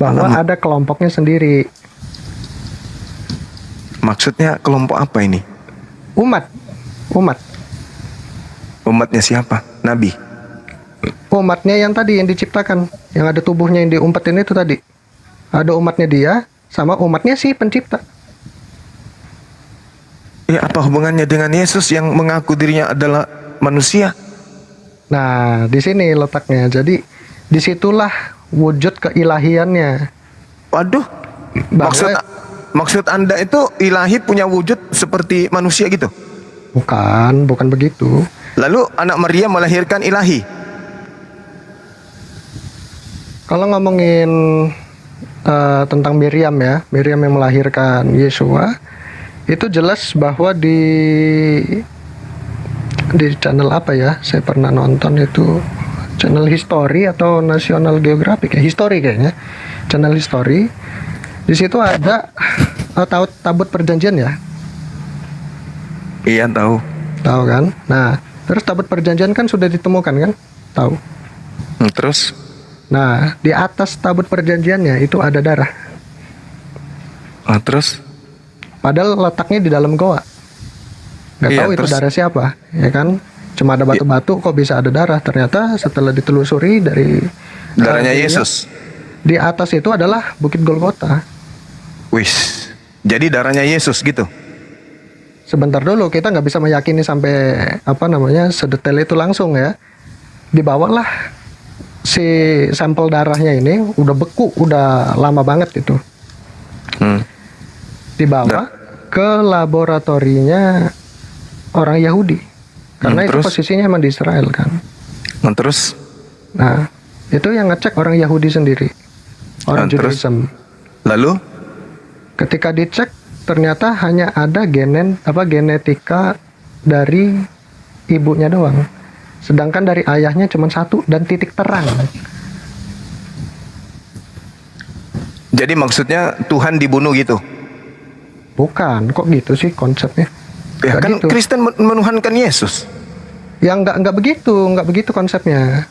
bahwa ada kelompoknya sendiri. Maksudnya kelompok apa ini? Umat. Umatnya siapa? Nabi. Umatnya yang tadi yang diciptakan, yang ada tubuhnya yang diumpetin itu tadi. Ada umatnya dia sama umatnya si pencipta. Ya, apa hubungannya dengan Yesus yang mengaku dirinya adalah manusia? Nah, di sini letaknya. Jadi disitulah wujud keilahiannya. Waduh. Maksud Anda itu ilahi punya wujud seperti manusia gitu? Bukan begitu. Lalu anak Maria melahirkan ilahi? Kalau ngomongin tentang Miriam ya, Miriam yang melahirkan Yesua, itu jelas bahwa di channel apa ya? Saya pernah nonton itu channel History atau National Geographic ya, History kayaknya. Channel History. Di situ ada tahu tabut perjanjian ya? Iya tahu. Tahu kan? Nah, terus tabut perjanjian kan sudah ditemukan kan? Tahu. Terus? Nah, di atas tabut perjanjiannya itu ada darah. Terus? Padahal letaknya di dalam goa. Gak Iya, tahu itu terus? darah siapa, ya kan? Cuma ada batu-batu, kok bisa ada darah? Ternyata setelah ditelusuri dari Darahnya ininya, Yesus. di atas itu adalah Bukit Golgota. Wis. Jadi darahnya Yesus gitu. Sebentar dulu, kita nggak bisa meyakini sampai sedetail itu langsung ya. Dibawalah si sampel darahnya ini udah beku, udah lama banget itu. Dibawa ke laboratorinya orang Yahudi, karena itu Terus? posisinya emang di Israel kan. Terus? Nah, itu yang ngecek orang Yahudi sendiri, orang Terus? Judaism. Lalu? Ketika dicek, ternyata hanya ada genetika dari ibunya doang, sedangkan dari ayahnya cuma satu dan titik terang. Jadi maksudnya Tuhan dibunuh gitu? Bukan, kok gitu sih konsepnya? Ya Nggak kan gitu. Kristen menuhankan Yesus. Ya nggak begitu konsepnya.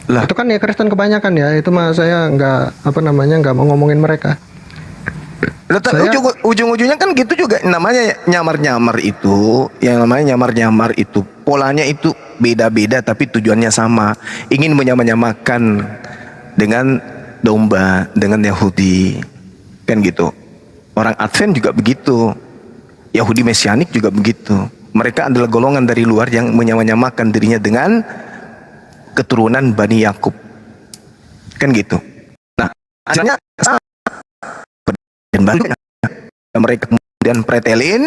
Lah, Itu kan ya Kristen kebanyakan ya, itu mah saya nggak mau ngomongin mereka. Saya- ujung-ujungnya kan gitu juga, namanya nyamar-nyamar itu, yang namanya nyamar-nyamar itu polanya itu beda-beda tapi tujuannya sama, ingin menyamakan dengan domba, dengan Yahudi, kan gitu. Orang Advent juga begitu, Yahudi Mesianik juga begitu. Mereka adalah golongan dari luar yang menyamakan dirinya dengan keturunan Bani Yakub, kan gitu. Nah, asalnya dan baru mereka kemudian pretelin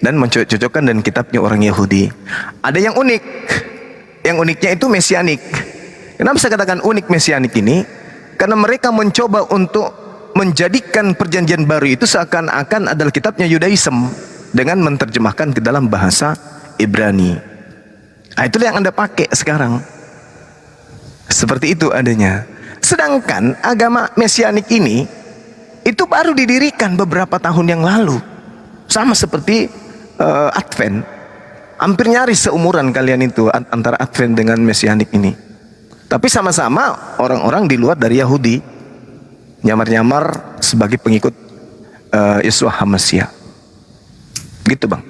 dan mencocokkan dan kitabnya orang Yahudi. Ada yang unik, yang uniknya itu mesianik. Kenapa saya katakan unik mesianik ini? Karena mereka mencoba untuk menjadikan perjanjian baru itu seakan-akan adalah kitabnya Yudaism dengan menerjemahkan ke dalam bahasa Ibrani. Nah, itulah yang Anda pakai sekarang. Seperti itu adanya. Sedangkan agama mesianik ini itu baru didirikan beberapa tahun yang lalu. Sama seperti Advent. Hampir nyaris seumuran kalian itu antara Advent dengan mesianik ini. Tapi sama-sama orang-orang di luar dari Yahudi. Nyamar-nyamar sebagai pengikut Yeshua HaMashiach. Gitu bang.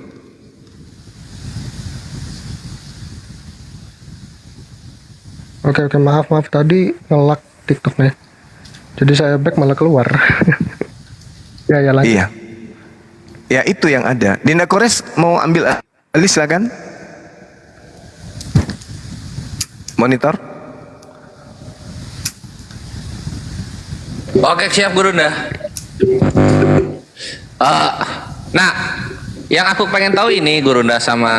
Oke, maaf tadi ngelak TikToknya. Jadi saya back malah keluar. ya lanjut. Iya. Ya itu yang ada. Dinda Kores mau ambil alih silakan. Monitor. Oke, siap Gurunda. Nah, yang aku pengen tahu ini Gurunda sama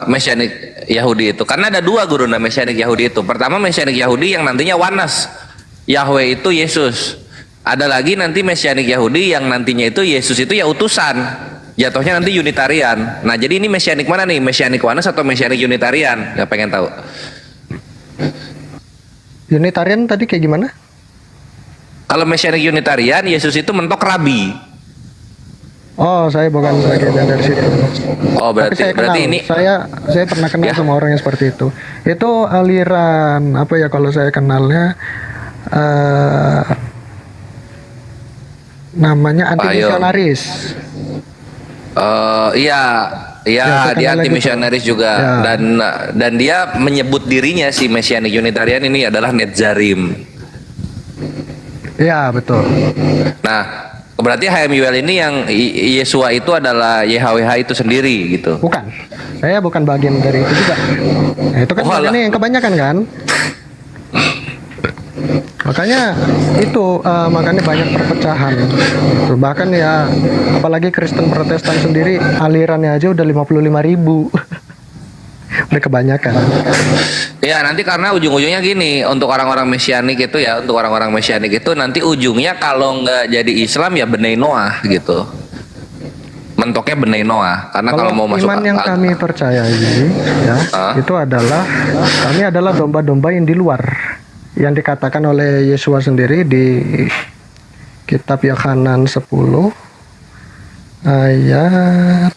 Mesianik Yahudi itu, karena ada dua Gurunda Mesianik Yahudi itu. Pertama Mesianik Yahudi yang nantinya oneness, Yahweh itu Yesus. Ada lagi nanti Mesianik Yahudi yang nantinya itu Yesus itu ya utusan, jatuhnya nanti Unitarian. Nah, jadi ini Mesianik mana nih? Mesianik oneness atau Mesianik Unitarian? Gak pengen tahu. Unitarian tadi kayak gimana? Kalau Mesianik Unitarian, Yesus itu mentok rabi. Oh, saya bukan bagian dari situ. Oh, Tapi saya kenal. ini Saya pernah kenal sama orang yang seperti itu. Itu aliran apa ya kalau saya kenalnya namanya anti misionaris. Iya, Ya, dia anti gitu. misionaris juga Ya. dan dia menyebut dirinya si Mesianik Unitarian ini adalah Netzarim. Iya, betul. Nah, berarti HMUL ini yang Yesua itu adalah YHWH itu sendiri gitu. Bukan. Saya bukan bagian dari itu juga. Nah, itu kan ini yang kebanyakan kan. Makanya itu makanya banyak perpecahan. Gitu. Bahkan ya apalagi Kristen Protestan sendiri alirannya aja udah 55.000. Udah kebanyakan. Ya nanti karena ujung-ujungnya gini, untuk orang-orang Mesianik itu ya, untuk orang-orang Mesianik itu nanti ujungnya kalau nggak jadi Islam ya Benai Noah gitu. mentoknya Benai Noah, karena kalau mau masuk iman yang kami percayai ya, itu adalah kami adalah domba-domba yang di luar, yang dikatakan oleh Yesus sendiri di kitab Yohanan 10 ayat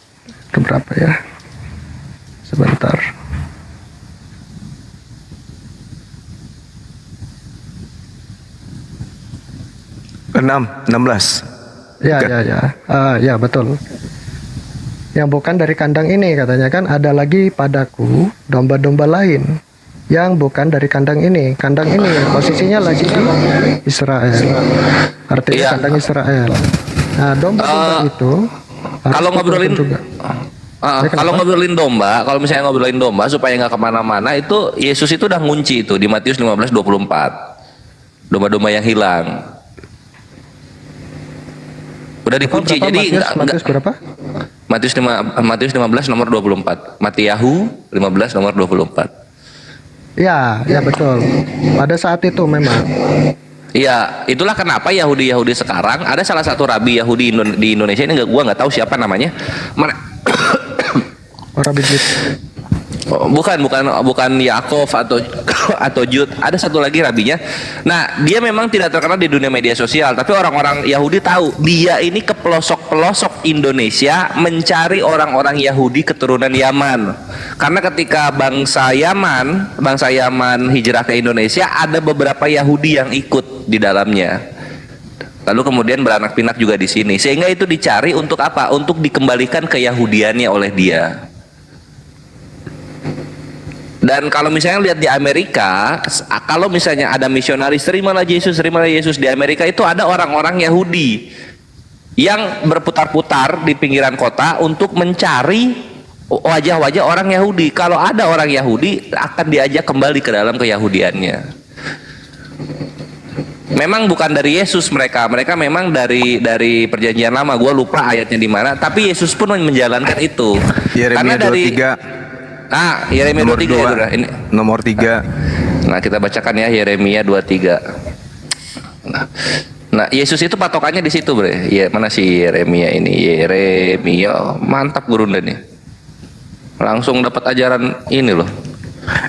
keberapa ya? Sebentar. Enam, 16. Ya, Bukan. ya betul. Yang bukan dari kandang ini katanya kan, ada lagi padaku domba-domba lain yang bukan dari kandang ini. Kandang ini posisinya lagi di Israel. Artinya Iya. kandang Israel. Nah, domba-domba itu kalau ngobrolin juga. kalau ngobrolin domba, kalau misalnya ngobrolin domba supaya nggak kemana-mana, itu Yesus itu udah ngunci itu di Matius 15:24. Domba-domba yang hilang. Udah dikunci. Berapa, Jadi Matius berapa? Matius 15 nomor 24. Matiyahu 15 nomor 24. Ya betul. Pada saat itu memang. Iya, itulah kenapa Yahudi sekarang ada salah satu rabi Yahudi di Indonesia ini, gua nggak tahu siapa namanya. Rabi Jud. Oh, bukan Yakov atau Jud. Ada satu lagi rabinya. Nah, dia memang tidak terkenal di dunia media sosial, tapi orang-orang Yahudi tahu dia ini ke pelosok-pelosok Indonesia mencari orang-orang Yahudi keturunan Yaman. Karena ketika bangsa Yaman hijrah ke Indonesia, ada beberapa Yahudi yang ikut di dalamnya. Lalu kemudian beranak pinak juga di sini. Sehingga itu dicari untuk apa? Untuk dikembalikan ke Yahudiannya oleh dia. Dan kalau misalnya lihat di Amerika, kalau misalnya ada misionaris terimalah Yesus di Amerika, itu ada orang-orang Yahudi yang berputar-putar di pinggiran kota untuk mencari wajah-wajah orang Yahudi. Kalau ada orang Yahudi, akan diajak kembali ke dalam keyahudiannya. Memang bukan dari Yesus mereka memang dari perjanjian lama. Gua lupa ayatnya di mana, tapi Yesus pun menjalankan itu. Yeremia Karena dari 23. Yeremia Nomor 23 2, ya, ini. nomor 3. Nah, kita bacakan ya Yeremia 23. Nah, Yesus itu patokannya di situ, Bre. Ya, mana sih Yeremia ini? Yeremia, mantap gurunda nih. Langsung dapat ajaran ini loh.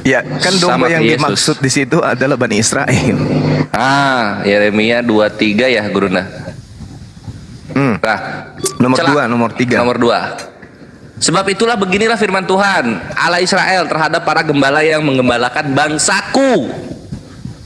Ya, kan Sama domba yang Yesus. dimaksud di situ adalah Bani Israel. Yeremia 23 ya, gurunda. Nah, Nomor 2, nomor 3. Nomor 2. Sebab itulah beginilah firman Tuhan Allah Israel terhadap para gembala yang menggembalakan bangsaku.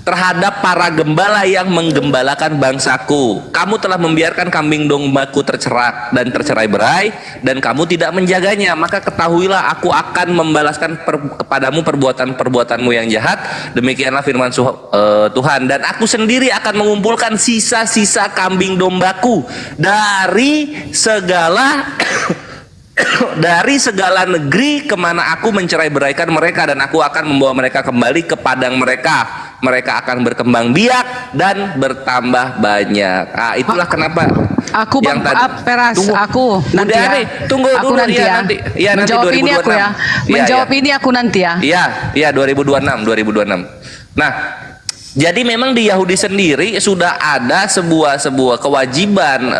Terhadap para gembala yang menggembalakan bangsaku. Kamu telah membiarkan kambing dombaku tercerak dan tercerai-berai, dan kamu tidak menjaganya. Maka ketahuilah aku akan membalaskan kepadamu perbuatan-perbuatanmu yang jahat. Demikianlah firman Tuhan. Dan aku sendiri akan mengumpulkan sisa-sisa kambing dombaku dari segala negeri kemana aku mencerai-beraikan mereka, dan aku akan membawa mereka kembali ke padang mereka. Mereka akan berkembang biak dan bertambah banyak. Itulah kenapa Aku yang Peras, Tunggu. aku nanti ya. Tunggu Aku dulu nanti ya, ya. nanti. Ya, nanti Menjawab ini 2026. aku ya. Menjawab ini aku nanti ya. Iya, 2026. Nah, jadi memang di Yahudi sendiri sudah ada sebuah kewajiban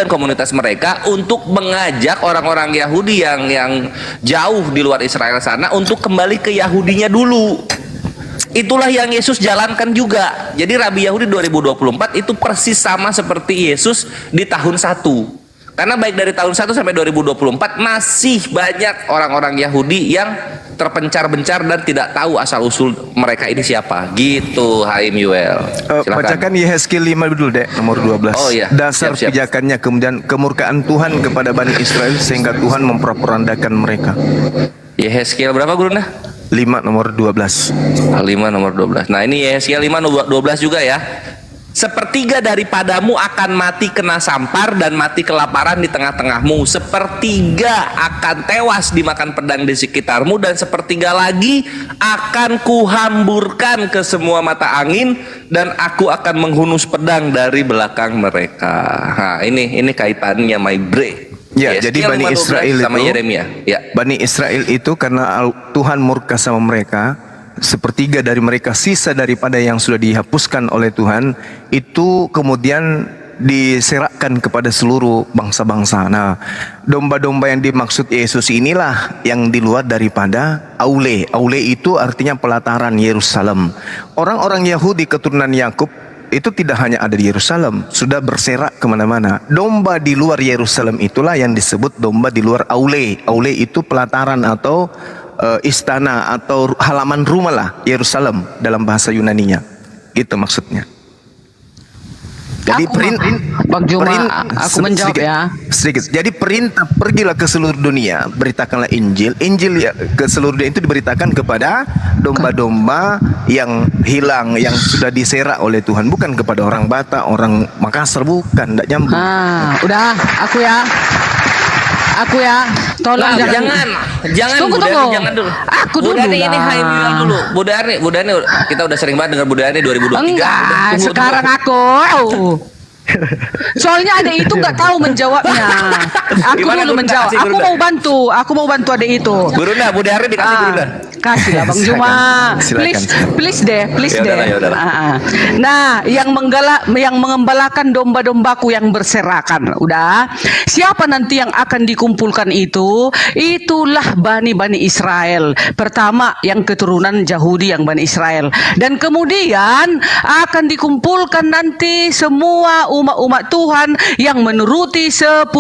komunitas mereka untuk mengajak orang-orang Yahudi yang jauh di luar Israel sana untuk kembali ke Yahudinya dulu. Itulah yang Yesus jalankan juga. Jadi Rabi Yahudi 2024 itu persis sama seperti Yesus di tahun 1. Karena baik dari tahun 1 sampai 2024 masih banyak orang-orang Yahudi yang terpencar-bencar dan tidak tahu asal-usul mereka ini siapa. Gitu, Haim Yuel. Bacakan Yehezkiel 5 dulu, Dek, nomor 12. Oh iya, Dasar siap. pijakannya, kemudian kemurkaan Tuhan kepada Bani Israel sehingga Tuhan memporak-porandakan mereka. Yehezkiel berapa, Gurunda? 5 nomor 12. 5 nomor 12. Nah, ini Yehezkiel 5 nomor 12 juga ya. Sepertiga daripadamu akan mati kena sampar dan mati kelaparan di tengah-tengahmu. Sepertiga akan tewas dimakan pedang di sekitarmu, dan sepertiga lagi akan kuhamburkan ke semua mata angin, dan aku akan menghunus pedang dari belakang mereka. Nah, ini kaitannya, my bre. Ya, Yehezkiel jadi Bani 5:12 Israel sama itu, Yeremia. Ya. Bani Israel itu karena Tuhan murka sama mereka, sepertiga dari mereka, sisa daripada yang sudah dihapuskan oleh Tuhan, itu kemudian diserahkan kepada seluruh bangsa-bangsa. Nah, domba-domba yang dimaksud Yesus inilah yang di luar daripada Aule. Aule itu artinya pelataran Yerusalem. Orang-orang Yahudi keturunan Yakub itu tidak hanya ada di Yerusalem, sudah berserak kemana-mana. Domba di luar Yerusalem itulah yang disebut domba di luar Aule. Aule itu pelataran atau istana atau halaman rumah lah, Yerusalem dalam bahasa Yunaninya. Itu maksudnya. Jadi Bang Juma, aku menjawab ya. Sedikit. Jadi perintah pergilah ke seluruh dunia, beritakanlah Injil. Injil ya, ke seluruh dunia itu diberitakan kepada domba-domba yang hilang, yang sudah diserak oleh Tuhan, bukan kepada orang Batak, orang Makassar, bukan, tidak nyambung. Udah, aku ya, tolong jangan tunggu. Jangan dulu. Aku dulu Bu Darni ini lah. Haimil dulu. Bu Darni kita udah sering banget dengar Bu Darni 2023. Enggak, sekarang aku. Soalnya adek itu nggak tahu menjawabnya. Aku Gimana, dulu Gurunda? menjawab. Kasih, Gurunda. Aku mau bantu adek itu. Gurunda, Bu Darni dikasih Gurunda. Kasih lah Bang Juma. Silakan. Please deh. Yaudahlah. Nah, yang mengembalakan domba-dombaku yang berserakan. Udah. Siapa nanti yang akan dikumpulkan itu? Itulah Bani Israel. Pertama, yang keturunan Yahudi yang Bani Israel. Dan kemudian akan dikumpulkan nanti semua umat-umat Tuhan yang menuruti 10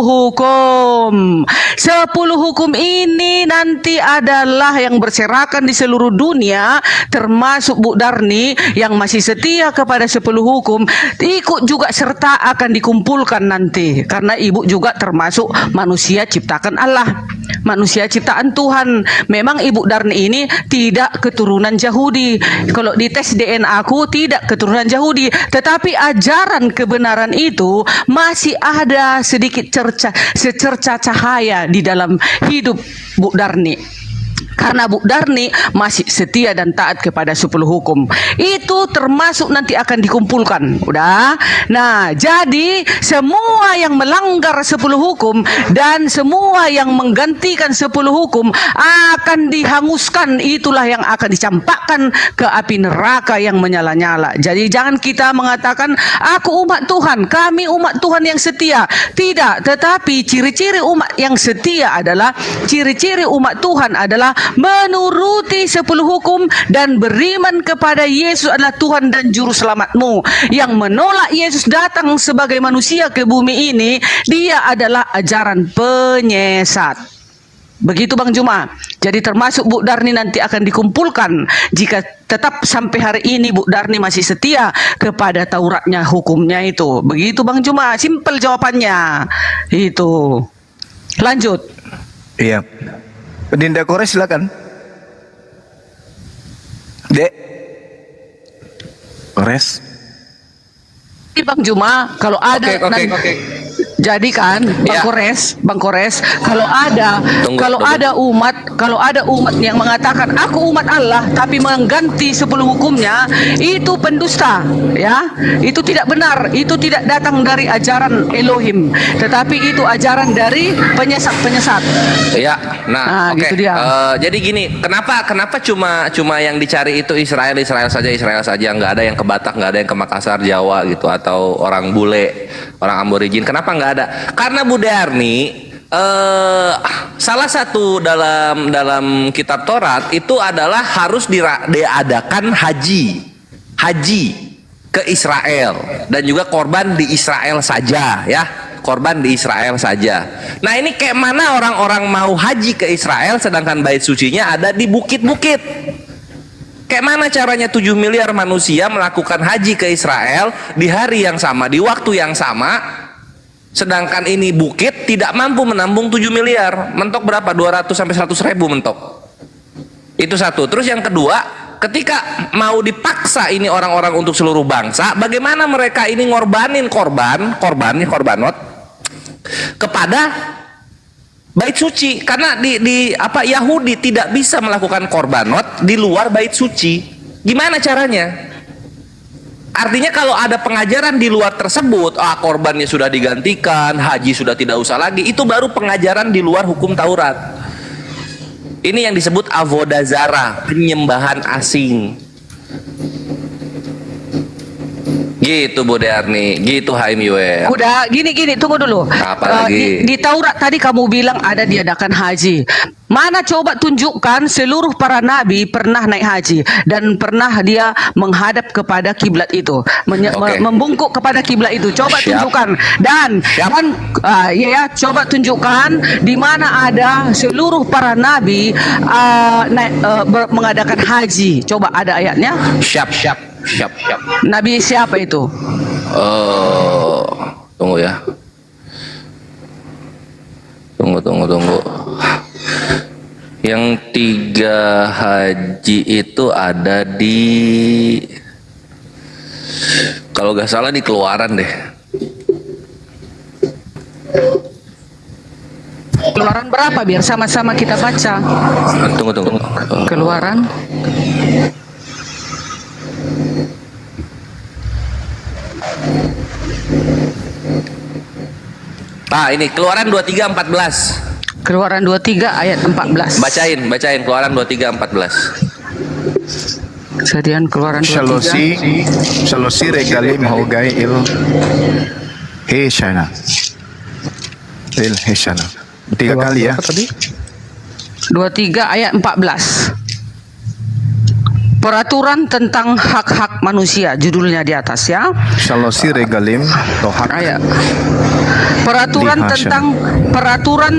hukum. 10 hukum ini nanti adalah yang berserakan di seluruh dunia, termasuk Bu Darni yang masih setia kepada 10 hukum, ikut juga serta akan dikumpulkan nanti, karena ibu juga termasuk manusia ciptakan Allah, manusia ciptaan Tuhan. Memang Ibu Darni ini tidak keturunan Yahudi. Kalau dites DNA aku tidak keturunan Yahudi, tetapi ajaran kebenaran itu masih ada sedikit secerca cahaya di dalam hidup Bu Darni. Karena Bu Darni masih setia dan taat kepada 10 hukum. Itu termasuk nanti akan dikumpulkan. Udah. Nah, jadi semua yang melanggar 10 hukum dan semua yang menggantikan 10 hukum akan dihanguskan. Itulah yang akan dicampakkan ke api neraka yang menyala-nyala. Jadi jangan kita mengatakan aku umat Tuhan, kami umat Tuhan yang setia. Tidak, tetapi ciri-ciri umat yang setia adalah ciri-ciri umat Tuhan adalah menuruti 10 hukum dan beriman kepada Yesus adalah Tuhan dan Juru Selamatmu. Yang menolak Yesus datang sebagai manusia ke bumi ini, dia adalah ajaran penyesat. Begitu Bang Juma. Jadi termasuk Bu Darni nanti akan dikumpulkan jika tetap sampai hari ini Bu Darni masih setia kepada Tauratnya, hukumnya itu. Begitu Bang Juma, simpel jawabannya. Itu. Lanjut. Iya. Dinda Kores silakan. Dek. Kores. Bang Juma, kalau ada Oke. jadi kan Bang Kores, kalau ada umat yang mengatakan aku umat Allah tapi mengganti 10 hukumnya, itu pendusta, ya. Itu tidak benar, itu tidak datang dari ajaran Elohim, tetapi itu ajaran dari penyesat-penyesat. Ya, nah oke. Gitu dia. Jadi gini, kenapa cuma yang dicari itu Israel saja, nggak ada yang ke Batak, nggak ada yang ke Makassar, Jawa gitu, atau orang bule, orang aborigin. Kenapa nggak ada? Karena Bu Darni salah satu dalam kitab Taurat itu adalah harus diadakan haji ke Israel dan juga korban di Israel saja, ya. Korban di Israel saja. Nah, ini kayak mana orang-orang mau haji ke Israel sedangkan bait sucinya ada di bukit-bukit. Kayak mana caranya 7 miliar manusia melakukan haji ke Israel di hari yang sama, di waktu yang sama, sedangkan ini bukit tidak mampu menampung 7 miliar. Mentok berapa? 200 sampai 100 ribu mentok. Itu satu. Terus yang kedua, ketika mau dipaksa ini orang-orang untuk seluruh bangsa, bagaimana mereka ini ngorbanin korbanot kepada bait suci, karena di Yahudi tidak bisa melakukan korbanot di luar bait suci. Gimana caranya? Artinya kalau ada pengajaran di luar tersebut, korbannya sudah digantikan, haji sudah tidak usah lagi, itu baru pengajaran di luar hukum Taurat. Ini yang disebut avodah zarah, penyembahan asing. Gitu Bude Arni, gitu Haim Yuel. Udah gini tunggu dulu. Apa lagi? Di Taurat tadi kamu bilang ada diadakan haji. Mana coba tunjukkan seluruh para nabi pernah naik haji dan pernah dia menghadap kepada kiblat itu, membungkuk kepada kiblat itu. Coba tunjukkan dan coba tunjukkan di mana ada seluruh para nabi mengadakan haji. Coba ada ayatnya? Siap. Nabi siapa itu? Tunggu ya. Tunggu. Yang 3 haji itu ada di, kalau gak salah di Keluaran deh. Keluaran berapa biar sama-sama kita baca? Tunggu. Keluaran. Nah ini Keluaran 23:14. Keluaran 23 ayat 14. Bacain Keluaran 23:14. Sadian Keluaran 23. Shalosi regalim hogai il heshana. Il heshana. 3 kali ya. 23 ayat 14. Peraturan tentang hak-hak manusia, judulnya di atas ya. Shalosi regalim atau hak. Peraturan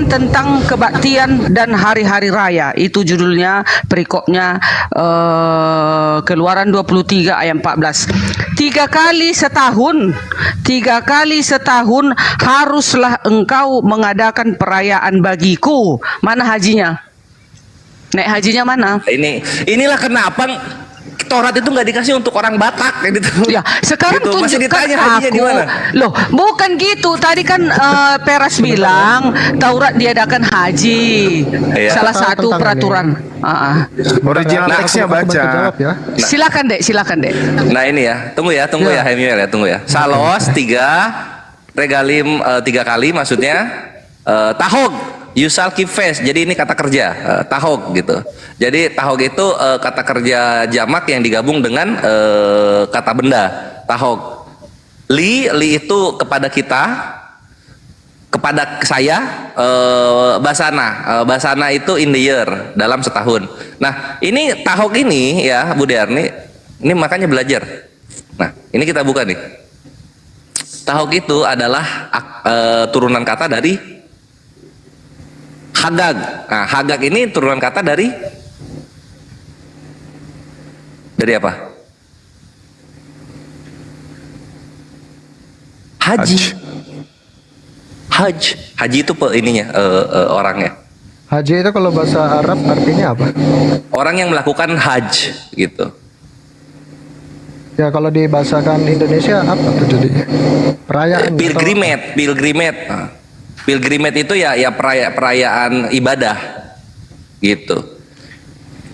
tentang kebaktian dan hari-hari raya, itu judulnya, perikopnya Keluaran 23 ayat 14. 3 kali setahun haruslah engkau mengadakan perayaan bagiku. Mana hajinya? Naik hajinya mana? Inilah kenapa Taurat itu nggak dikasih untuk orang Batak gitu. Ya, sekarang gitu. Masih ditanya hajinya di mana? Loh, bukan gitu. Tadi kan Peras bilang Taurat diadakan haji. Iya. Salah satu peraturan. Original teksnya baca. Silakan dek. Nah ini ya, tunggu ya Hemiel ya, tunggu ya. Salos 3, regalim 3 kali maksudnya, tahog. Yusal kifes, jadi ini kata kerja, tahog gitu. Jadi tahog itu kata kerja jamak yang digabung dengan kata benda, tahog. Li itu kepada kita, kepada saya, basana itu in the year, dalam setahun. Nah ini tahog ini ya Bu Darni, ini makanya belajar. Nah ini kita buka nih. Tahog itu adalah turunan kata dari Hagag. Nah, Hagag ini turunan kata dari apa? Haji itu orangnya. Haji itu kalau bahasa Arab artinya apa? Orang yang melakukan haj gitu. Ya kalau dibahasakan Indonesia apa tuh jadinya? Perayaan. Pilgrimage. Pilgrimage itu ya perayaan ibadah gitu.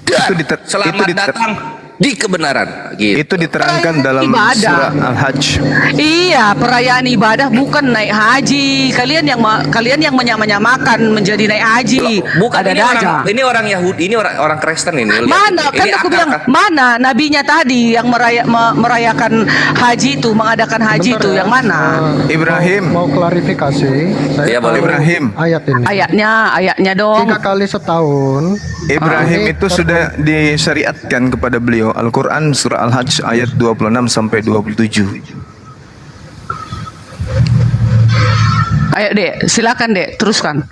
Dan selamat datang di kebenaran gitu. Itu diterangkan dalam surah Al-Hajj. Iya, perayaan ibadah bukan naik haji. Kalian yang menyamakan menjadi naik haji. Bukan, ini orang Yahudi, ini orang Kristen ini. Mana? Kan aku bilang mana nabinya tadi yang merayakan haji itu, mengadakan haji itu, yang mana? Ibrahim. Mau klarifikasi. Ya, boleh. Ibrahim. Ayat ini. Ayatnya dong. 3 kali setahun. Ibrahim itu sudah disyariatkan kepada beliau. Al-Quran surah Al-Hajj ayat 26 sampai 27. Ayo dek, silakan dek, teruskan.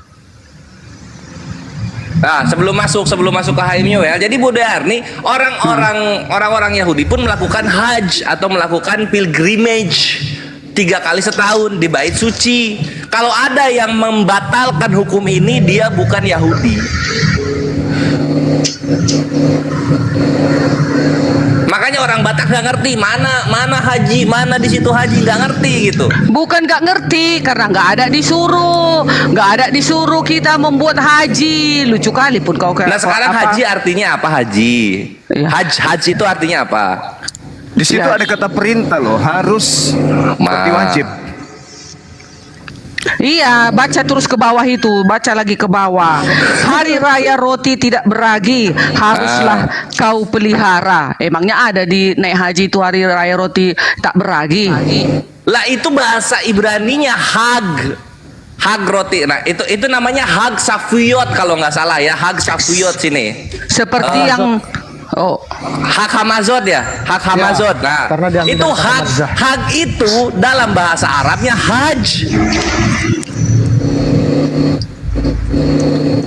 Nah, sebelum masuk ke Haim Yoel, jadi Bu Darni, orang-orang Yahudi pun melakukan hajj atau melakukan pilgrimage 3 kali setahun di bait suci. Kalau ada yang membatalkan hukum ini, dia bukan Yahudi. Makanya orang Batak nggak ngerti mana haji, mana di situ haji, nggak ngerti gitu. Bukan nggak ngerti, karena nggak ada disuruh kita membuat haji. Lucu kali pun kau. Nah sekarang haji artinya apa haji? Ya. Haji itu artinya apa? Di situ ada kata perintah loh, harus seperti wajib. Iya, baca terus ke bawah itu, baca lagi ke bawah. Hari raya roti tidak beragi haruslah kau pelihara. Emangnya ada di naik haji itu hari raya roti tak beragi? Lah itu bahasa Ibraninya hag. Hag roti. Nah, itu namanya hag safiyot kalau nggak salah ya, hag safiyot sini. Seperti yang hak Hamazot ya, hak Hamazot. Nah, karena diambil itu dari kata hak, mazah. hak itu dalam bahasa Arabnya haj.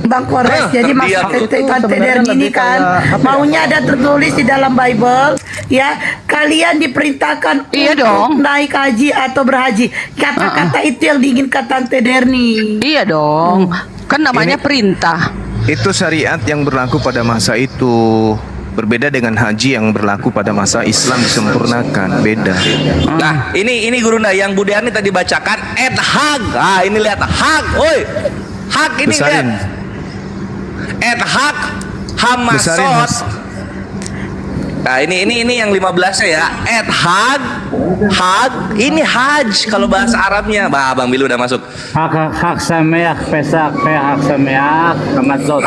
Bang Kores, jadi maksud Tante Derni ini kan maunya ada tertulis di dalam Bible ya, kalian diperintahkan untuk naik haji atau berhaji. Kata-kata itu yang diinginkan Tante Derni. Iya dong, kan namanya perintah. Itu syariat yang berlaku pada masa itu. Berbeda dengan haji yang berlaku pada masa Islam disempurnakan, beda. Nah, ini Gurunda yang Bu Deani tadi bacakan hag. Ah, ini lihat hag, oi. Hag ini Besarin. lihat. Hag Besarin, Hamasot. Nah, ini yang 15-nya ya. Hag ini haj kalau bahasa Arabnya. Bang Bilu udah masuk. Hak sameak pesak hak sameak Hamazot.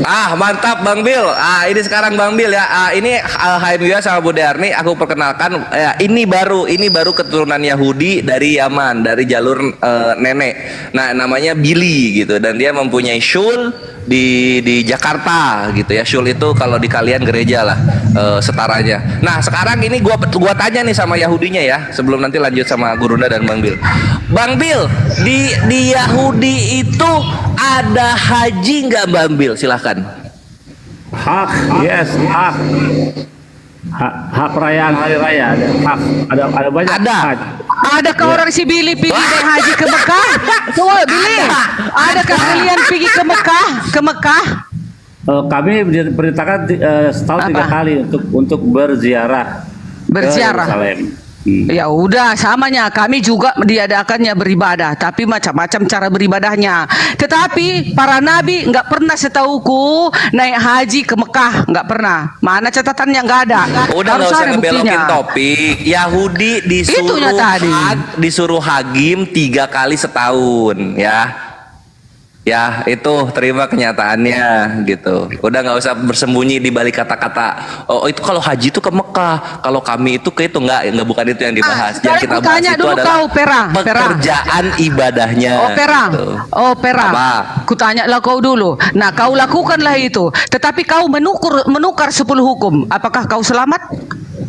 Ah, mantap Bang Bil. Ah, ini sekarang Bang Bil ya. Ini Alhamdulillah sama Bu Darni aku perkenalkan ya, ini baru keturunan Yahudi dari Yaman, dari jalur nenek. Nah, namanya Billy gitu dan dia mempunyai shul di Jakarta gitu ya. Shul itu kalau di kalian gereja lah setaranya. Nah, sekarang ini gua tanya nih sama Yahudinya ya, sebelum nanti lanjut sama Gurunda dan Bang Bil. Bang Bil, di Yahudi itu ada haji nggak Bang Bil? Silahkan. Hak, yes, hak perayaan hari raya ada banyak. Adakah orang si Billy pergi naik haji ke Mekah? Coba Billy, adakah kalian pergi ke Mekah? Kami diperintahkan setahun 3 kali untuk berziarah. Berziarah. Ke Yerusalem. Ya udah samanya, kami juga diadakannya beribadah, tapi macam-macam cara beribadahnya. Tetapi para nabi nggak pernah setauku naik haji ke Mekah, nggak pernah. Mana catatannya? Nggak ada. Udah nggak usah ngebelokin topik. Yahudi disuruh hagim 3 kali setahun ya. Ya itu terima kenyataannya gitu. Udah nggak usah bersembunyi di balik kata-kata. Oh itu kalau haji itu ke Mekah, kalau kami itu ke itu nggak bukan itu yang dibahas. Yang kita bahas itu adalah pekerjaan ibadahnya. Oh Pera. Kutanya lah kau dulu. Nah kau lakukanlah itu. Tetapi kau menukar 10 hukum. Apakah kau selamat?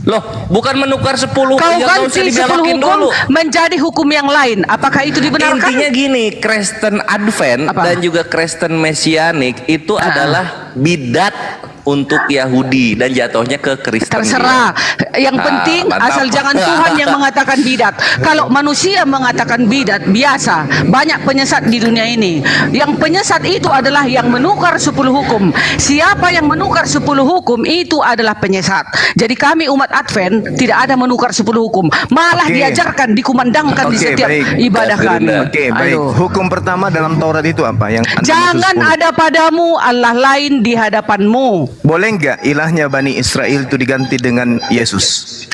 Loh, bukan menukar 10. Kau ganti 10 hukum dulu menjadi hukum yang lain. Apakah itu dibenarkan? Intinya gini, Kristen Advent dan juga Kristen Mesianik itu adalah bidat untuk Yahudi dan jatuhnya ke Kristen. Terserah. Yang penting asal jangan Tuhan yang mengatakan bidat. Kalau manusia mengatakan bidat biasa, banyak penyesat di dunia ini. Yang penyesat itu adalah yang menukar 10 hukum. Siapa yang menukar 10 hukum itu adalah penyesat. Jadi kami umat Advent tidak ada menukar 10 hukum. Malah diajarkan, dikumandangkan di setiap ibadah kami. Baik. Hukum pertama dalam Taurat itu apa? Yang jangan ada padamu Allah lain di hadapanmu. Boleh nggak ilahnya Bani Israel itu diganti dengan Yesus?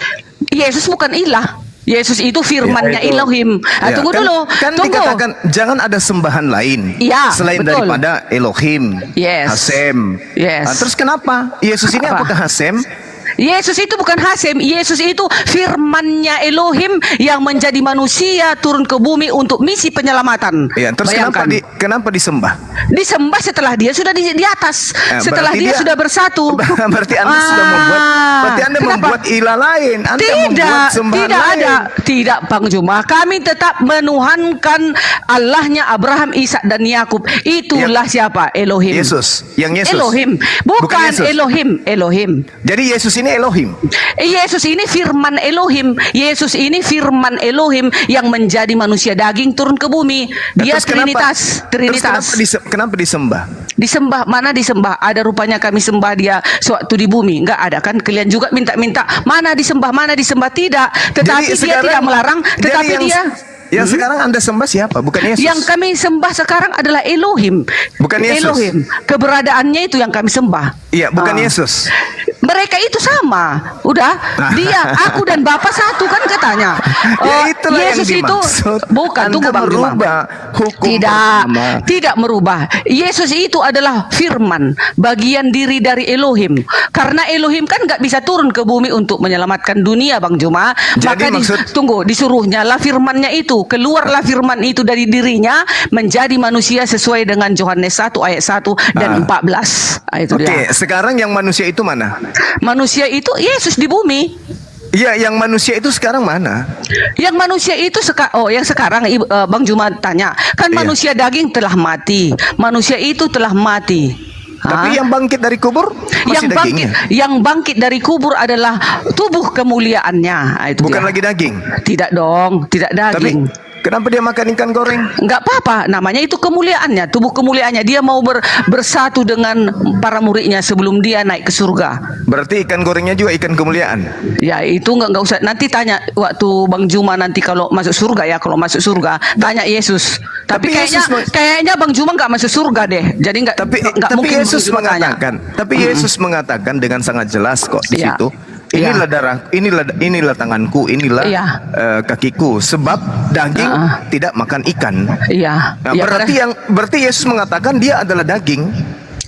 Yesus bukan ilah. Yesus itu firmannya Elohim. Tunggu dulu. Kan dikatakan jangan ada sembahan lain selain daripada Elohim, Hasem. Terus kenapa Yesus ini apakah Hasem? Yesus itu bukan Hasem. Yesus itu firmannya Elohim yang menjadi manusia turun ke bumi untuk misi penyelamatan. Terus kenapa disembah? Disembah setelah dia sudah di atas, setelah dia sudah bersatu. Berarti Anda membuat ilah lain. Tidak Bang Juma. Kami tetap menuhankan Allahnya Abraham, Ishak dan Yakub. Itulah siapa? Elohim. Yesus. Elohim. Bukan Elohim. Jadi Yesus ini Elohim. Yesus ini firman Elohim. Yesus ini firman Elohim yang menjadi manusia daging turun ke bumi. Dia Trinitas. Kenapa disembah? Disembah, mana disembah? Ada rupanya kami sembah dia sewaktu di bumi. Enggak ada kan? Kalian juga minta-minta mana disembah? Tidak. Tetapi dia tidak melarang. Tetapi dia sekarang Anda sembah siapa? Bukan Yesus. Yang kami sembah sekarang adalah Elohim. Bukan Yesus. Elohim. Keberadaannya itu yang kami sembah. Iya, bukan Yesus. Mereka itu sama. Udah, dia, aku dan Bapak satu kan katanya. Ya itulah yang Yesus itu dimaksud. bukan, Anda tunggu Bang Juma. merubah hukum Tidak, pertama. tidak merubah. Yesus itu adalah firman, bagian diri dari Elohim. Karena Elohim kan nggak bisa turun ke bumi untuk menyelamatkan dunia, Bang Juma. Jadi Maka tunggu, disuruhnya lah firmannya itu, keluarlah firman itu dari dirinya menjadi manusia sesuai dengan Yohanes 1 ayat 1 dan 14. Itu Oke, dia. sekarang yang manusia itu mana? Manusia itu Yesus di bumi. Iya, yang manusia itu sekarang mana? Yang manusia itu yang sekarang Bang Juma tanya, kan Iya. manusia daging telah mati. Manusia itu telah mati. Tapi Hah? yang bangkit dari kubur masih dagingnya. Yang bangkit dari kubur adalah tubuh kemuliaannya. Itu Bukan dia. lagi daging. Tidak dong, tidak daging. Tapi kenapa dia makan ikan goreng? Enggak apa-apa, namanya itu kemuliaannya, tubuh kemuliaannya. Dia mau bersatu dengan para muridnya sebelum dia naik ke surga. Berarti ikan gorengnya juga ikan kemuliaan. Ya itu nggak usah. Nanti tanya waktu Bang Juma nanti kalau masuk surga ya, kalau masuk surga tanya Yesus. Tapi kayaknya Bang Juma nggak masuk surga deh. Jadi nggak mungkin Yesus Bang Juma tanya. mengatakan. Tapi Yesus mengatakan dengan sangat jelas kok di Iya. situ. Inilah darah, inilah tanganku, inilah Iya. kakiku. Sebab daging tidak makan ikan. Iya. Nah, Iya, berarti Yesus mengatakan dia adalah daging.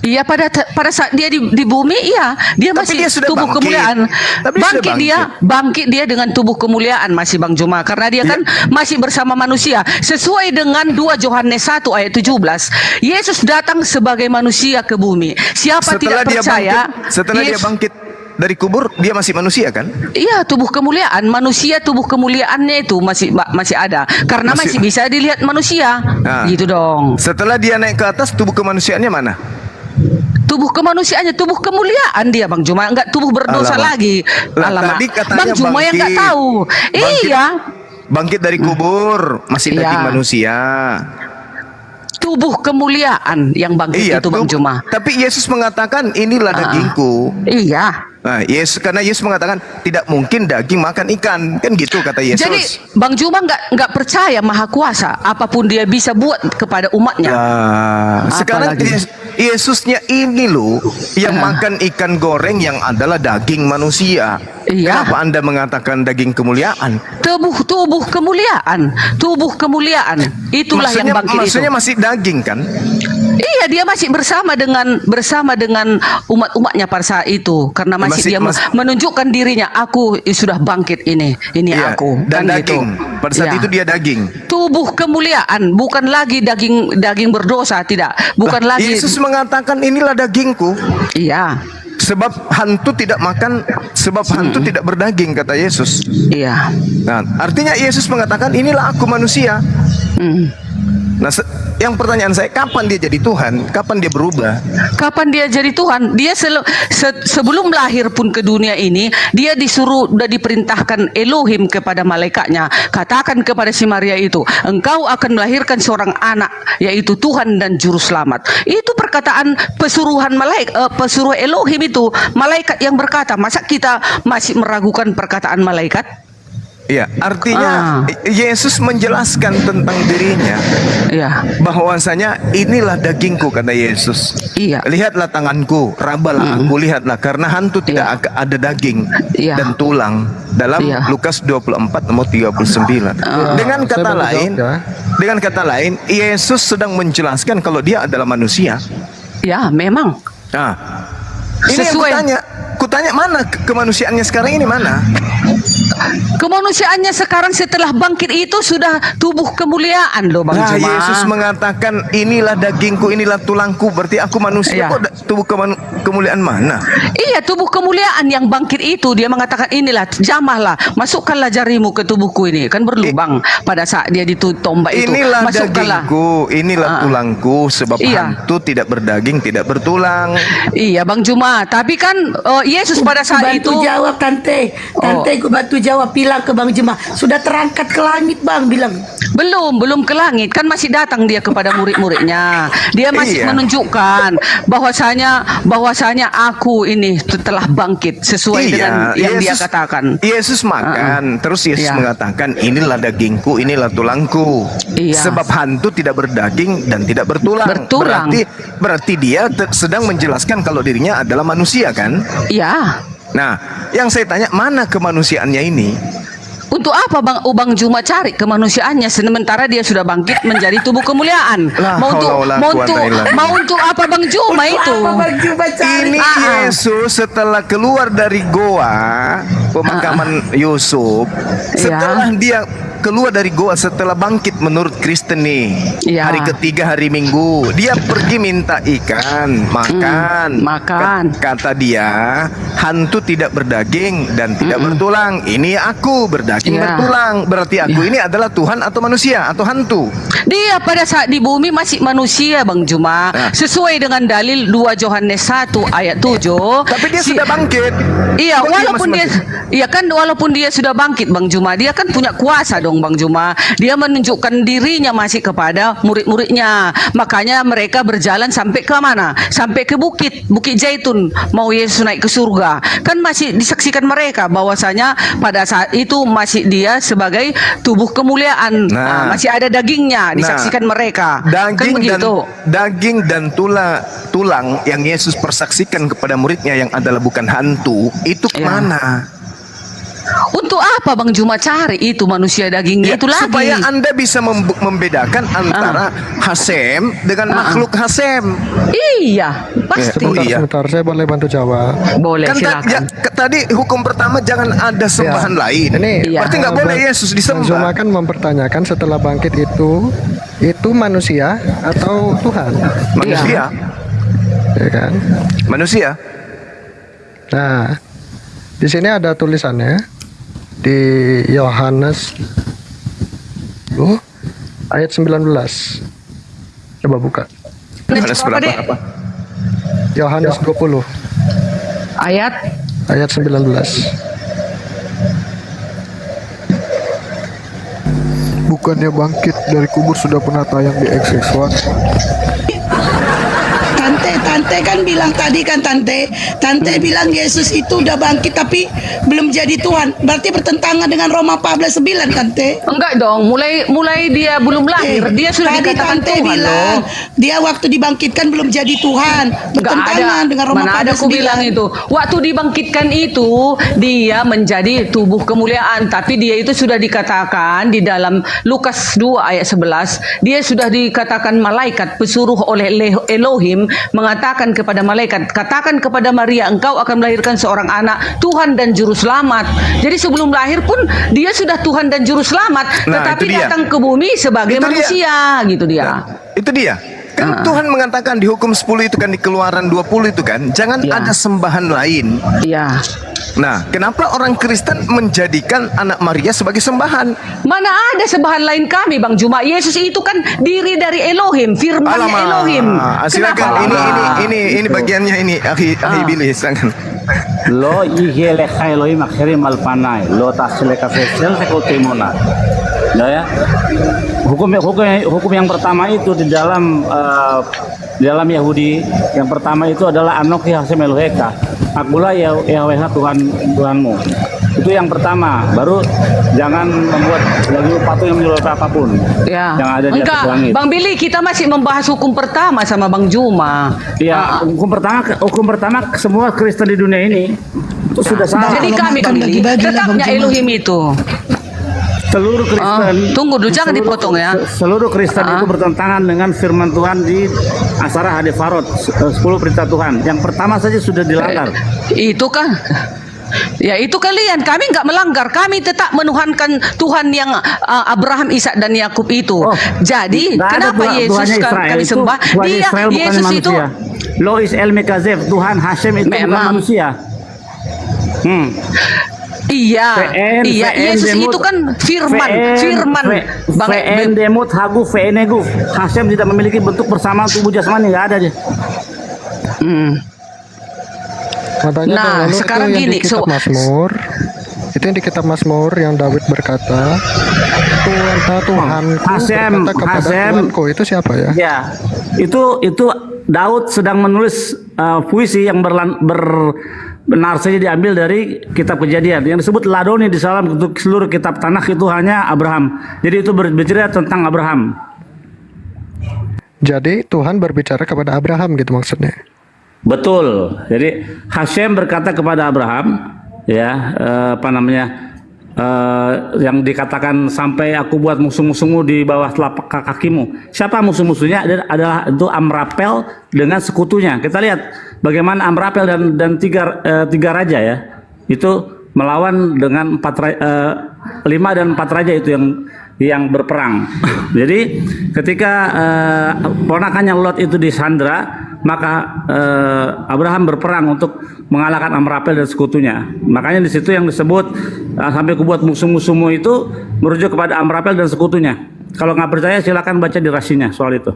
Iya, pada saat dia di bumi, iya dia Tapi masih dia sudah tubuh bangkit. kemuliaan. Tapi dia sudah Bangkit dia dengan tubuh kemuliaan masih Bang Juma, karena dia kan masih bersama manusia sesuai dengan 2 Yohanes 1 ayat 17. Yesus datang sebagai manusia ke bumi. Siapa tidak percaya? Setelah dia bangkit dari kubur, dia masih manusia kan? Iya, tubuh kemuliaan manusia, tubuh kemuliaannya itu masih ada karena masih bisa dilihat manusia. Gitu dong. Setelah dia naik ke atas, tubuh kemanusiaannya mana? Tubuh kemanusiaannya, tubuh kemuliaan dia Bang Juma, enggak tubuh berdosa Alamak. lagi. Lah, tadi katanya Bang Juma yang enggak bangkit. tahu. Iya. Bangkit dari kubur, masih daging manusia. Tubuh kemuliaan yang bangkit itu Bang Juma. Tapi Yesus mengatakan inilah dagingku. Iya. Nah, karena Yesus mengatakan tidak mungkin daging makan ikan, kan gitu kata Yesus. Jadi Bang Juma nggak percaya Maha Kuasa, apapun dia bisa buat kepada umatnya. Sekarang Yesusnya ini loh yang makan ikan goreng yang adalah daging manusia. Iya. Kenapa Anda mengatakan daging kemuliaan? Tubuh kemuliaan, tubuh kemuliaan. Itulah yang bangkit itu. Maksudnya masih daging kan? Iya, dia masih bersama dengan umat-umatnya pada saat itu, karena dia menunjukkan dirinya, aku sudah bangkit ini aku. Dan kan daging. gitu. Pada saat itu dia daging. Tubuh kemuliaan, bukan lagi daging berdosa, tidak. Bukan lagi. Yesus mengatakan inilah dagingku. Iya. Sebab hantu tidak makan, sebab hantu tidak berdaging, kata Yesus. Iya. Nah, artinya Yesus mengatakan inilah aku manusia. Nah, yang pertanyaan saya, kapan dia jadi Tuhan? Kapan dia berubah? Kapan dia jadi Tuhan? Dia sebelum lahir pun ke dunia ini, dia sudah diperintahkan Elohim kepada malaikatnya, katakan kepada si Maria itu, engkau akan melahirkan seorang anak, yaitu Tuhan dan Juru Selamat. Itu perkataan pesuruhan pesuruh Elohim itu, malaikat yang berkata. Masa kita masih meragukan perkataan malaikat? Iya, artinya Yesus menjelaskan tentang dirinya. Iya. Bahwasanya inilah dagingku, kata Yesus. Iya. Lihatlah tanganku, rabalah aku, lihatlah, karena hantu tidak ada daging dan tulang. Dalam Lukas 24 nomor 39. Dengan kata lain, Yesus sedang menjelaskan kalau dia adalah manusia. Ya, memang. Nah, ini yang kutanya mana kemanusiaannya sekarang ini mana? Kemanusiaannya sekarang setelah bangkit itu sudah tubuh kemuliaan loh Bang Juma. Yesus mengatakan inilah dagingku, inilah tulangku. Berarti aku manusia. Kok tubuh kemuliaan mana? Iya, tubuh kemuliaan yang bangkit itu. Dia mengatakan inilah, jamahlah, masukkanlah jarimu ke tubuhku ini. Kan berlubang pada saat dia ditombak itu. Inilah dagingku, inilah tulangku. Sebab hantu tidak berdaging, tidak bertulang. Iya Bang Juma. Tapi kan Yesus pada saat itu jawab Tante gue bantu jawab, bilang ke Bang Juma sudah terangkat ke langit Bang, bilang Belum ke langit, kan masih datang dia kepada murid-muridnya. Dia masih Iya. menunjukkan bahwasanya aku ini telah bangkit sesuai dengan yang dia katakan. Yesus makan, terus Yesus Iya. mengatakan, inilah dagingku, inilah tulangku. Iya. Sebab hantu tidak berdaging dan tidak bertulang. Bertulang. Berarti dia sedang menjelaskan kalau dirinya adalah manusia kan? Iya. Nah, yang saya tanya, mana kemanusiaannya ini? Untuk apa Bang Juma cari kemanusiaannya sementara dia sudah bangkit menjadi tubuh kemuliaan? La Mau untuk haula wala quwata illa billah. mau untuk apa Bang Juma itu? Ini Yesus setelah keluar dari goa pemakaman Yusuf, setelah dia keluar dari goa, setelah bangkit menurut Kristen nih, hari ketiga hari Minggu, dia pergi minta ikan, makan. Kata dia, hantu tidak berdaging dan tidak bertulang. Ini aku berdaging bertulang. Berarti aku ini adalah Tuhan atau manusia atau hantu? Dia pada saat di bumi masih manusia Bang Juma, sesuai dengan dalil 2 Yohanes 1 ayat 7. Tapi dia sudah bangkit. Iya, Kok walaupun dia sudah bangkit Bang Juma, dia kan punya kuasa dong Bang Juma. Dia menunjukkan dirinya masih kepada murid-muridnya. Makanya mereka berjalan sampai ke mana? Sampai ke Bukit Zaitun, mau Yesus naik ke surga. Kan masih disaksikan mereka bahwasanya pada saat itu masih dia sebagai tubuh kemuliaan. Masih ada dagingnya, disaksikan mereka. Daging dan tulang yang Yesus persaksikan kepada muridnya yang adalah bukan hantu, itu kemana? Untuk apa Bang Juma cari itu manusia dagingnya itu lagi? Supaya Anda bisa membedakan antara Hasem dengan makhluk Hasem. Iya, pasti. Sebentar, saya boleh bantu jawab? Boleh, Kan silakan. tadi hukum pertama jangan ada sembahan lain. Ini berarti nggak boleh Yesus disembah. Zuma kan mempertanyakan setelah bangkit itu manusia atau Tuhan? Manusia. Ya kan? Manusia. Nah, di sini ada tulisannya di Yohanes ayat 19. Coba buka. Yohanes berapa? Yohanes 20 ayat 19. Bukannya bangkit dari kubur sudah pernah tayang di XX1? Tante kan bilang tadi kan Tante bilang Yesus itu udah bangkit tapi belum jadi Tuhan. Berarti bertentangan dengan Roma 14:9 Tante. Enggak dong, mulai dia belum lahir, dia sudah tadi dikatakan Tante Tuhan bilang loh. dia waktu dibangkitkan belum jadi Tuhan. Bertentangan dengan Roma 14:9. Mana ada aku bilang itu. Waktu dibangkitkan itu dia menjadi tubuh kemuliaan, tapi dia itu sudah dikatakan di dalam Lukas 2 ayat 11, dia sudah dikatakan malaikat pesuruh oleh Elohim mengatakan kepada malaikat, katakan kepada Maria, engkau akan melahirkan seorang anak, Tuhan dan juru selamat. Jadi sebelum lahir pun dia sudah Tuhan dan juru selamat, tetapi datang ke bumi sebagai manusia, gitu dia. Itu dia. Kan Tuhan mengatakan di hukum 10 itu kan, di Keluaran 20 itu kan, jangan ada sembahan lain. Iya. Nah, kenapa orang Kristen menjadikan anak Maria sebagai sembahan? Mana ada sembahan lain kami Bang Juma. Yesus itu kan diri dari Elohim, firman Elohim. Silakan, ini bagiannya ini akhi Billy, silakan. Lo ihele Elohim akhiri malpanai, lo tasle kafesel sekotimona. Nah ya, hukum yang pertama itu di dalam Yahudi, yang pertama itu adalah Anoki Hasem Eloheka, akulah Yahweh Tuhanmu. Itu yang pertama. Baru jangan membuat lagi patung yang menyerupai apapun ya. Yang ada di atas langit. Bang Billy, kita masih membahas hukum pertama sama Bang Juma. Iya, hukum pertama semua Kristen di dunia ini itu sudah salah. Jadi kami tetapnya Elohim itu. Seluruh Kristen tunggu dulu, jangan dipotong ya. Seluruh Kristen itu bertentangan dengan firman Tuhan di Asara Hadefarot 10 perintah Tuhan. Yang pertama saja sudah dilanggar. Itu kan ya itu kalian, kami nggak melanggar, kami tetap menuhankan Tuhan yang Abraham, Ishak dan Yakub itu. Jadi kenapa Yesus kami sembah? Dia Yesus itu Lo is el Mekazev, Tuhan Hashem itu bukan manusia. Iya, Yesus itu kan firman. VN demut hagu VNegu. Hashem tidak memiliki bentuk bersamaan tubuh jasmani, nggak ada dia. Makanya nah, sekarang itu gini, Mazmur Itu yang di kitab Mazmur yang Daud berkata, Tuhanku Hasem, berkata kepada Hasem. Tuhanku. Itu siapa ya? Ya, itu Daud sedang menulis puisi yang benar saja diambil dari kitab Kejadian. Yang disebut ladoni di dalam untuk seluruh kitab Tanakh itu hanya Abraham. Jadi itu berbicara tentang Abraham. Jadi Tuhan berbicara kepada Abraham gitu maksudnya. Betul. Jadi Hasem berkata kepada Abraham, ya yang dikatakan sampai aku buat musuh-musuhmu di bawah telapak kakimu. Siapa musuh-musuhnya? Adalah itu Amrapel dengan sekutunya. Kita lihat bagaimana Amrapel dan tiga raja ya itu melawan dengan 5 dan 4 raja itu yang berperang. Jadi ketika ponakannya Lot itu disandra, maka Abraham berperang untuk mengalahkan Amrapel dan sekutunya. Makanya di situ yang disebut sampai kubuat musuh-musuhmu itu merujuk kepada Amrapel dan sekutunya. Kalau nggak percaya silakan baca di rasinya soal itu.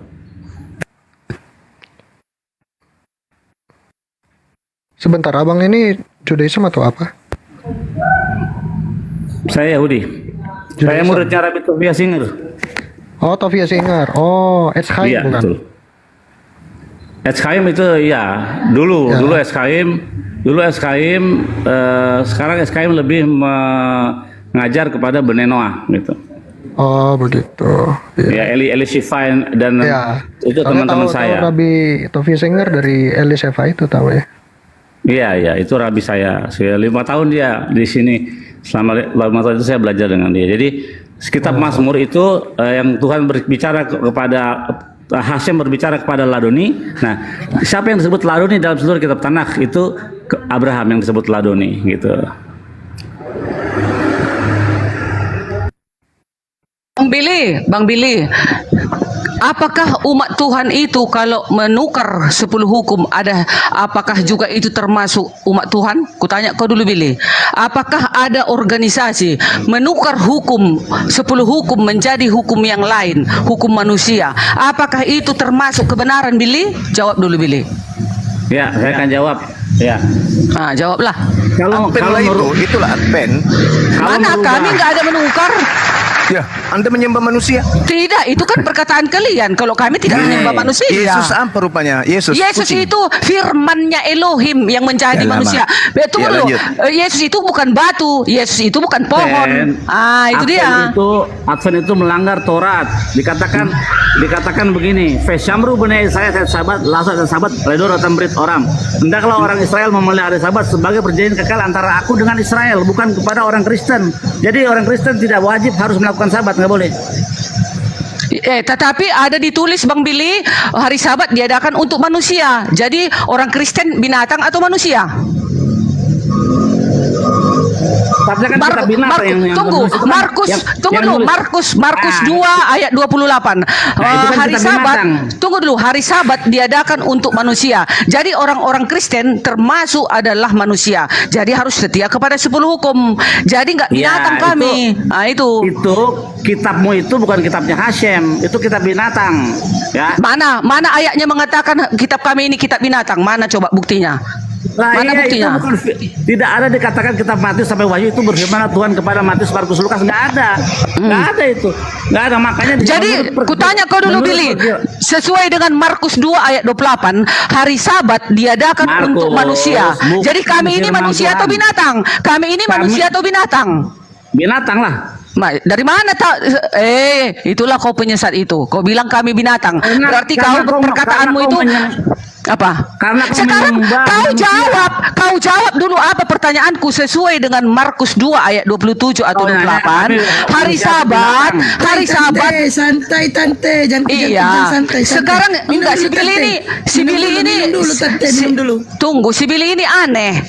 Sebentar, abang ini Judaism atau apa? Saya Yahudi. Saya muridnya Rabbi Tovia Singer. Oh, Tovia Singer. Oh, Etzchaim Iya, bukan? betul. Etzchaim itu ya dulu Etzchaim, sekarang Etzchaim lebih mengajar kepada Bnei Noah gitu. Oh, begitu. Ya, Eli Shifai dan itu teman-teman saya. Tahu Rabbi Tovia Singer dari Eli Shifai itu tahu ya? Iya, itu Rabbi saya. 5 tahun dia di sini. Selama 5 tahun itu saya belajar dengan dia. Jadi kitab Mazmur itu yang Tuhan berbicara kepada Hasem berbicara kepada Ladoni. Nah, siapa yang disebut Ladoni dalam seluruh kitab Tanakh itu Abraham yang disebut Ladoni gitu. Bang Billy, apakah umat Tuhan itu kalau menukar 10 hukum apakah juga itu termasuk umat Tuhan? Kutanya kau dulu Billy. Apakah ada organisasi menukar hukum 10 hukum menjadi hukum yang lain, hukum manusia? Apakah itu termasuk kebenaran Billy? Jawab dulu Billy. Ya, saya akan jawab. Ya. Nah, jawablah. Kalau itulah advent. Mana kami nggak ada menukar. Ya, Anda menyembah manusia? Tidak, itu kan perkataan kalian. Kalau kami tidak menyembah manusia. Yesus apa rupanya? Yesus kucing. itu firmannya Elohim yang menjadi Ya, manusia. Betul loh. Yesus itu bukan batu, Yesus itu bukan pohon. Itu dia. Advent itu melanggar Taurat. Dikatakan begini, Veshamru bnei Israel sabat, lasat dan sabat, ledor dan berit orang. Hendaklah orang Israel memelihara sabat sebagai perjanjian kekal antara aku dengan Israel, bukan kepada orang Kristen. Jadi orang Kristen tidak wajib harus melakukan sabat, nggak boleh. Tetapi ada ditulis Bang Billy, hari Sabat diadakan untuk manusia. Jadi orang Kristen binatang atau manusia? Markus 2 ayat 28. Hari Sabat, tunggu dulu, hari Sabat diadakan untuk manusia. Jadi orang-orang Kristen termasuk adalah manusia. Jadi harus setia kepada 10 hukum. Jadi nggak binatang kami. Itu kitabmu itu bukan kitabnya Hasem, itu kitab binatang. Ya. Mana ayatnya mengatakan kitab kami ini kitab binatang? Mana coba buktinya? Mana buktinya? Tidak ada dikatakan kitab Matius sampai Wahyu itu berfirman Tuhan kepada Matius, Markus, Lukas, nggak ada. Nggak ada itu. Nggak ada, makanya. Jadi kutanya kau dulu Billy, sesuai dengan Markus 2 ayat 28, hari Sabat diadakan untuk manusia. Jadi kami ini manusia atau binatang? Kami ini manusia atau binatang? Binatang lah. Dari mana itulah kau penyesat itu. Kau bilang kami binatang. Berarti perkataanmu itu apa? Karena sekarang kau jawab dulu apa pertanyaanku sesuai dengan Markus 2 ayat 27 atau 28. Hari Sabat, santai tante, jangan santai. Sekarang enggak, si Billy ini tunggu, si Billy ini aneh.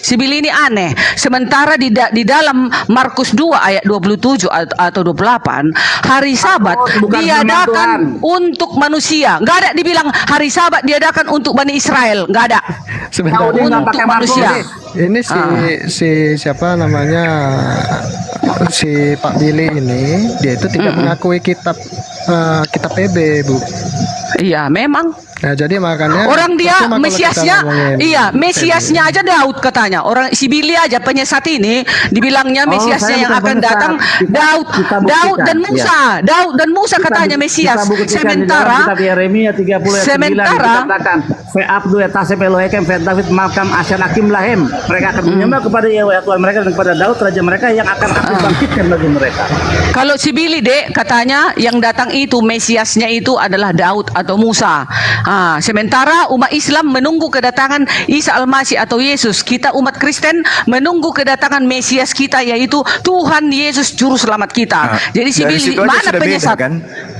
Sementara di dalam Markus 2 ayat 27 atau 28, hari Sabat diadakan untuk manusia. Enggak ada dibilang hari Sabat diadakan untuk Bani Israel, nggak ada. Sebenarnya untuk manusia. Ini si siapa namanya, si Pak Billy ini, dia itu tidak mengakui kitab PB, Bu. Iya, memang. Nah, jadi makanya Orang dia percuma kalau kita Mesiasnya, ngomongin iya Mesiasnya aja Daud katanya. Orang si Billy aja penyesat ini dibilangnya Mesiasnya saya yang bukan akan penyesat. datang Daud, Kita Daud dan buktikan, Musa, Daud dan Musa katanya Mesias. Kita buktikan di dalam Sementara kitab Yeremia 30 ayat 9 Sementara- dikatakan Fe'abdu etasem Elohekem Fe David makam Asyan Hakim lahem. Mereka akan menyembah kepada Yahweh Tuhan mereka dan kepada Daud raja mereka yang akan aku bangkitkan bagi mereka. kalau si Billy dek katanya yang datang itu Mesiasnya itu adalah Daud atau Musa. Sementara umat Islam menunggu kedatangan Isa Al-Masih atau Yesus. Kita umat Kristen menunggu kedatangan Mesias kita yaitu Tuhan Yesus juru selamat kita. Jadi si dari Billy situ aja mana sudah beda, penyesat? kan?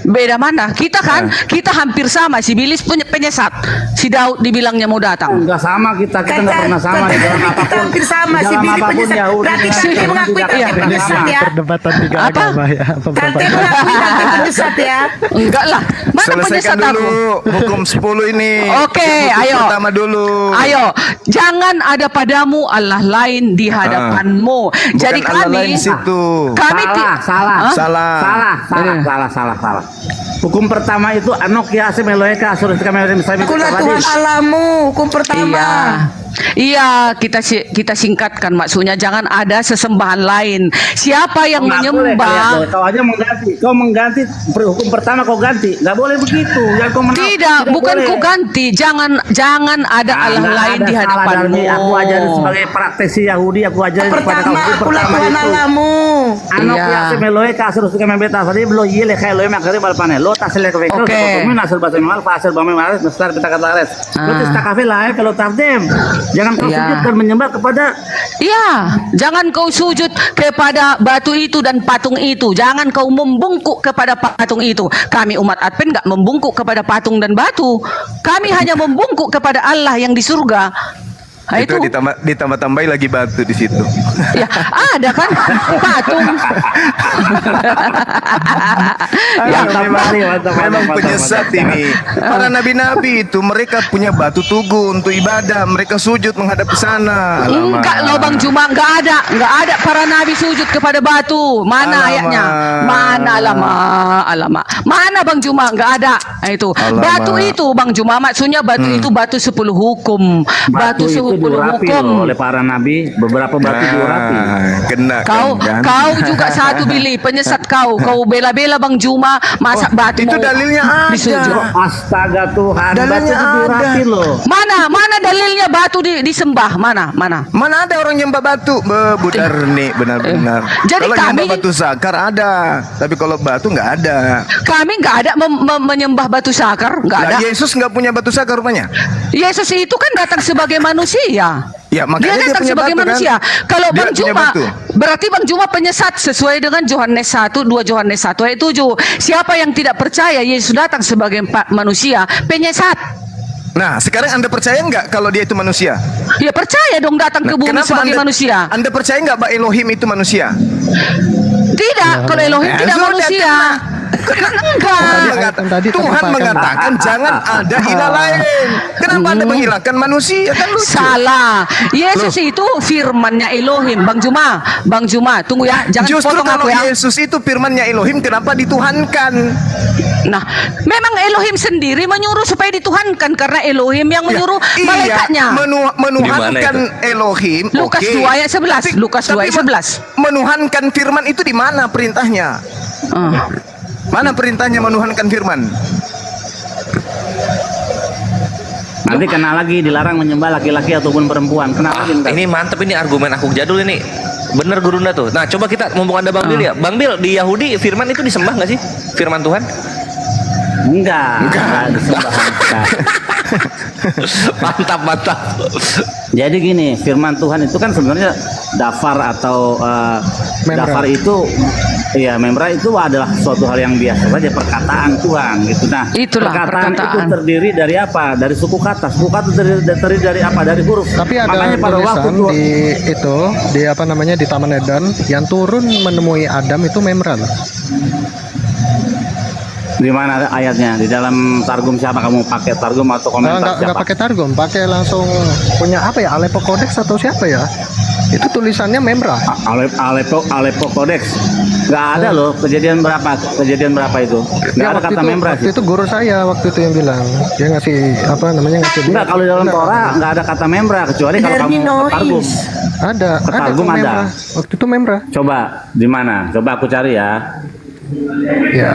Beda mana? Kita kan kita hampir sama. Si Billy punya penyesat. Si Daud dibilangnya mau datang. Enggak sama kita nggak pernah sama di dalam kita apapun. hampir sama Di si dalam Billy apapun penyesat. Yahudi Berarti dengan Tante Kristen mengakui tidak Tante pernah penyesat sama. ya. perdebatan tiga Apa? agama ya. Apa Tante Bapak? mengakui Tante penyesat ya. Enggak lah. Mana penyesat Selesaikan aku? dulu hukum 10 ini. Oke, Hukum ayo. pertama dulu. Ayo, jangan ada padamu Allah lain di hadapanmu. Jadi Bukan Allah kami lain situ. kami Salah. Hah? Salah. Hukum pertama itu Anok ya Asem Eloheka Surah kami Kulah Tuhan Allahmu, hukum pertama. Iya, kita singkatkan maksudnya jangan ada sesembahan lain. Siapa yang menyembah Kau aja mengganti. Kau mengganti hukum pertama kau ganti. Nggak boleh begitu. Tidak, bukan boleh. ku ganti. Jangan ada Allah Nggak lain ada di salah hadapanmu. dari Aku ajarin sebagai praktisi Yahudi. Aku ajarin kepada kau Pertama, hukum kulah pertama Tuhan itu. Allahmu. Anok Iya. ya Asem Eloheka Surah kami beta tadi belum yele kayak Elohim akhirnya balpane. Lo tasle ke vehikel. Oke. Min asal bahasa Mal, asal bame malas, besar kita kata res. Lo tes takafe lah kalau tafdem. Jangan kau Iya. sujud dan menyembah kepada Iya, jangan kau sujud kepada batu itu dan patung itu. Jangan kau membungkuk kepada patung itu. Kami umat Advent nggak membungkuk kepada patung dan batu. Kami hanya membungkuk kepada Allah yang di surga. Nah, Itu ditambah-tambahi lagi batu di situ. Ya, ada kan patung. Ya, Memang penyesat ini. Para nabi-nabi itu mereka punya batu tugu untuk ibadah. Mereka sujud menghadap ke sana. Alamak. enggak loh Bang Juma, enggak ada para nabi sujud kepada batu. Mana Alamak. ayatnya? Mana alamak. Mana Bang Juma? Enggak ada. Nah, itu. Alamak. Batu itu Bang Juma maksudnya batu itu batu 10 hukum. Batu 10 itu diurapi hukum. loh oleh para nabi, beberapa batu diurapi. Kena Kau kan? kau juga satu Billy, penyesat kau. Kau bela-bela Bang Juma masa batu itu mau dalilnya ada. disujud. Astaga Tuhan, batu Dalilnya itu diurapi ada. loh. Mana dalilnya batu disembah? Mana? Mana ada orang nyembah batu? Budar nih benar-benar. Jadi Kalau kami- nyembah batu sakar ada, tapi kalau batu nggak ada. Kami nggak ada menyembah batu sakar, nggak ada. Lah, Yesus nggak punya batu sakar rupanya. Yesus itu kan datang sebagai manusia. Ya, makanya Dia dia datang punya sebagai batu, kan? manusia. Kalau Dia Bang punya Juma, batu. berarti Bang Juma penyesat sesuai dengan Yohanes 1, 2 Yohanes 1 ayat 7. Siapa yang tidak percaya Yesus datang sebagai manusia, penyesat. Nah, sekarang Anda percaya nggak kalau dia itu manusia? Ya percaya dong datang ke bumi Kenapa sebagai manusia. Anda percaya nggak bahwa Elohim itu manusia? Tidak, kalau Elohim Ya, tidak sudah, manusia. Enggak. Tuhan mengatakan jangan ada ilah lain. Kenapa Anda menghilangkan manusia? Kan lucu. Salah. Yesus itu firmannya Elohim. Bang Juma, tunggu ya, jangan Justru potong aku kalau ya. Yesus itu firmannya Elohim, kenapa dituhankan? Nah, memang Elohim sendiri menyuruh supaya dituhankan karena Elohim yang menyuruh malaikatnya. Menuhankan Elohim. Lukas oke. 2 ayat 11. Lukas 2 ayat 11. Menuhankan firman itu di mana perintahnya? Mana perintahnya menuhankan firman? Nanti kena lagi dilarang menyembah laki-laki ataupun perempuan. Kenapa lagi ntar? Ini mantep ini argumen aku jadul ini. Bener Gurunda tuh. Nah coba kita mumpung ada Bang Bil ya. Bang Bil di Yahudi firman itu disembah nggak sih? Firman Tuhan? Enggak disembah. Enggak. Mantap. Jadi gini, firman Tuhan itu kan sebenarnya dafar atau dafar itu ya memra itu adalah suatu hal yang biasa saja, perkataan Tuhan gitu. Nah, Itulah perkataan itu perkataan. terdiri dari apa? Dari suku kata. Suku kata terdiri dari apa? Dari huruf. Tapi ada Makanya pada waktu tulisan di itu di apa namanya di Taman Eden yang turun menemui Adam itu Memra loh. di mana ayatnya? Di dalam targum siapa kamu pakai targum atau komentar Nggak siapa? pakai targum, pakai langsung punya apa ya Aleppo Codex atau siapa ya? Itu tulisannya Memra. Aleppo Codex. Nggak ada loh kejadian berapa itu. Nggak ada kata membra waktu sih. itu guru saya waktu itu yang bilang, dia ngasih ngasih dia. Enggak, kalau di dalam Torah nggak ada kata membra kecuali kalau kamu ketargum. Ada Ketargum kok ada. membra. Waktu itu membra. Coba di mana? Coba aku cari ya. Ya.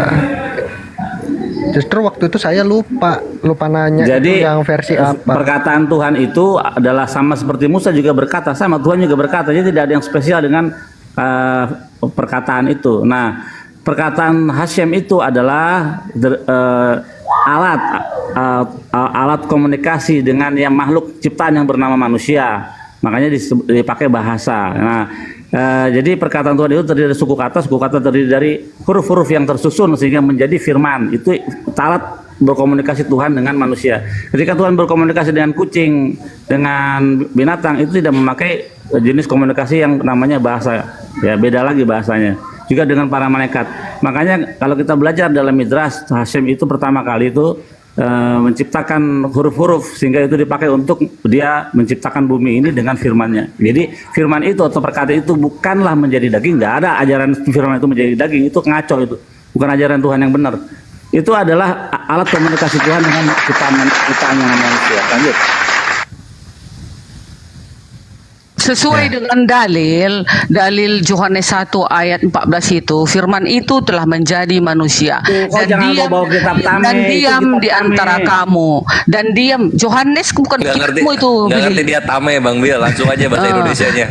Justru waktu itu saya lupa nanya Jadi itu yang versi apa. perkataan Tuhan itu adalah sama seperti Musa juga berkata, sama Tuhan juga berkata. Jadi tidak ada yang spesial dengan perkataan itu. Nah, perkataan Hashem itu adalah alat komunikasi dengan yang makhluk ciptaan yang bernama manusia. Makanya dipakai bahasa. Nah, jadi perkataan Tuhan itu terdiri dari suku kata terdiri dari huruf-huruf yang tersusun sehingga menjadi firman. Itu alat berkomunikasi Tuhan dengan manusia. Ketika Tuhan berkomunikasi dengan kucing, dengan binatang, itu tidak memakai jenis komunikasi yang namanya bahasa. Ya, beda lagi bahasanya. Juga dengan para malaikat. Makanya kalau kita belajar dalam Midrash, Hashem itu pertama kali itu menciptakan huruf-huruf sehingga itu dipakai untuk dia menciptakan bumi ini dengan firman-Nya. Jadi firman itu atau perkataan itu bukanlah menjadi daging. Nggak ada ajaran firman itu menjadi daging. Itu ngaco itu. Bukan ajaran Tuhan yang benar. Itu adalah alat komunikasi Tuhan dengan ciptaan yang manusia. Lanjut. Sesuai dengan dalil Yohanes 1 ayat 14 itu, firman itu telah menjadi manusia dan diam di antara kamu dan diam. Yohanes bukan kitabmu itu. Nggak ngerti dia tame Bang Bil, langsung aja bahasa Indonesianya.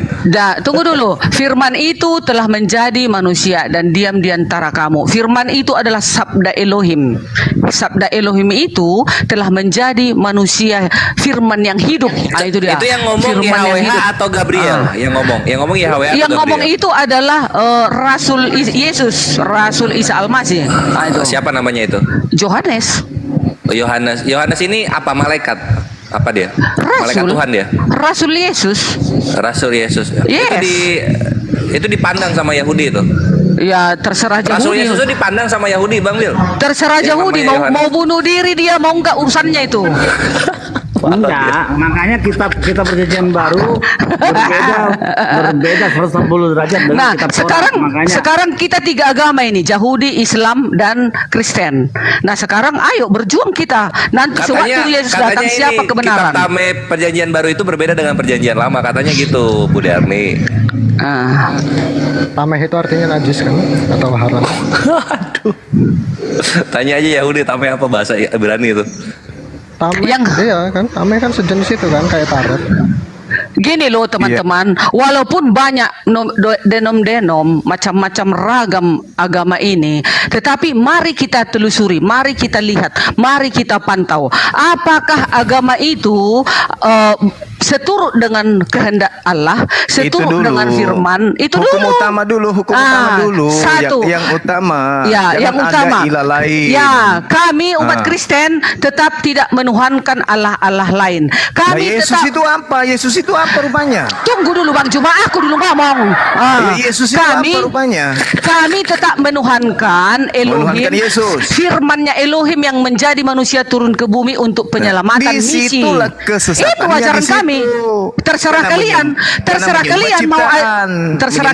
Tunggu dulu. Firman itu telah menjadi manusia dan diam di antara kamu. Firman itu adalah sabda Elohim. Sabda Elohim itu telah menjadi manusia, firman yang hidup. Itu dia. Itu yang ngomong firman yang YHWH hidup. atau Gabriel yang ngomong YHWH Yang atau ngomong Gabriel? itu adalah Rasul Yesus, Rasul Isa Al-Masih. Itu. Siapa namanya itu? Yohanes. Yohanes ini apa malaikat? Apa dia? Malaikat Tuhan dia? Rasul Yesus. Rasul Yesus. Yes. Itu dipandang sama Yahudi itu. Ya terserah Yahudi. Rasul Yesus itu dipandang sama Yahudi, Bang Bil. Terserah Yang Yahudi namanya mau bunuh diri dia mau enggak urusannya itu. Enggak, makanya kita perjanjian baru berbeda 180 derajat dengan Nah, kitab Torah. sekarang kita tiga agama ini, Yahudi, Islam, dan Kristen. Nah, sekarang ayo berjuang kita. Nanti sewaktu Yesus datang siapa kebenaran? Kitab Tame perjanjian baru itu berbeda dengan perjanjian lama, katanya gitu, Bu Darmi. Tameh itu artinya najis kan atau haram? Aduh. Tanya aja Yahudi Tame apa bahasa Ibrani itu. Tameh, iya kan, tameh kan sejenis itu kan kayak tarot. Gini loh teman-teman, walaupun banyak denom macam-macam ragam agama ini, tetapi mari kita telusuri, mari kita lihat, mari kita pantau, apakah agama itu seturut dengan kehendak Allah, seturut dengan firman. Itu hukum dulu. utama dulu, utama dulu. Satu. Yang utama. Ya, Jangan yang utama. ada ilah lain. Ya, kami umat Kristen tetap tidak menuhankan Allah lain. Kami Yesus tetap. itu apa? Yesus itu apa rupanya? Tunggu dulu Bang Juma, aku dulu ngomong. Yesus itu apa rupanya? Kami tetap menuhankan Elohim. Menuhankan Yesus. Firman-Nya Elohim yang menjadi manusia turun ke bumi untuk penyelamatan misi. Disitulah kesesatannya. Itu ajaran kami. Terserah kalian, terserah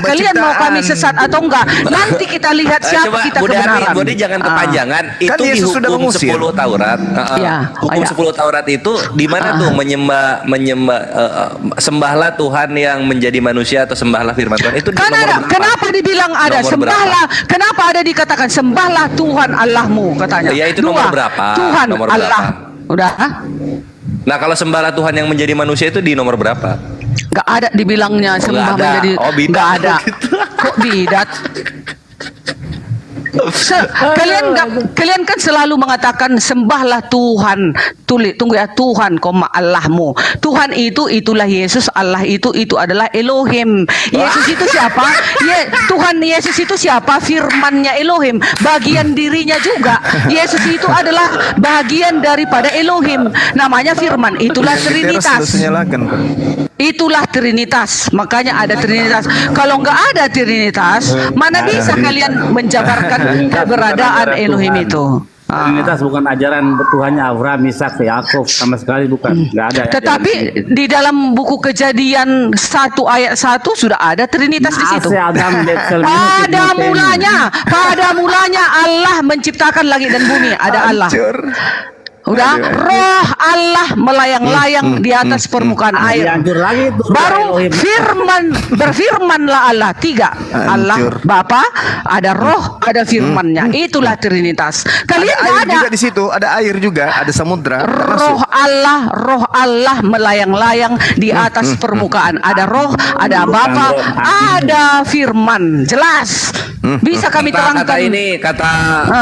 kalian mau kami sesat atau enggak. Nanti kita lihat siapa Coba, kita Bu Darmi, kebenaran. Bodi jangan kepanjangan. Kan Itu di Yesus sudah hukum mengusir. 10 Taurat. Hukum 10 Taurat itu di mana tuh menyembah sembahlah Tuhan yang menjadi manusia atau sembahlah firman Tuhan itu Kan ada, kenapa dibilang ada Nomor sembahlah? Kenapa ada dikatakan sembahlah Tuhan Allahmu katanya? Ya, itu nomor berapa? Tuhan Nomor Allah. Udah? Nah, kalau sembahlah Tuhan yang menjadi manusia itu di nomor berapa? Gak ada dibilangnya sembah ada. menjadi. Bidat. Gak ada. Kok bidat? Kalian kan selalu mengatakan sembahlah Tuhan. Tunggu ya, Tuhan, Allahmu. Tuhan itulah Yesus, Allah itu adalah Elohim. Yesus itu siapa? Tuhan Yesus itu siapa? Firman-Nya Elohim, bagian dirinya juga. Yesus itu adalah bagian daripada Elohim. Namanya firman, itulah Trinitas. Itulah Trinitas, makanya ada Trinitas. Kalau nggak ada Trinitas, mana bisa kalian menjabarkan keberadaan Elohim itu? Trinitas bukan ajaran Tuhannya Abraham, Ishak, Yakub, sama sekali bukan. Nggak ada. Tetapi di dalam buku Kejadian 1 ayat 1 sudah ada Trinitas di situ. Pada mulanya Allah menciptakan langit dan bumi, ada Allah. Udah, roh Allah melayang-layang di atas permukaan air. Baru berfirmanlah Allah. 3 Allah Bapa, ada roh, ada firmannya. Itulah Trinitas. Kalian Ada air ada juga di situ, ada air juga, ada samudra. roh Allah melayang-layang di atas permukaan. Ada roh, ada Bapa, ada firman. Jelas. Bisa kami terangkan. Kata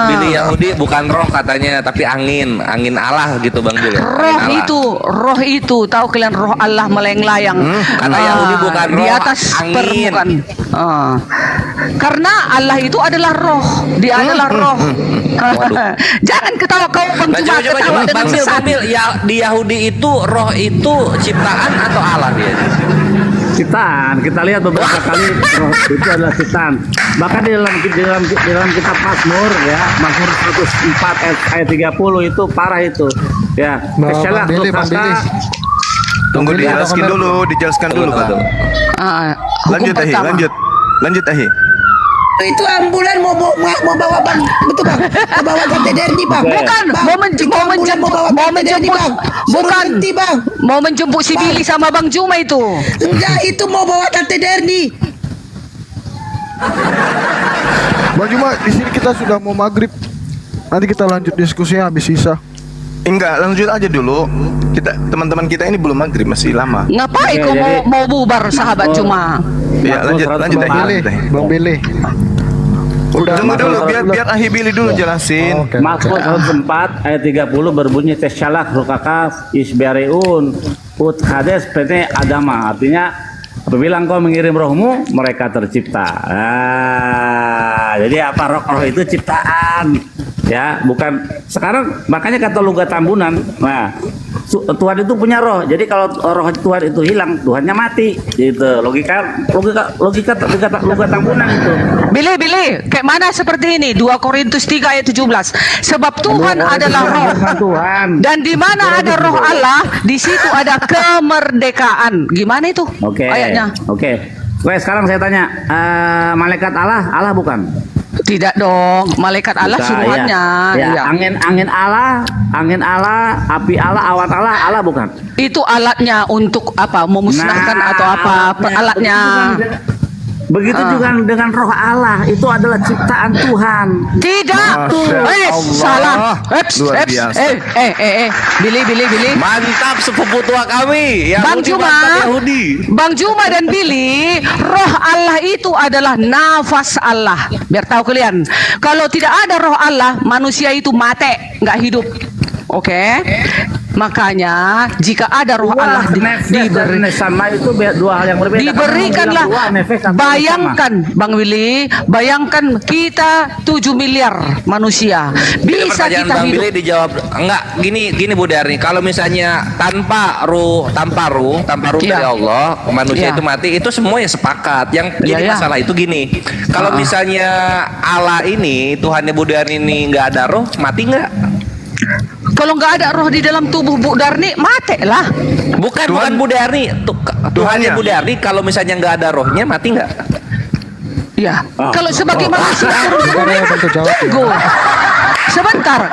Billy Yahudi bukan roh katanya, tapi angin Allah gitu Bang Bil. Roh itu tahu kalian, roh Allah melayang-layang. Kata Yahudi bukan roh, di atas angin. permukaan. Karena Allah itu adalah roh, dia adalah roh. Jangan ketawa kau Bang, cuma ketawa dengan sesat. Bang Bil, ya, di Yahudi itu roh itu ciptaan atau Allah dia? Ciptaan. Kita lihat beberapa kali roh itu adalah ciptaan. Bahkan di dalam kitab Mazmur, ya, Mazmur 104 ayat 30 itu parah itu. Ya, kesalah Tunggu dijelaskan dulu Pak. Lanjut Ahi. Itu ambulan mau bawa Bang, betul Bang, mau bawa Derni Bang. Bukan, mau menjemput si Billy sama Bang Juma itu. Enggak, itu mau bawa Tante Derni. Bang Juma, di sini kita sudah mau maghrib. Nanti kita lanjut diskusinya habis sisa. Enggak, lanjut aja dulu. Teman-teman kita ini belum maghrib, masih lama. Ngapain kau mau bubar sahabat Juma? Ya, lanjut Bang Billy. Tunggu dulu biar Ahi Billy dulu jelasin. Mazmur 104 ayat 30 berbunyi Teshalak rukaka isbariun ut hades pene adama. Artinya apabila engkau mengirim rohmu, mereka tercipta. Jadi apa roh itu ciptaan, ya, bukan sekarang. Makanya kata Lugat Tambunan, nah, Tuhan itu punya roh. Jadi kalau roh Tuhan itu hilang, Tuhannya mati. Gitu. Logika Lugat Tambunan itu. Billy, kayak mana seperti ini? 2 Korintus 3 ayat 17. Sebab Tuhan adalah roh. Dan di mana ada roh Allah, di situ ada kemerdekaan. Gimana itu? Ayatnya. Oke, sekarang saya tanya, malaikat Allah bukan? Tidak dong, malaikat Allah suruhannya. Ya. Angin Allah, api Allah, awan Allah bukan? Itu alatnya untuk apa? Memusnahkan atau apa? Alatnya. Begitu juga dengan roh Allah, itu adalah ciptaan Tuhan. Tidak. Salah. Billy. Mantap sepupu tua kami. Bang Juma dan Billy, roh Allah itu adalah nafas Allah. Biar tahu kalian, kalau tidak ada roh Allah, manusia itu mati, nggak hidup. Oke. Makanya jika ada roh Allah diberikanlah. Bayangkan Bang Willy, bayangkan kita 7 miliar manusia, bisa kita Bang hidup. Billy dijawab enggak, gini Bu Darni, kalau misalnya tanpa ruh dari Allah manusia itu mati, itu semuanya sepakat. Yang jadi masalah itu gini, kalau misalnya Allah ini, Tuhannya Bu Darni ini nggak ada roh, mati nggak? Kalau nggak ada roh di dalam tubuh Bu Darni, mati lah. Bukan Bu Darni, Tuhannya Bu Darni, kalau misalnya nggak ada rohnya, mati nggak? Ya, kalau sebagai manusia, tunggu sebentar,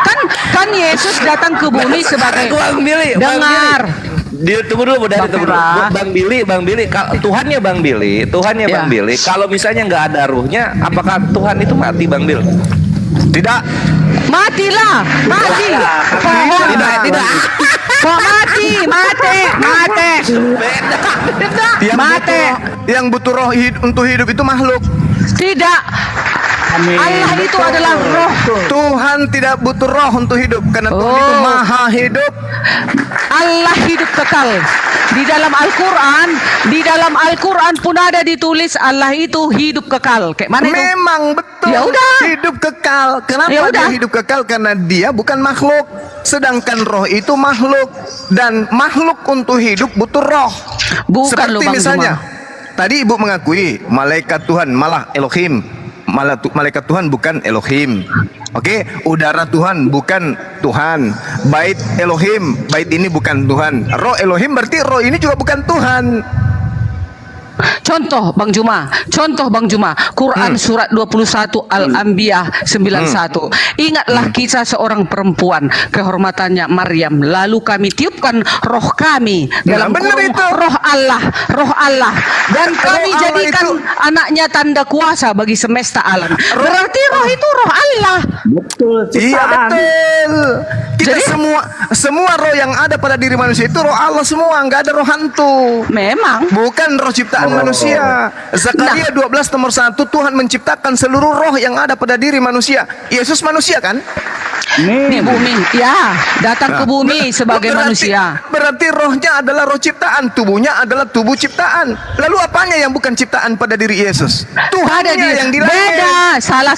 kan Yesus datang ke bumi sebagai dengar. Tunggu dulu Bu Darni, Bang Billy, Tuhannya Bang Billy, kalau misalnya nggak ada ruhnya, apakah Tuhan itu mati, Bang Billy? Tidak. Matilah, mati. Tidak. Kok mati. Yang butuh roh untuk hidup itu makhluk. Tidak. Allah itu adalah roh. Tuhan tidak butuh roh untuk hidup karena Tuhan itu maha hidup. Allah hidup kekal. Di dalam Al-Quran pun ada ditulis Allah itu hidup kekal. Kayak mana itu? Memang betul. Ya udah. Hidup kekal. Kenapa dia hidup kekal? Karena dia bukan makhluk. Sedangkan roh itu makhluk, dan makhluk untuk hidup butuh roh. Bukan. Seperti misalnya tadi Ibu mengakui malaikat Tuhan, malah Elohim, malaikat Tuhan bukan Elohim. Oke, udara Tuhan bukan Tuhan. Bait Elohim, bait ini bukan Tuhan. Roh Elohim berarti roh ini juga bukan Tuhan. Contoh Bang Juma, Quran surat 21 Al-Anbiya 91. Ingatlah kisah seorang perempuan, kehormatannya Maryam, lalu kami tiupkan roh kami dalam kurung roh Allah dan kami Allah jadikan itu anaknya tanda kuasa bagi semesta alam. Berarti roh itu roh Allah. Betul. Iya betul. Kita Jadi- semua roh yang ada pada diri manusia itu roh Allah semua, nggak ada roh hantu. Memang. Bukan roh ciptaan manusia. Zakaria 12 nomor 1, Tuhan menciptakan seluruh roh yang ada pada diri manusia. Yesus manusia kan? Di bumi, ya, datang ke bumi sebagai manusia. Berarti rohnya adalah roh ciptaan, tubuhnya adalah tubuh ciptaan. Lalu apanya yang bukan ciptaan pada diri Yesus? Tuhannya yang di langit. Beda, salah.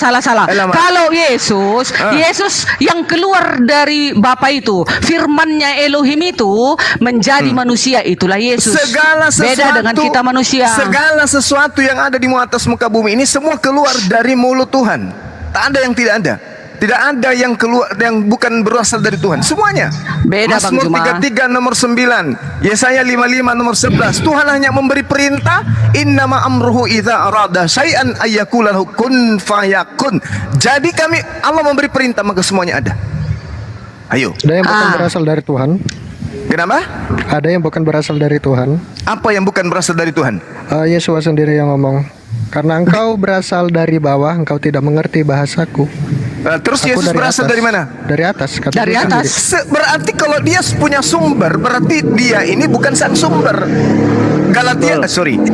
Alamak. Kalau Yesus yang keluar dari Bapa itu, firmannya Elohim itu menjadi manusia, itulah Yesus. Segala sesuatu, beda dengan kita manusia. Segala sesuatu yang ada di atas muka bumi ini semua keluar dari mulut Tuhan. Tak ada yang tidak ada. Tidak ada yang keluar yang bukan berasal dari Tuhan. Semuanya. Beda, Bang Mazmur Juma. 33 nomor 9, Yesaya 55 nomor 11. Tuhan hanya memberi perintah, innama amruhu idza arada syai'an ayyakulahu kun fayakun. Jadi Allah memberi perintah maka semuanya ada. Ayo. Ada yang bukan berasal dari Tuhan. Kenapa? Ada yang bukan berasal dari Tuhan. Apa yang bukan berasal dari Tuhan? Yesus sendiri yang ngomong. Karena engkau berasal dari bawah, engkau tidak mengerti bahasaku. Terus Aku Yesus berasal atas. dari mana? Dari atas. Kata Dari dia atas. sendiri. Berarti kalau dia punya sumber, berarti dia ini bukan sang sumber.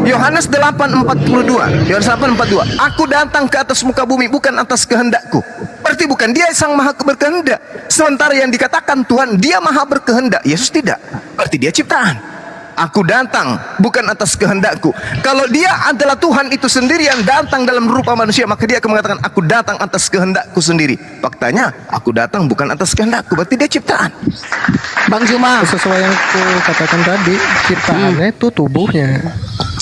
Yohanes 8:42. Yohanes 8:42. Aku datang ke atas muka bumi bukan atas kehendakku. Berarti bukan dia sang maha berkehendak. Sementara yang dikatakan Tuhan, dia maha berkehendak. Yesus tidak. Berarti dia ciptaan. Aku datang bukan atas kehendakku. Kalau dia adalah Tuhan itu sendiri yang datang dalam rupa manusia, maka dia akan mengatakan aku datang atas kehendakku sendiri. Faktanya aku datang bukan atas kehendakku, berarti dia ciptaan. Bang Juma. Sesuai yang aku katakan tadi, ciptaannya itu tubuhnya.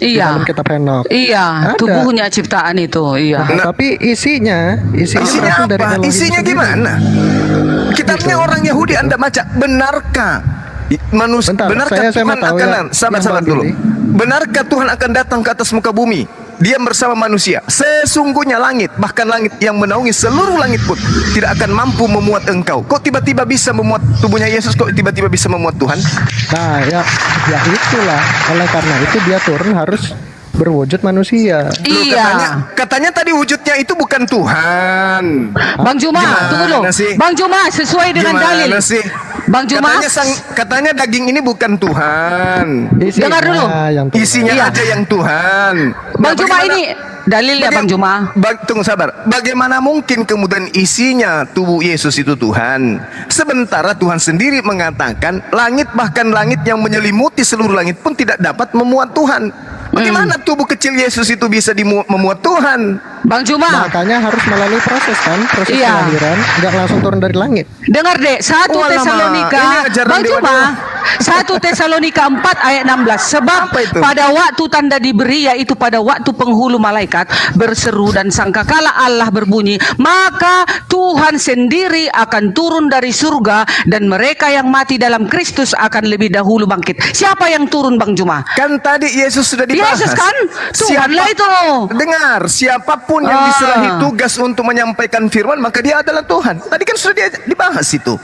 Di Iya. dalam kitab Henok. Iya, Ada. tubuhnya ciptaan itu, iya. Tapi isinya Isinya berasal dari apa? Elohim Isinya sendiri. gimana? Kitabnya orang Yahudi Anda baca, benarkah Bentar, benarkah saya Tuhan mau tahu akan sabar yang dulu. Bang Billy. Benarkah Tuhan akan datang ke atas muka bumi? Dia bersama manusia. Sesungguhnya langit, bahkan langit yang menaungi seluruh langit pun tidak akan mampu memuat engkau. Kok tiba-tiba bisa memuat tubuhnya Yesus? Kok tiba-tiba bisa memuat Tuhan? Nah, ya itulah. Oleh karena itu dia turun harus berwujud manusia. Loh, katanya tadi wujudnya itu bukan Tuhan. Bang Juma, Gimana tunggu dulu. sih? Bang Juma, sesuai dengan Gimana dalil. sih? Bang Juma, Katanya daging ini bukan Tuhan. Dengar dulu. Isinya Iya. aja yang Tuhan. Bang Juma ini dalilnya Bang Juma. Tunggu sabar. Bagaimana mungkin kemudian isinya tubuh Yesus itu Tuhan? Sementara Tuhan sendiri mengatakan langit, bahkan langit yang menyelimuti seluruh langit pun tidak dapat memuat Tuhan. Bagaimana tubuh kecil Yesus itu bisa memuat Tuhan? Bang Juma. Makanya harus melalui proses kan, proses Iya. kelahiran, nggak langsung turun dari langit. Dengar dek, 1 Alamak, Tesalonika, ini ajaran Bang Juma, dewa-dewa. 1 Tesalonika 4 ayat 16. Sebab pada waktu tanda diberi, yaitu pada waktu penghulu malaikat berseru dan sangkakala Allah berbunyi, maka Tuhan sendiri akan turun dari surga dan mereka yang mati dalam Kristus akan lebih dahulu bangkit. Siapa yang turun Bang Juma? Kan tadi Yesus sudah dibahas. Yesus kan? Tuhanlah itu. Dengar, siapapun yang diserahi tugas untuk menyampaikan firman, maka dia adalah Tuhan. Tadi kan sudah dibahas itu.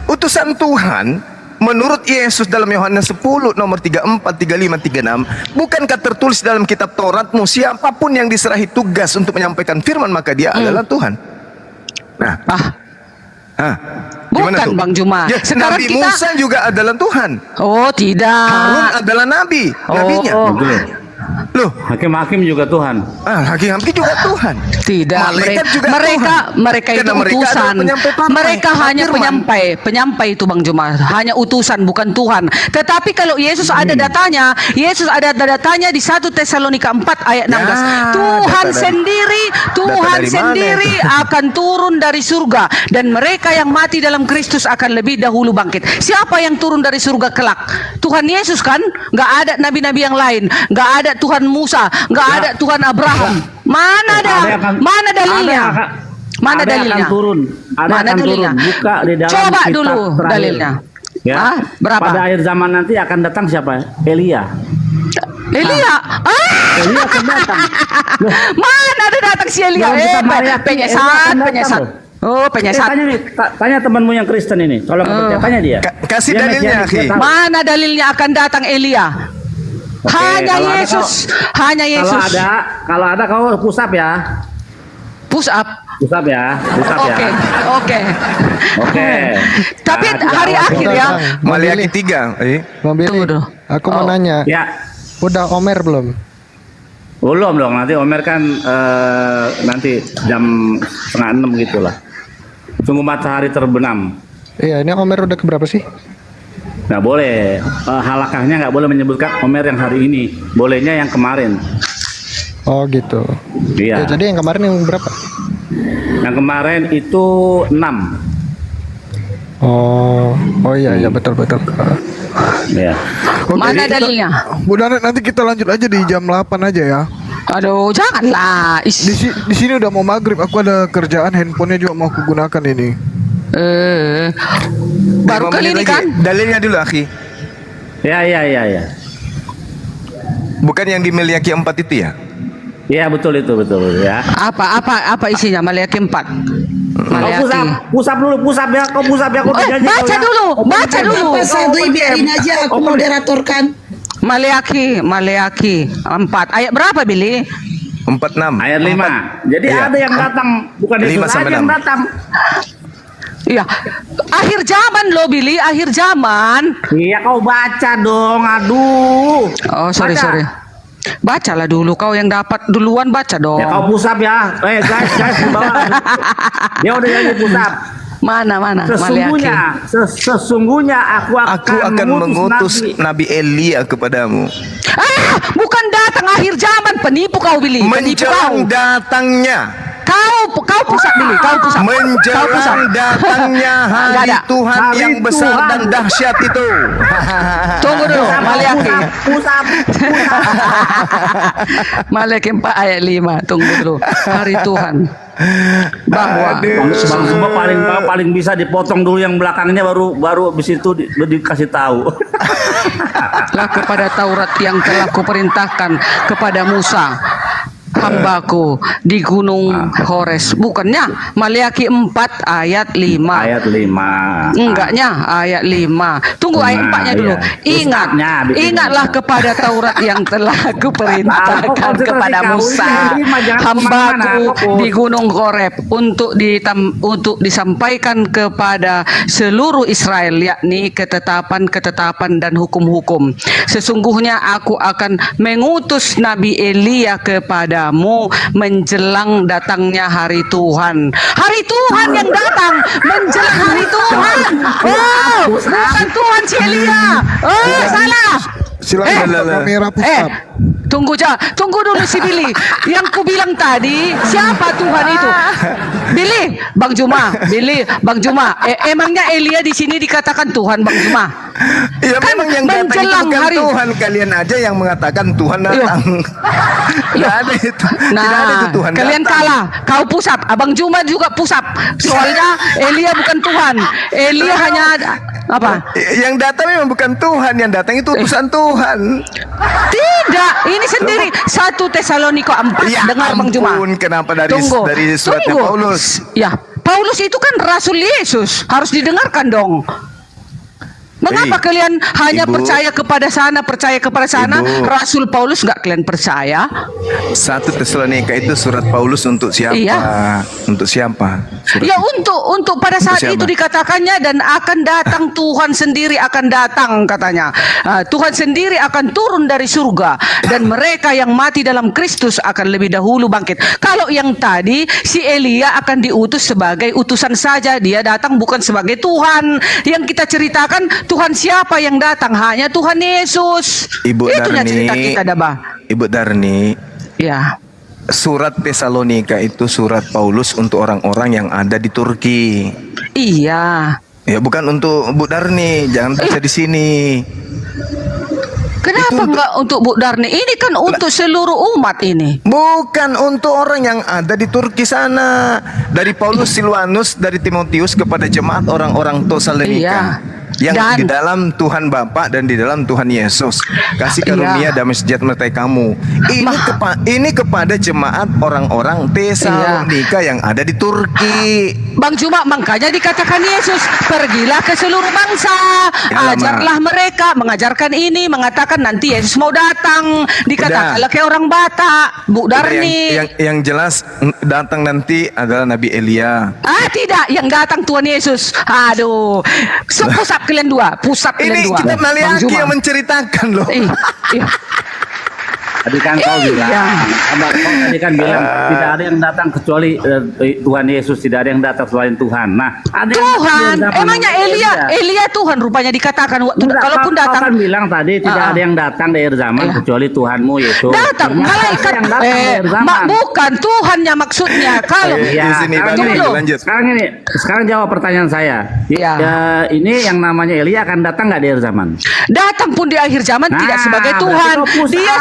Utusan Tuhan menurut Yesus dalam Yohanes 10 nomor 34, 35, 36, bukankah tertulis dalam kitab Tauratmu, siapapun yang diserahi tugas untuk menyampaikan firman, maka dia adalah Tuhan. Nah, gimana Bukan tuh? Bang Juma. Ya, Sekarang Nabi kita- Musa juga adalah Tuhan. Oh tidak. Harun adalah nabi, nabinya. Loh, Hakim-hakim juga Tuhan. hakim-hakim juga Tuhan. Tidak, Malaikat juga mereka Tuhan. itu Karena mereka utusan. adalah penyampai Mereka hanya firman. penyampai itu Bang Juma, hanya utusan bukan Tuhan. Tetapi kalau Yesus ada datanya, Yesus ada datanya di 1 Tesalonika 4 ayat 16. Tuhan data dari- sendiri, data Tuhan dari mana sendiri itu? akan turun dari surga dan mereka yang mati dalam Kristus akan lebih dahulu bangkit. Siapa yang turun dari surga kelak? Tuhan Yesus kan? Nggak ada nabi-nabi yang lain, nggak ada Tuhan Musa, nggak ada Tuhan Abraham. Mana ada? Mana dalilnya? Mana ada dalilnya? Akan turun. Ada Mana akan dalilnya? turun. Buka di dalam Coba kitab dulu terakhir. dalilnya. Ya. Hah? Berapa? Pada akhir zaman nanti akan datang siapa? Elia. Elia. Elia akan datang. Mana ada datang si Elia? Dalam kitab Maryam, Penyesat, Elia akan datang penyesat. loh. Oh, penyesat. Tanya nih, tanya temanmu yang Kristen ini. Kalau nggak percaya, tanya dia. Kasih Dia dalilnya, Mesianis, dia akhi. tahu. Mana dalilnya akan datang Elia? Hanya kalau ada Yesus, hanya Yesus. Kalau ada kau push up ya. Push up. Push up ya. Push up ya. Oke, oke. Oke. Tapi Nah, hari tidak akhir apa-apa. ya. Maliaki 3. Bang Billy, Tunggu dulu. aku mau nanya. Ya. Udah Omer belum? Belum dong, nanti Omer kan nanti jam 5:30 gitulah. Tunggu matahari terbenam. Iya, ini Omer udah keberapa sih? Nggak boleh, halakahnya nggak boleh menyebutkan Omer yang hari ini. Bolehnya yang kemarin. Oh gitu. Iya. Ya, jadi yang kemarin yang berapa? Yang kemarin itu 6. Oh iya iya betul. Ya. Mana dalilnya? Bu Danet, nanti kita lanjut aja di jam 8 aja ya. Aduh, janganlah. Di sini udah mau maghrib, aku ada kerjaan, handphonenya juga mau aku gunakan ini. Baru 5 kali menit ini lagi. kan? Dalilnya dulu, akhi. Ya. Bukan yang di Maliaki 4 itu ya? Iya betul ya. Apa isinya? Maliaki 4. Maliaki. Pusap ya. Kau pusap ya. Kau Baca dulu. Apa Sadri, biarin aja aku moderatorkan. Maliaki 4. Ayat berapa, Billy? 46. Ayat 5. Jadi Iya. ada yang datang, bukan 5 Yesus aja sampai yang 6. datang. Iya. Akhir zaman loh, Billy. Akhir zaman. Iya, kau baca dong. Aduh. Oh, sorry. Bacalah dulu, kau yang dapat duluan baca dong. Ya kau pusap ya. Guys di bawah. Dia udah jadi pusap. Mana Maliaki. Sesungguhnya aku akan mengutus Nabi. Nabi Elia kepadamu. Bukan datang akhir zaman, penipu kau, Billy. Penipu kau. Menjelang datangnya. Kau pusat, Billy. Kau pusat. Menjelang datangnya hari Tuhan yang besar dan dahsyat itu. Tunggu dulu, Maliaki. Pusap. Maliaki 4 ayat 5. Tunggu dulu. Hari Tuhan. Bahwa Bang Sumba paling bisa dipotong dulu yang belakangnya baru habis itu dikasih tahu. lah kepada Taurat yang telah kuperintahkan kepada Musa hambaku di gunung Hores. Bukannya Maliaki 4 ayat 5. Ayat 5. Enggaknya ayat 5. Tunggu ayat 4-nya dulu. Ingatlah kepada Taurat yang telah kuperintahkan kepada Musa hambaku di gunung Horeb untuk disampaikan kepada seluruh Israel, yakni ketetapan-ketetapan dan hukum-hukum. Sesungguhnya aku akan mengutus Nabi Elia kepadamu menjelang datangnya hari Tuhan. Hari Tuhan yang datang menjelang hari Tuhan. Oh, bukan Tuhan si Elia. Oh, salah. Silakan kamera pusat. Tunggu dulu si Billy. Yang ku bilang tadi, siapa Tuhan itu? Billy, Bang Juma. Emangnya Elia di sini dikatakan Tuhan, Bang Juma? Ya Kan memang yang datang itu menjelang bukan hari- Tuhan, kalian aja yang mengatakan Tuhan datang. Tidak ada itu. Tidak ada itu Tuhan kalian datang. kalah. Kau pusap, Abang Juma juga pusap. Soalnya Elia bukan Tuhan. Elia hanya apa? Yang datang memang bukan Tuhan, yang datang itu utusan Tuhan. Tidak, ini sendiri 1 Tesalonika 4. Ya Dengar Bang Juma. ampun, kenapa dari suratnya Tunggu. Paulus? Ya, Paulus itu kan Rasul Yesus, harus didengarkan dong. Mengapa kalian hanya Ibu. percaya kepada sana, Ibu. Rasul Paulus nggak kalian percaya? 1 Tesalonika itu surat Paulus untuk siapa? Iya. Untuk siapa? Surat Ya untuk pada saat siapa? itu dikatakannya dan akan datang Tuhan sendiri akan datang katanya. Tuhan sendiri akan turun dari surga dan mereka yang mati dalam Kristus akan lebih dahulu bangkit. Kalau yang tadi si Elia akan diutus sebagai utusan saja, dia datang bukan sebagai Tuhan. Yang kita ceritakan Tuhan siapa yang datang? Hanya Tuhan Yesus. Ibu Itunya Darni. cerita kita Dabah. Ibu Darni. Ya. Surat Tesalonika itu surat Paulus untuk orang-orang yang ada di Turki. Iya. Ya bukan untuk Bu Darni, jangan baca di sini. Kenapa enggak untuk Bu Darni? Ini kan untuk seluruh umat ini. Bukan untuk orang yang ada di Turki sana. Dari Paulus Silwanus, dari Timotius kepada jemaat orang-orang Tesalonika. Yang di dalam Tuhan Bapa dan di dalam Tuhan Yesus. Kasih karunia damai sejahtera kamu. Ini kepada jemaat orang-orang Tesalonika yang ada di Turki. Bang Juma, makanya dikatakan Yesus, pergilah ke seluruh bangsa, ajarlah mereka, mengajarkan ini, mengatakan nanti Yesus mau datang, dikatakanlah kayak orang Batak, Bu Darni. Yang jelas datang nanti adalah Nabi Elia. Tidak, yang datang Tuhan Yesus. Aduh, pusat kalian dua. Ini kita Maliaki yang menceritakan loh. Tadi kan kau bilang, tadi kan bilang tidak ada yang datang kecuali Tuhan Yesus, tidak ada yang datang selain Tuhan. Nah, ada Tuhan, emangnya Elia Tuhan rupanya dikatakan kalaupun datang. Kau kan bilang tadi tidak ada yang datang dari zaman kecuali Tuhanmu Yesus. Datang malaikat bukan Tuhannya maksudnya. Kalau sekarang jawab pertanyaan saya. Ini yang namanya Elia akan datang nggak di akhir zaman? Datang pun di akhir zaman tidak sebagai Tuhan. Dia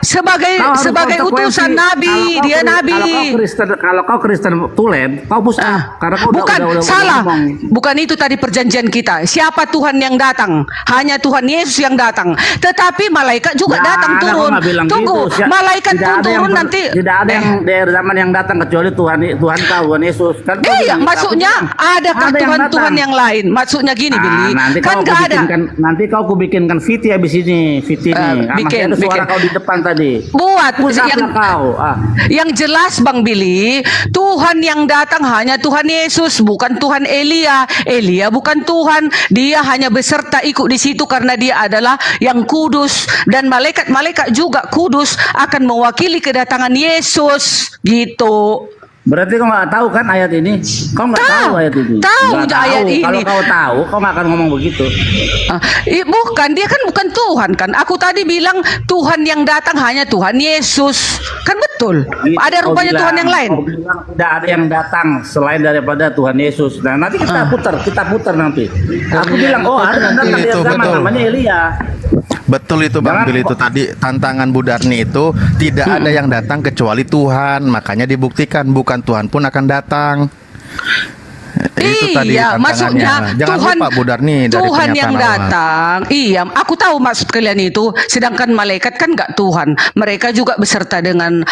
sebagai utusan nabi, dia nabi. Kalau kau Kristen tulen, kau pusat. Karena kau bukan salah. Bukan itu tadi perjanjian kita. Siapa Tuhan yang datang? Hanya Tuhan Yesus yang datang. Tetapi malaikat juga datang turun. Tunggu, malaikat pun turun nanti. Tidak ada yang dari zaman yang datang kecuali Tuhan Tuhan Yesus. Kan maksudnya adakah Tuhan yang lain? Maksudnya gini, Billy. Kan nggak ada. Nanti kau bikinkan Viti habis ini, Viti nih. Bikin suara kau di depan tadi. Buat yang jelas Bang Billy, Tuhan yang datang hanya Tuhan Yesus, bukan Tuhan Elia. Elia bukan Tuhan, dia hanya beserta ikut di situ karena dia adalah yang kudus, dan malaikat-malaikat juga kudus akan mewakili kedatangan Yesus gitu. Berarti kau nggak tahu kan ayat ini? Kau nggak tahu ayat ini? Tahu ayat ini. Kalau kau tahu, kau nggak akan ngomong begitu. Bukan, dia kan bukan Tuhan kan. Aku tadi bilang Tuhan yang datang hanya Tuhan Yesus. Kan betul. Ada rupanya Tuhan yang lain. Tidak ada yang datang selain daripada Tuhan Yesus. Nah, nanti kita putar nanti. Aku bilang, ada yang datang di zaman namanya Elia. Betul itu Bang Billy, itu tadi tantangan Bu Darni itu tidak ada yang datang kecuali Tuhan, makanya dibuktikan bukan Tuhan pun akan datang. Itu tadi maksudnya jangan Tuhan, lupa Bu Darni dari Tuhan yang datang. Aku tahu maksud kalian itu. Sedangkan malaikat kan nggak Tuhan. Mereka juga beserta dengan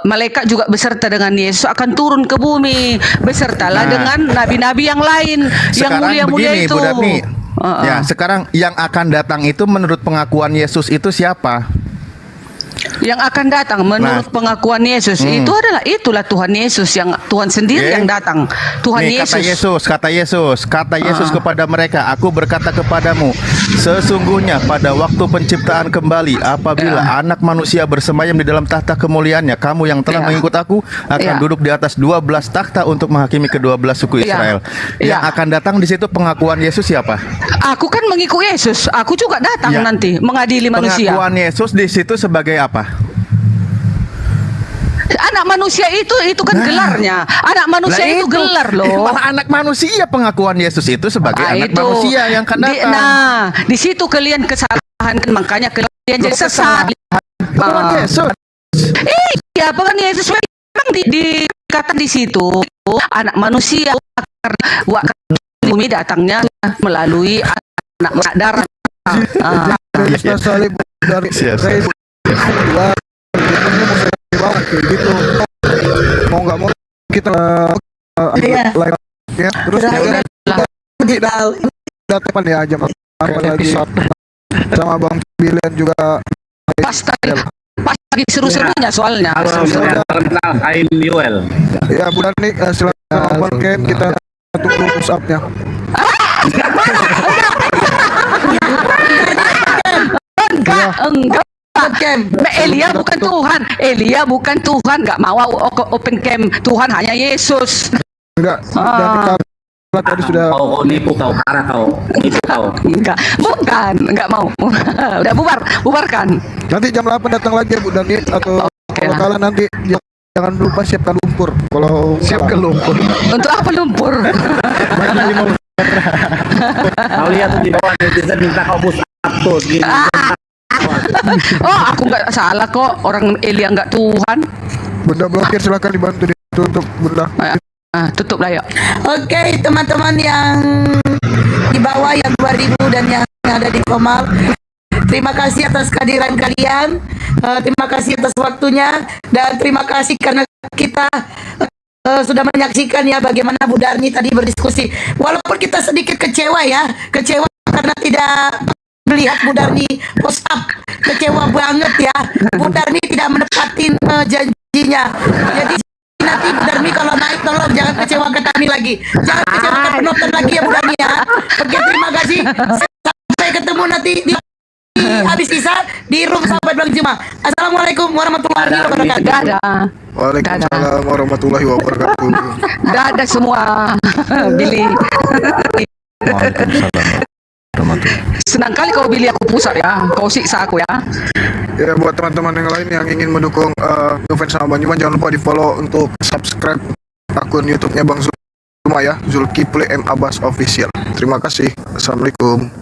malaikat juga beserta dengan Yesus akan turun ke bumi. Besertalah dengan nabi-nabi yang lain yang mulia-mulia itu. Bu Darni, ya, sekarang yang akan datang itu menurut pengakuan Yesus itu siapa? Yang akan datang menurut pengakuan Yesus itulah Tuhan Yesus, yang Tuhan sendiri yang datang. Tuhan Yesus. Kata Yesus kepada mereka, aku berkata kepadamu, sesungguhnya pada waktu penciptaan kembali, apabila anak manusia bersemayam di dalam tahta kemuliaannya, kamu yang telah mengikut aku akan duduk di atas 12 takhta untuk menghakimi ke-12 suku Israel. Yang akan datang di situ pengakuan Yesus siapa? Aku kan mengikut Yesus. Aku juga datang nanti mengadili manusia. Pengakuan Yesus di situ sebagai apa? Anak manusia itu kan gelarnya. Anak manusia itu gelar loh. Malah anak manusia, pengakuan Yesus itu sebagai anak manusia yang akan datang. Di situ kalian kesalahan, makanya kalian jadi sesat. Yesus. Iya, pengakuan Yesus memang dikatakan di situ anak manusia bumi datangnya melalui anak darah. Kita salib dari gitu, mau nggak mau kita terus depan ya jam lagi sama Bang Bilian juga pas lagi seru-serunya soalnya. Ya Bu Darni, silakan open cam, kita tunggu push up-nya. Enggak. Elia bukan Tuhan. Elia bukan Tuhan. Nggak mau open cam. Tuhan hanya Yesus. Enggak. Tadi sudah. Kau nipu kau, parah kau. Nipu kau. Enggak. Bukan. Enggak mau. Udah bubarkan. Nanti jam 8 datang lagi ya Bu Darni, atau kalau kalah nanti jangan lupa siapkan lumpur. Kalau siapkan lumpur. Untuk apa lumpur? Kau lihat di bawah netizen minta kau push up tuh gini. Oh, aku nggak salah kok. Orang Elia nggak Tuhan. Bunda blokir, silakan dibantu ditutup Bunda. Tutup lah ya. Oke, teman-teman yang di bawah yang 2000 dan yang ada di Komal, terima kasih atas kehadiran kalian, terima kasih atas waktunya, dan terima kasih karena kita sudah menyaksikan ya bagaimana Bu Darni tadi berdiskusi. Walaupun kita sedikit kecewa karena tidak melihat Bu Darni post up, kecewa banget ya. Bu Darni tidak menepatin janjinya. Jadi nanti Bu Darmi kalau naik tolong jangan kecewakan kami lagi, jangan kecewakan penonton lagi ya Bu Darmi ya. Oke, terima kasih, sampai ketemu nanti di habis kisah di room sahabat Bang Juma. Assalamualaikum warahmatullahi wabarakatuh. Dadah. Waalaikumsalam warahmatullahi wabarakatuh. Dadah semua. Billy. Senang kali kau Billy aku pusat ya. Kau siksa aku ya. Ya, buat teman-teman yang lain yang ingin mendukung ngefans sama Bang Juma, jangan lupa di follow untuk subscribe akun YouTube-nya Bang Zuma ya, Zulkifli M Abbas Official. Terima kasih. Assalamualaikum.